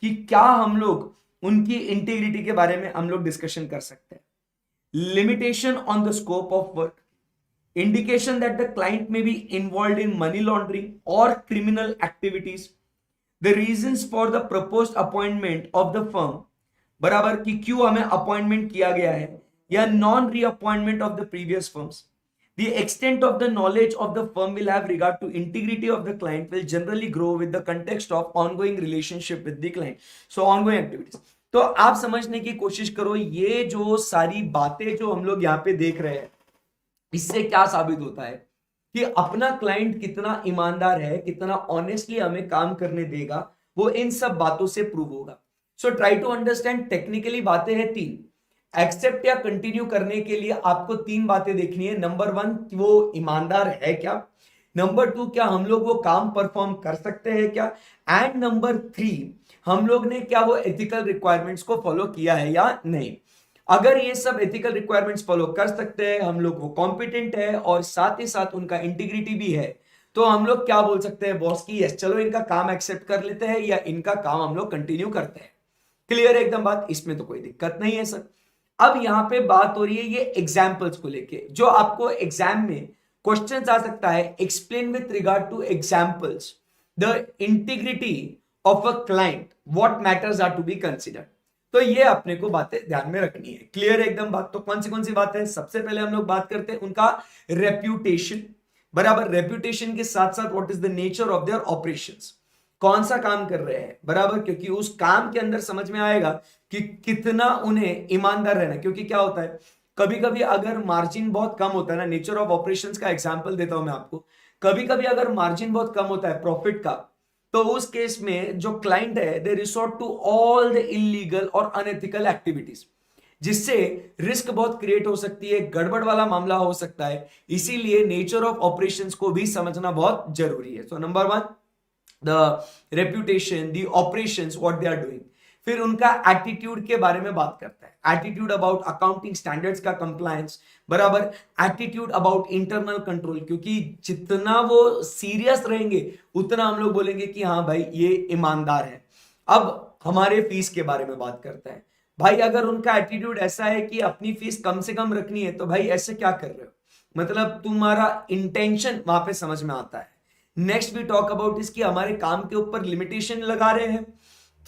कि क्या हम लोग उनकी इंटीग्रिटी के बारे में हम लोग डिस्कशन कर सकते हैं. Limitation on the scope of work, indication that the client may be involve in money laundering और criminal activities, the reasons for the proposed appointment of the firm, बराबर, कि क्यों हमें अपॉइंटमेंट किया गया है या non reappointment of the previous firms. The extent of the knowledge of the firm will have regard to integrity of the client will generally grow with the context of ongoing relationship with the client. So ongoing activities. तो आप समझने की कोशिश करो, ये जो सारी बातें जो हम लोग यहाँ पे देख रहे हैं, इससे क्या साबित होता है कि अपना क्लाइंट कितना ईमानदार है, कितना ऑनेस्टली हमें काम करने देगा, वो इन सब बातों से प्रूव होगा. So try to understand. Technically बातें हैं 3. एक्सेप्ट या कंटिन्यू करने के लिए आपको 3 बातें देखनी है. नंबर 1, वो ईमानदार है क्या. नंबर 2, क्या हम लोग वो काम परफॉर्म कर सकते हैं क्या. एंड नंबर 3, हम लोग ने क्या वो एथिकल रिक्वायरमेंट्स को फॉलो किया है या नहीं. अगर ये सब एथिकल रिक्वायरमेंट्स फॉलो कर सकते हैं, हम लोग वो कॉम्पिटेंट है और साथ ही साथ उनका इंटीग्रिटी भी है, तो हम लोग क्या बोल सकते हैं बॉस की यस चलो इनका काम एक्सेप्ट कर लेते हैं या इनका काम हम लोग कंटिन्यू करते हैं. क्लियर है एकदम बात, इसमें तो कोई दिक्कत नहीं है सर. अब यहां पे बात हो रही है ये एग्जाम्पल्स को लेके, जो आपको एग्जाम में क्वेश्चन आ सकता है. Explain with regard to examples the integrity of a client, what matters are to be considered. तो ये अपने को बातें ध्यान में रखनी है. क्लियर है एकदम बात. तो कौन सी बात है, सबसे पहले हम लोग बात करते हैं उनका रेप्यूटेशन, बराबर. रेप्यूटेशन के साथ साथ what is the nature of their operations, कौन सा काम कर रहे हैं, बराबर, क्योंकि उस काम के अंदर समझ में आएगा कि कितना उन्हें ईमानदार रहना. क्योंकि क्या होता है, कभी कभी अगर मार्जिन बहुत कम होता है ना, नेचर ऑफ ऑपरेशंस का एग्जांपल देता हूं मैं आपको, कभी कभी अगर मार्जिन बहुत कम होता है प्रॉफिट का, तो उस केस में जो क्लाइंट है they resort to all the illegal और अनएथिकल एक्टिविटीज, जिससे रिस्क बहुत क्रिएट हो सकती है, गड़बड़ वाला मामला हो सकता है. इसीलिए नेचर ऑफ ऑपरेशंस को भी समझना बहुत जरूरी है. So number 1, the reputation, the operations, what they are doing. फिर उनका एटीट्यूड के बारे में बात करता है. एटीट्यूड अबाउट अकाउंटिंग स्टैंडर्ड्स का कंप्लायंस, बराबर. एटीट्यूड अबाउट इंटरनल कंट्रोल, क्योंकि जितना वो सीरियस रहेंगे उतना हम लोग बोलेंगे कि हाँ भाई ये ईमानदार है. अब हमारे फीस के बारे में बात करता है. भाई अगर उनका एटीट्यूड ऐसा है कि अपनी फीस कम से कम रखनी है, तो भाई ऐसे क्या कर रहे हो, मतलब तुम्हारा इंटेंशन वहां पे समझ में आता है. नेक्स्ट वी टॉक अबाउट इसकी हमारे काम के ऊपर लिमिटेशन लगा रहे हैं.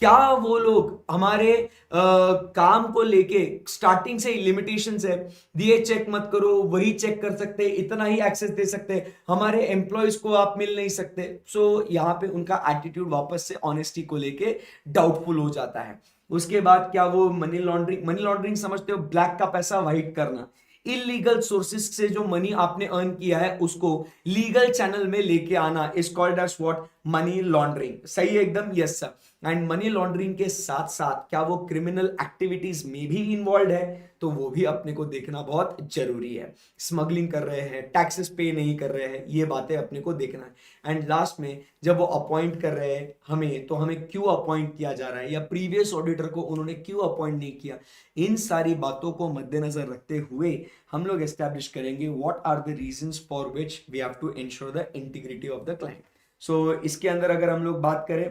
क्या वो लोग हमारे काम को लेके स्टार्टिंग से ही लिमिटेशंस है, दिए चेक मत करो, वही चेक कर सकते, इतना ही एक्सेस दे सकते, हमारे एम्प्लॉयज को आप मिल नहीं सकते. सो यहाँ पे उनका एटीट्यूड वापस से ऑनेस्टी को लेके डाउटफुल हो जाता है. उसके बाद क्या वो मनी लॉन्ड्रिंग समझते हो, ब्लैक का पैसा व्हाइट करना, इलीगल सोर्सेस से जो मनी आपने अर्न किया है उसको लीगल चैनल में लेके आना is called as what, money laundering. सही है एकदम, yes sir. And money laundering के साथ साथ क्या वो क्रिमिनल एक्टिविटीज में भी इन्वॉल्व है, तो वो भी अपने को देखना बहुत जरूरी है. स्मगलिंग कर रहे हैं, टैक्सेस पे नहीं कर रहे हैं, ये बातें अपने को देखना है. एंड लास्ट में जब वो अपॉइंट कर रहे हैं हमें, तो हमें क्यों अपॉइंट किया जा रहा है, या प्रीवियस ऑडिटर को उन्होंने क्यों अपॉइंट नहीं किया. इन सारी बातों को मद्देनजर रखते हुए हम लोग एस्टैब्लिश करेंगे what are the reasons for which we have to ensure the integrity of the client. So इसके अंदर अगर हम लोग बात करें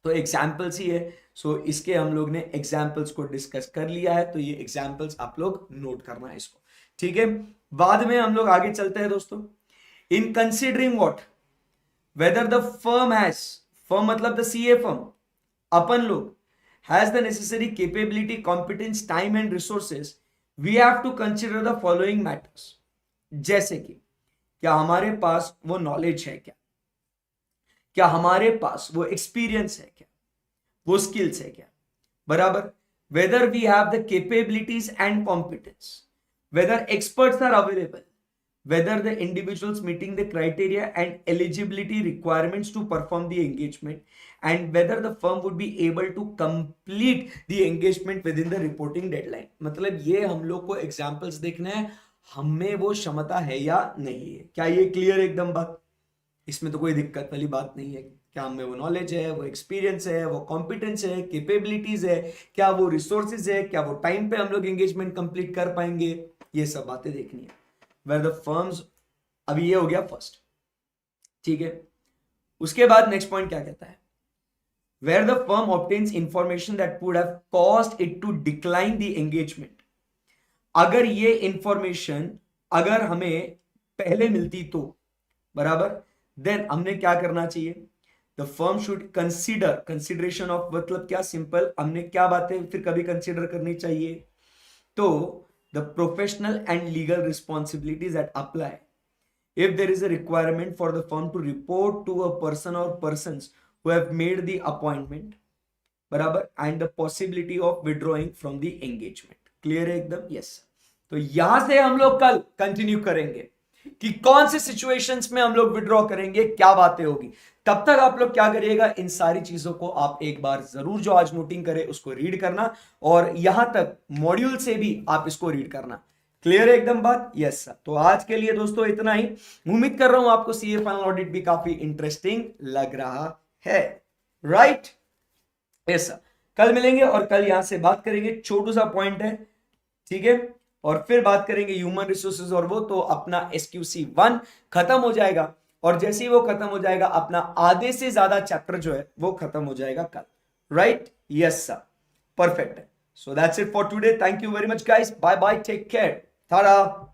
तो एग्जाम्पल्स ही है. सो इसके हम लोग ने एग्जाम्पल्स को डिस्कस कर लिया है, तो ये एग्जाम्पल्स आप लोग नोट करना है इसको, ठीक है. बाद में हम लोग आगे चलते हैं दोस्तों. In considering what, whether the firm has, firm मतलब द सीए फर्म, अपन लोग has the necessary capability, competence, time and resources, we have to consider the following matters. जैसे कि क्या हमारे पास वो नॉलेज है, क्या हमारे पास वो एक्सपीरियंस है, क्या वो स्किल्स है, क्या बराबर, whether we have the capabilities and competence, whether experts are available, whether the individuals meeting the criteria and eligibility requirements to perform the engagement, and whether the firm would be able to complete the engagement within the reporting deadline. मतलब ये हम लोग को examples देखने हैं, हमें वो क्षमता है या नहीं है. क्या ये क्लियर एकदम बात? इसमें तो कोई दिक्कत वाली बात नहीं है. क्या हमें वो नॉलेज है, वो एक्सपीरियंस है, वो कॉम्पिटेंस है, कैपेबिलिटीज है, क्या वो रिसोर्सेज है, क्या वो टाइम पे हम लोग एंगेजमेंट कंप्लीट कर पाएंगे, ये सब बातें देखनी है. वेयर द फर्म्स, अभी ये हो गया फर्स्ट, ठीक है. उसके बाद नेक्स्ट पॉइंट क्या कहता है? Where the firm obtains information that would have caused it to decline the engagement. अगर ये इंफॉर्मेशन अगर हमें पहले मिलती तो, बराबर, देन हमने क्या करना चाहिए? The firm should consider, consideration of मतलब क्या, सिंपल, हमने क्या बातें फिर कभी कंसीडर करनी चाहिए? तो the professional and legal responsibilities that apply if there is a requirement for the firm to report to a person or persons who have made the appointment, बराबर, and the possibility of withdrawing from the engagement. Clear है एकदम? Yes. तो यहां से हम लोग कल continue करेंगे कि कौन से सिचुएशंस में हम लोग विड्रॉ करेंगे, क्या बातें होगी. तब तक आप लोग क्या करिएगा, इन सारी चीजों को आप एक बार जरूर जो आज नोटिंग करें उसको रीड करना, और यहां तक मॉड्यूल से भी आप इसको रीड करना. क्लियर है एकदम बात? Yes sir. तो आज के लिए दोस्तों इतना ही. उम्मीद कर रहा हूं आपको सीए फाइनल ऑडिट भी काफी इंटरेस्टिंग लग रहा है, राइट? Yes sir. कल मिलेंगे और कल यहां से बात करेंगे, छोटू सा पॉइंट है, ठीक है, और फिर बात करेंगे ह्यूमन रिसोर्सेज और वो, तो अपना SQC 1 खत्म हो जाएगा, और जैसे ही वो खत्म हो जाएगा अपना आधे से ज्यादा चैप्टर जो है वो खत्म हो जाएगा कल, राइट? यस सर, परफेक्ट है. So that's it for today. Thank you very much, guys. Bye bye. Take care. Ta-da.